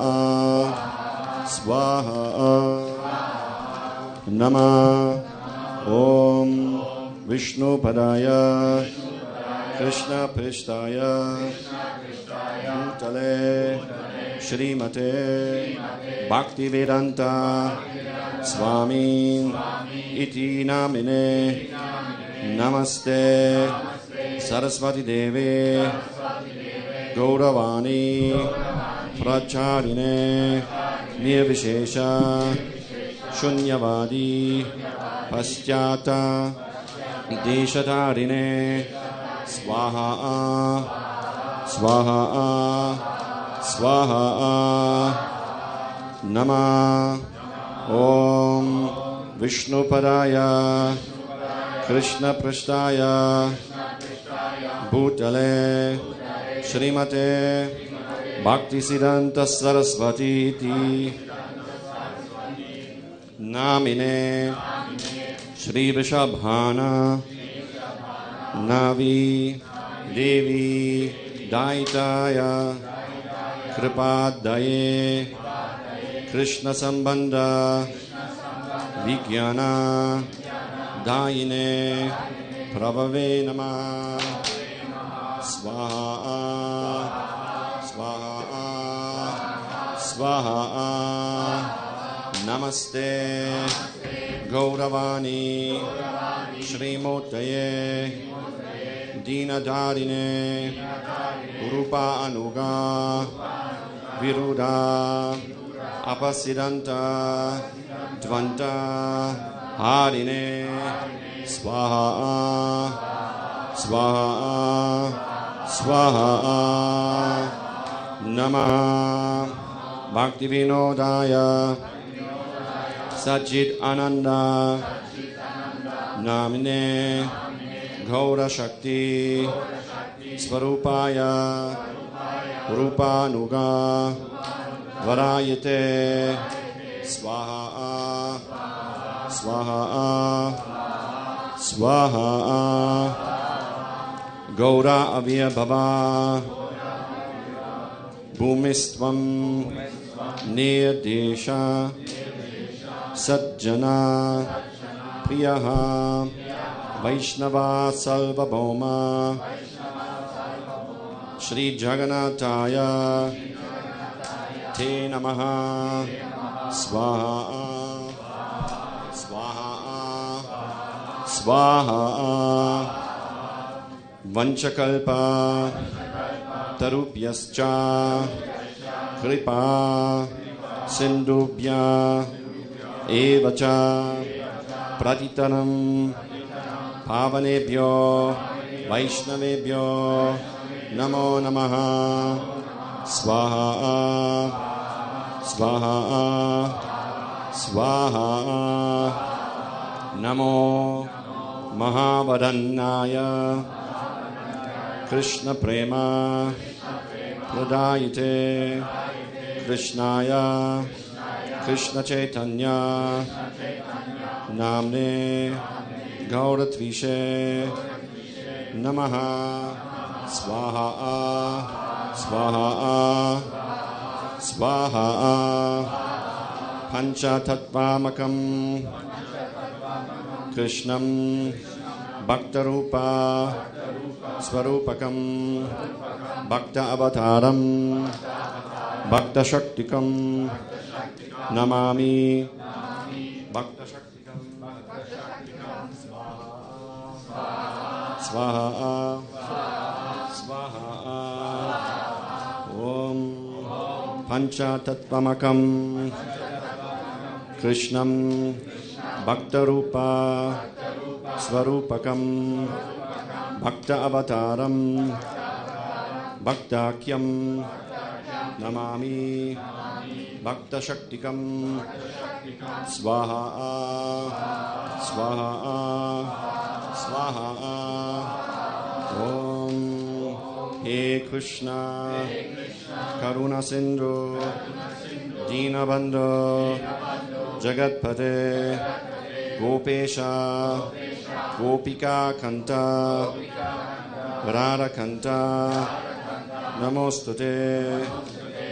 Swaha Nama Om Vishnu Padaya Krishna Prishtaya Bhutale Shrimate Bhaktivedanta Swamin Iti Namine Namaste Saraswati Devi Gauravani Pracharine Nirvishesha Shunyavadi Paschata Deshatarine Swaha Swaha Swaha Nama Om Vishnu Padaya Krishna Prishtaya Bhutale Srimate Bhaktisiddhanta Saraswati Iti Namine Shri Vishabhana Navi Devi Daitaya Kripadaye Krishna Sambandha Vijnana Dayine Prabhave Namah Swaha Swaha Swaha Namaste Gauravani Shrimotaye Dinadarine Rupa Anuga Viruda Apasidanta Dvanta Harine Swaha Swaha Swaha Namah Bhaktivinodaya Sajid Ananda Namine Gaura Shakti Svarupaya Rupanuga Varayate Swaha Swaha Swaha Gaura Avyabhava Bhumistvam Nirdesha Sajjana Priyaha Vaishnava Salvabhoma Shri Jagannathaya Te Namaha Swaha Swaha Swaha Vanchakalpa Tarupyascha Kripa Sindhubhya Evacha Pratitanam Pavanebhyo Vaishnavebhyo Namo Namaha Swaha Swaha Swaha Namo Mahavadannaya Krishna Prema Pradayate Krishnaya Krishna Chaitanya Namne Gauratvishe Namaha Swaha Swaha Swaha Panchatattvamakam Krishnam Bhaktarupa Swarupakam Bhakta Avataram Bhakta Shaktikam Namami Bhakta Shaktikam Swaha Swaha Om Panchatattvamakam Krishnam Bhaktarupa Swarupakam Bhakta Avataram Bhaktakyam Namami Bhakta Shaktikam Swaha Swaha Swaha Om He Krishna Karuna Sindhu Dinabandhu Jagatpate Gopesha Gopika Kanta Radha Kanta Namostute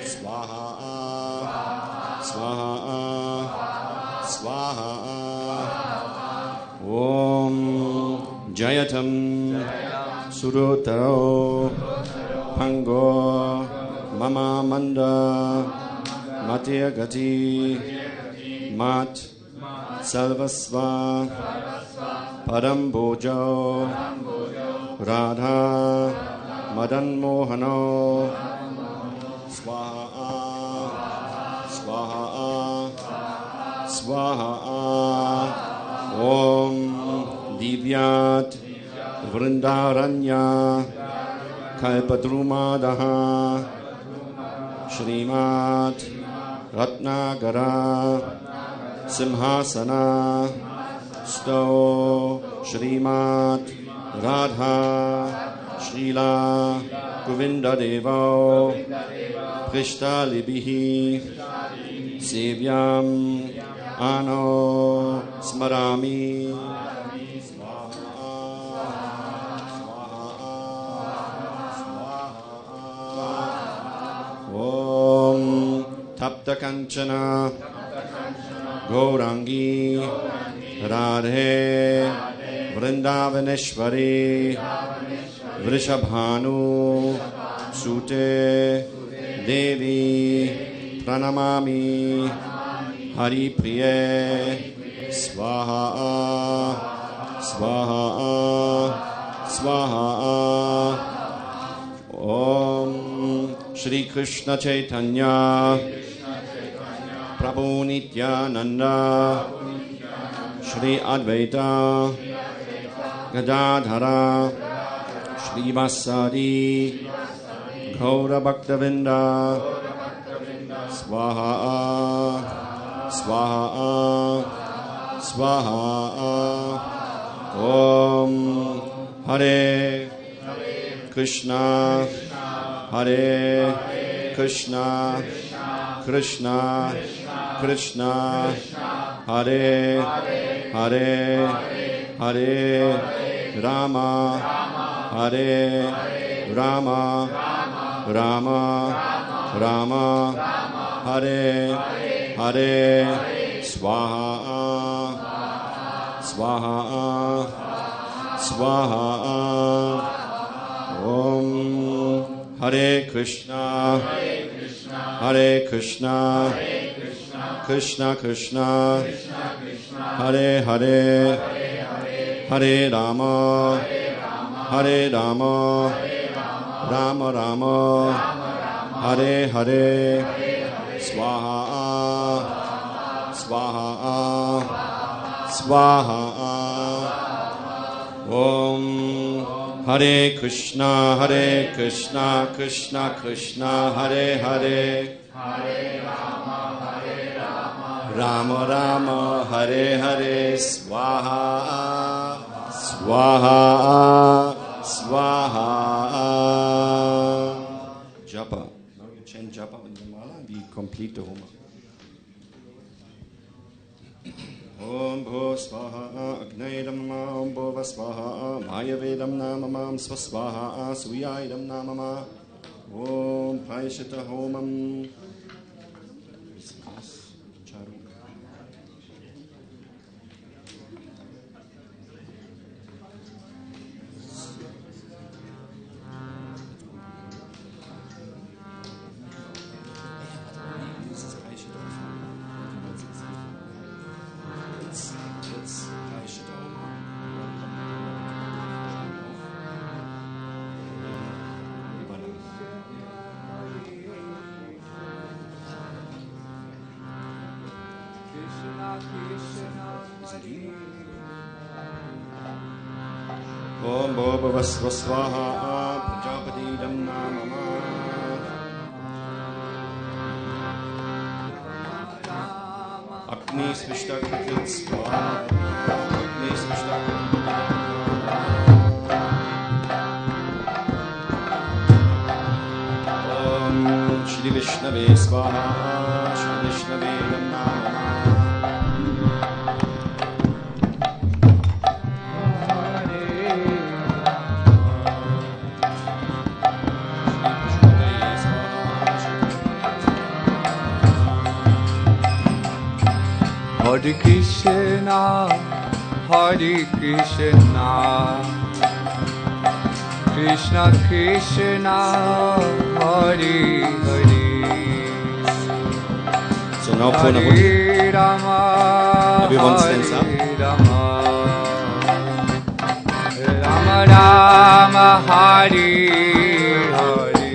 Swaha Swaha Swaha Om Jayatam Surutaro Pango Mama Manda Matya Gati Mat Salvasva Padam Bojo Radha Madan Mohano Swaha Swaha Swaha Om Divyat Vrindaranya Kalpadrumadaha Shrimat Ratnagara Simhasana Sto Shrimat Radha Srila Govinda Devo Prishta Libihi Sevyam Ano Smarami Om Tapta Kanchana Gaurangi Radhe Vrindavaneshwari Vrishabhanu Sute Devi Pranamami Hari Priye Swaha Swaha Swaha Om Shri Krishna Chaitanya Prabhu Nityananda Shri Advaita Gadadhara Shri Vasari Gaura Bhaktavinda Swaha Swaha Swaha Om Hare Krishna Hare Krishna Krishna Krishna Hare Hare Hare Rama Hare Rama Rama Rama Hare Hare Swaha Swaha Swaha Om Hare Krishna Hare Krishna Krishna Krishna Hare Hare Hare Rama Hare Rama Rama Rama Hare Hare Swaha Swaha Swaha Om Hare Krishna Krishna Krishna Hare Hare Rama Rama Hare Hare Swaha Swaha Swaha Japa. Now you chant Japa in the mala and we complete the Homa. Om Bho Swaha Agnaidam Ma Om Bho Vaswaha Mayavedam Namamam Swaswaha Suyaidam Namama Om Praishita Homam. Om Bhava Svasvaha Prajapadidam Namama Agni Svishtakrit Svaha Agni Svishtakrit Om Shri Vishnave Svaha Shri Vishnave Namama Hare Krishna, Hare Krishna, Krishna Krishna, Hare Hare. So now for Hare Rama, everyone stands up. Rama, Rama Rama, Hare Hare.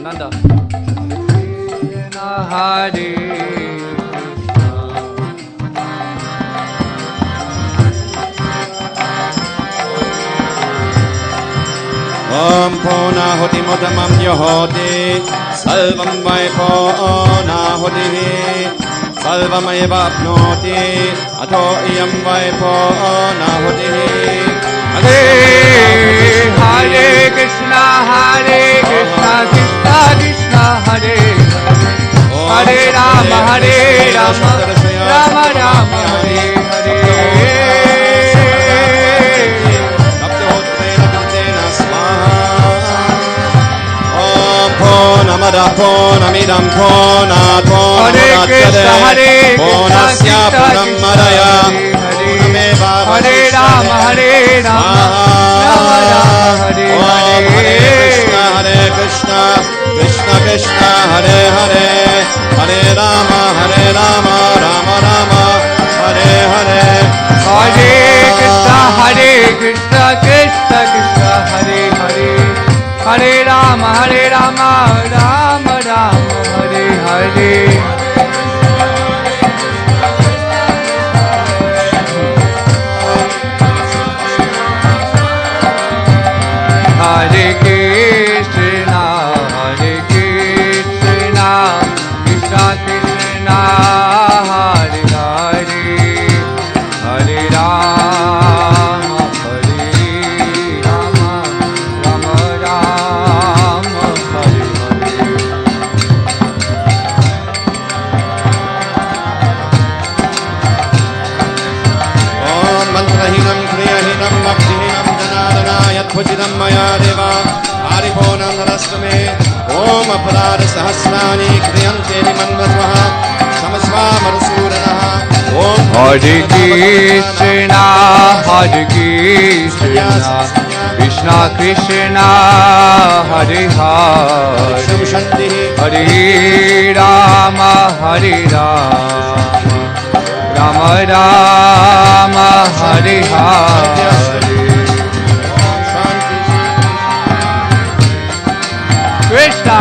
Nanda. Krishna, Hare. Om Pona Hoti Madamam Yohoti Salvam Vaipona Hoti Salvam Eva Apnoti Ato Iyam Vaipona Hoti Hare Krishna, Krishna Krishna, Hare Hare Rama, Rama Rama, Hare Hare. Namada Ponamidam Ponat Ponamudachyate Ponasya Punamadaya Punameva Hare Rama, Rama Rama, Hare Hare. Hare Krishna, Krishna Krishna, Hare Hare, Hare Rama, Rama Rama, Hare Hare. Hare Krishna, Krishna Krishna, Hare Hare. Hare Rama, Rama Rama, Hare Hare. Hare Krishna, Krishna Krishna, Hare Hare. Hare Rama, Rama Rama, Hare Hare. Om Mantrahinam Kriyahinam Bhaktihinam Janadana Yadbhujitam Maya Deva Hariponam Narastame Om Aparada Sahasrani Kriyante Nimanvatvaha Samasva Marusuranaha Om Hare Krishna, Krishna Krishna, Hare Hare. Hare Rama, Rama Rama, Hare Hare. Krishna.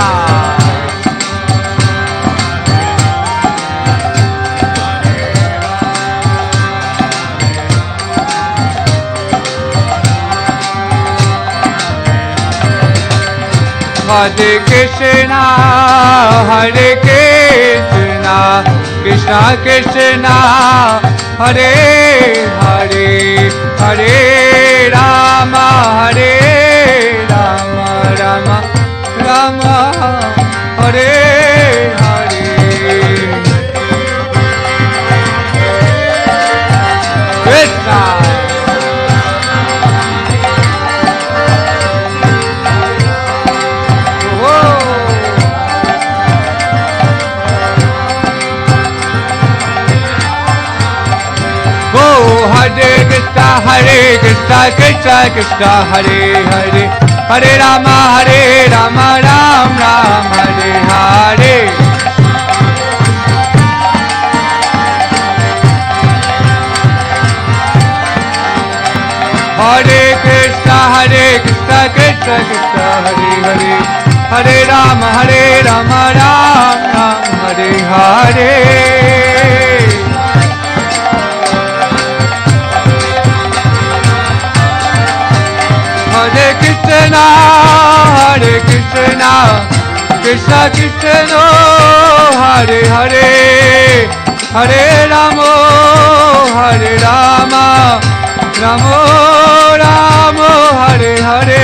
Hare Krishna, Krishna Krishna, Hare Hare. Hare Rama, Rama Rama, Hare Hare. Krishna. Hare Krishna, Krishna Krishna, Hare Hare. Hare Rama, Rama Rama, Hare Hare. Hare Krishna, Krishna Krishna, Hare Hare. Hare Rama, Rama Rama, Hare Hare. Hare Krishna, Krishna Krishna, Hare Hare. Hare Rama, Rama Rama, Hare Hare.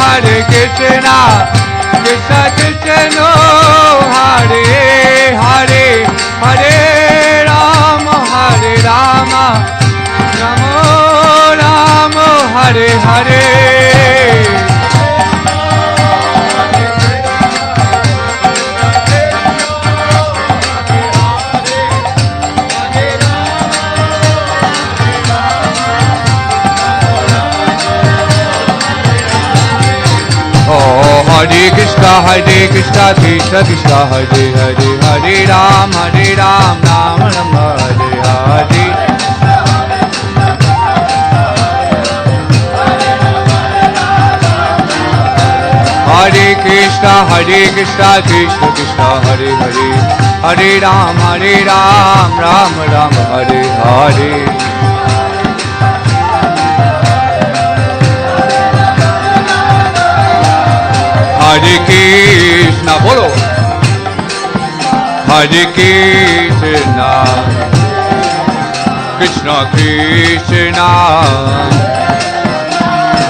Hare Krishna, Krishna Krishna, Hare Hare. Hare Rama, Rama Rama, Hare Hare. Hare Krishna, Krishna Krishna, Hare Hare. Hare Ram, Ram Rama, Hare Hare. Hare Krishna, Krishna Krishna, Hare Hare, Hare Ram, Ram Ram, Hare Hare. Hare Krishna, bolo. Hare Krishna, Krishna Krishna,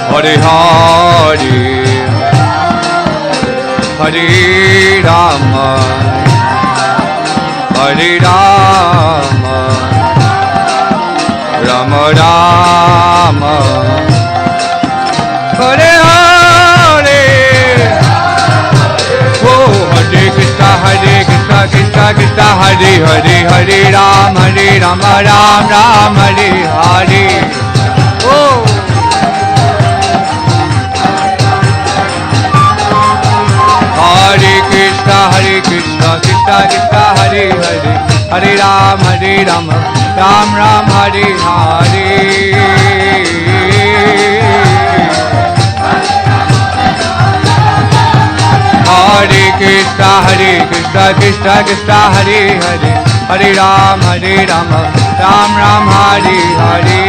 Hare Hare, Hare Rama, Hare Rama, Rama Rama, Hare Hare. Oh, Hare Krishna, Krishna Krishna, Hare Hare, Hare Ram, Ram Ram, Hare Hare. Oh. Hare Krishna, Krishna Krishna, Hare Hare, Hare Ram, Ram Ram, Hare Hare. Hare Krishna, Krishna Krishna, Hare Hare, Hare Ram, Ram Ram, Hare Hare.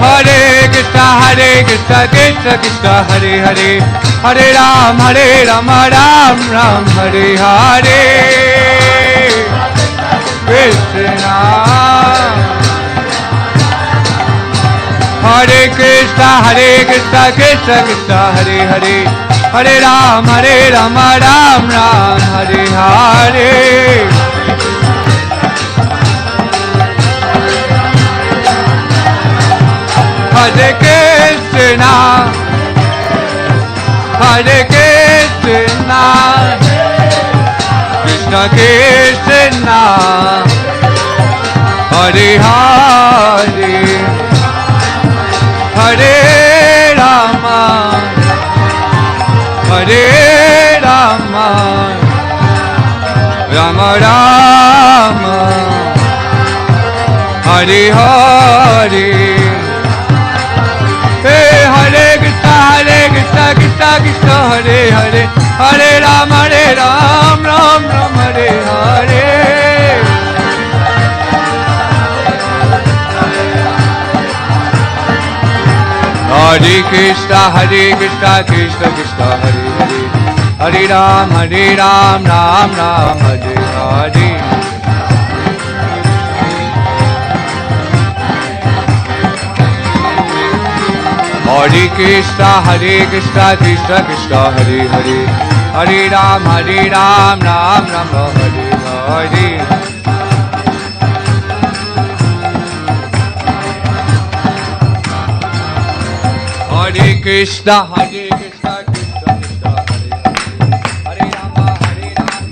Hare Krishna, Krishna Krishna, Hare Hare, Hare Ram, Ram Ram, Hare Hare. Krishna. Hare Krishna, Krishna Krishna, Hare Hare, Hare Ram, Ram Ram, Hare Hare. Hare Krishna, Krishna Krishna, Hare Hare, Hare Rama, Hare Rama, Rama Rama, Hare Hare. Hey, Hare Krishna, Krishna Krishna, Hare Hare, Hare Ram, Ram Ram, Hare Hare. Hare Krishna, Krishna Krishna, Hare Hare, Hare Ram, Ram Ram, Hare Hare. Hare Krishna, Krishna Krishna, Hare Hare, Hare Ram, Ram Ram, Hare Hare. Hare Krishna, Krishna Krishna, Hare Hare, Hare Rama, Rama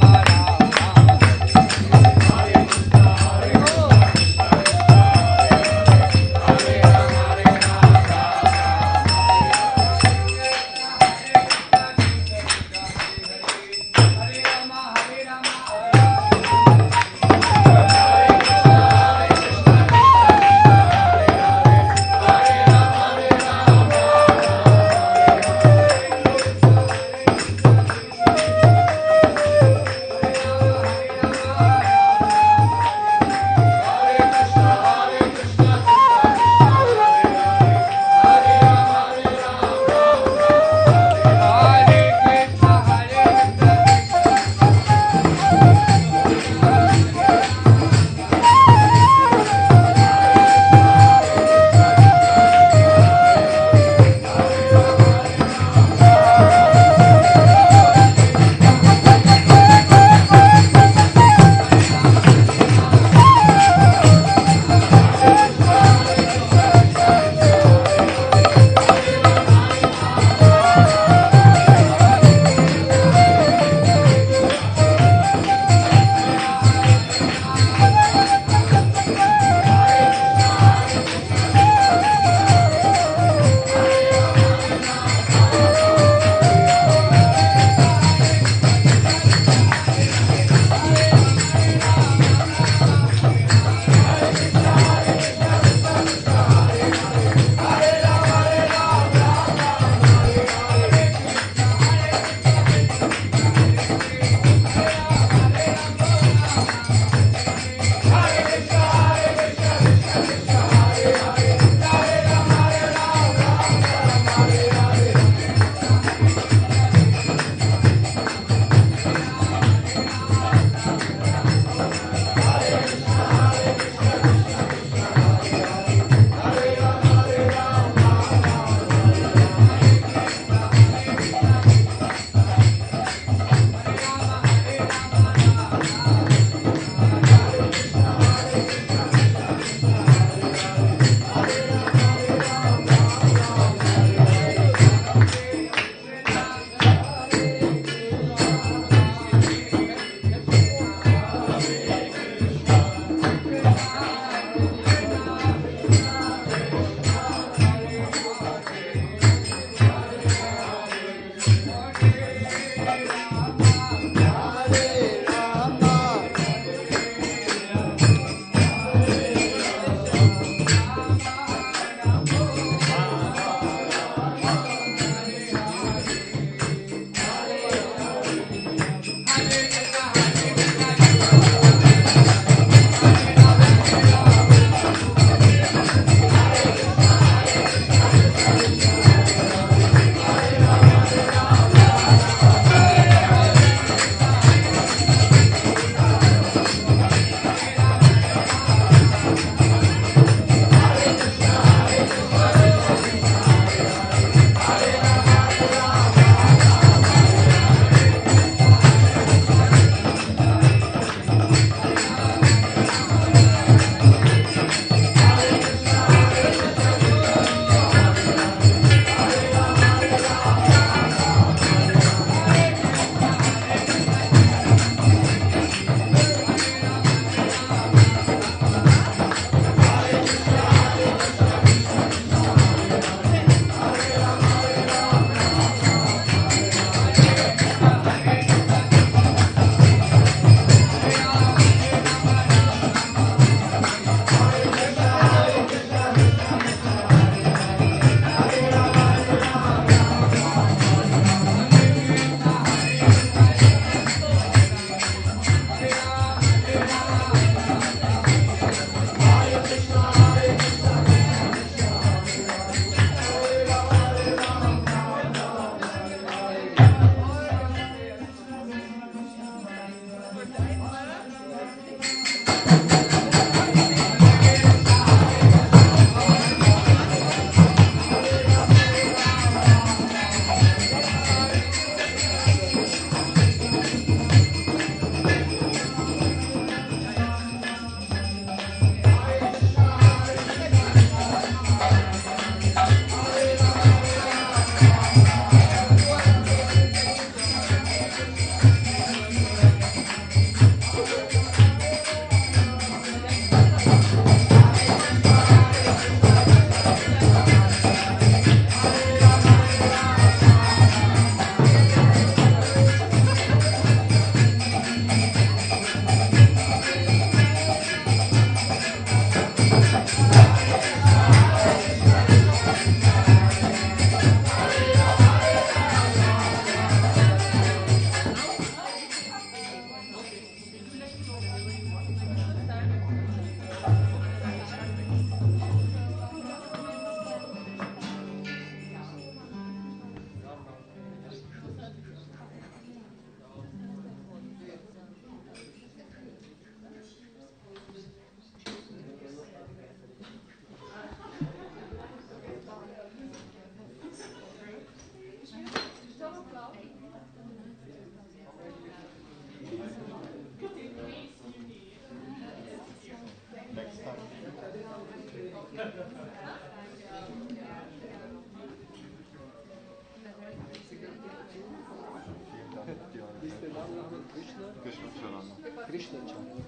Krishna Chandra.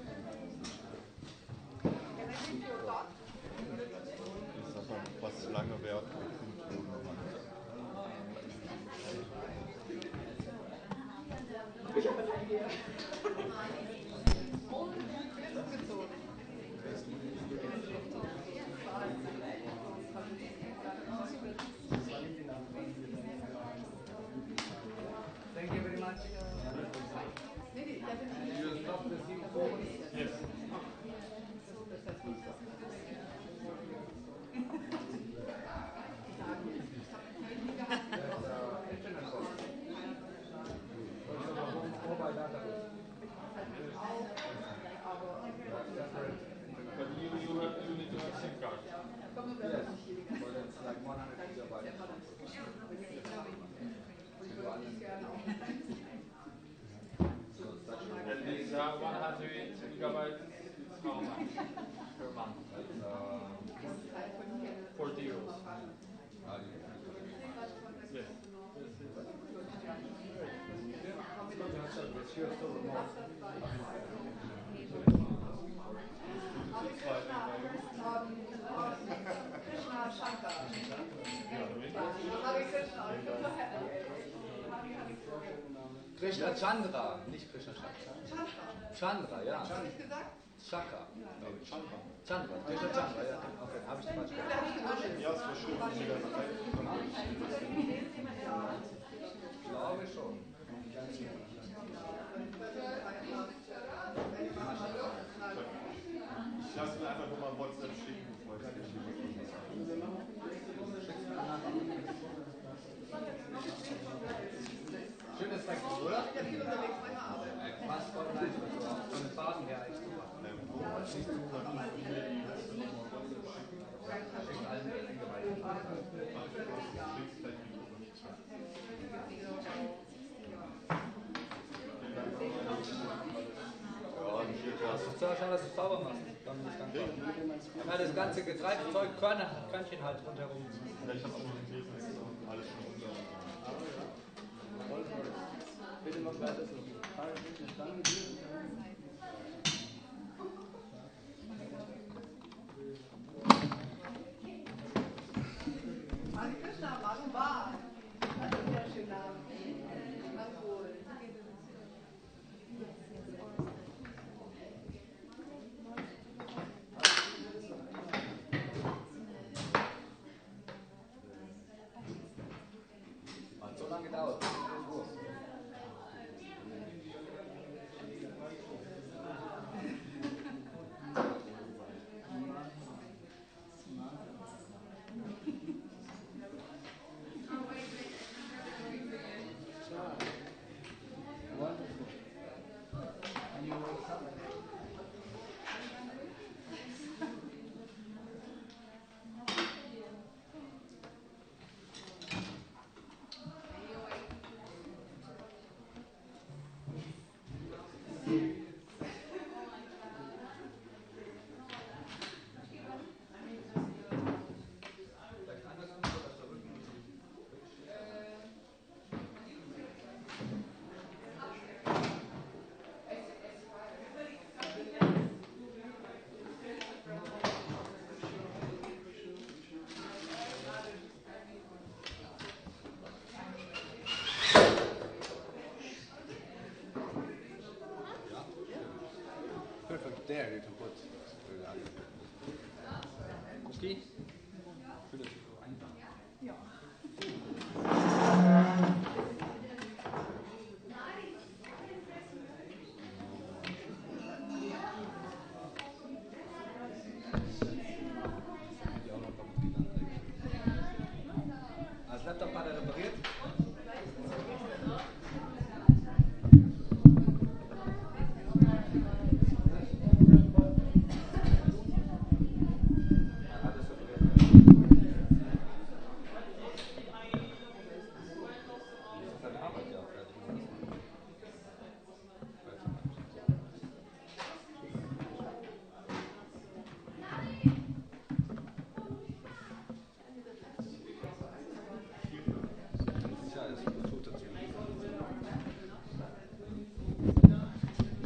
Das ist aber was lange währt. Ich habe eine Idee. Thank you very much. You stop the scene forward? Yes. Krishna Chandra, nicht Krishna Chandra. Chandra, ja. Habe ich gesagt? Chaka. Chandra, Krishna Chandra, ja. Okay, habe ich falsch gesagt. Ja, es war schön, dass Sie das Ich glaube schon. Ich lasse mir einfach nochmal WhatsApp schicken, bevor ich es Schönes Text, oder? Passt voll rein, von den Farben her echt super. Ja, schon, dass du sauber machst. Dann bin ich dankbar. Ja, das ganze Getreidezeug, Körnchen halt rundherum. Vielleicht hast du noch den Tee alles schon unter. Bitte noch weiter so. Hare Krishna, Bhagavad. Das ist ein sehr schöner Name. Jawohl. Hat so lange gedauert.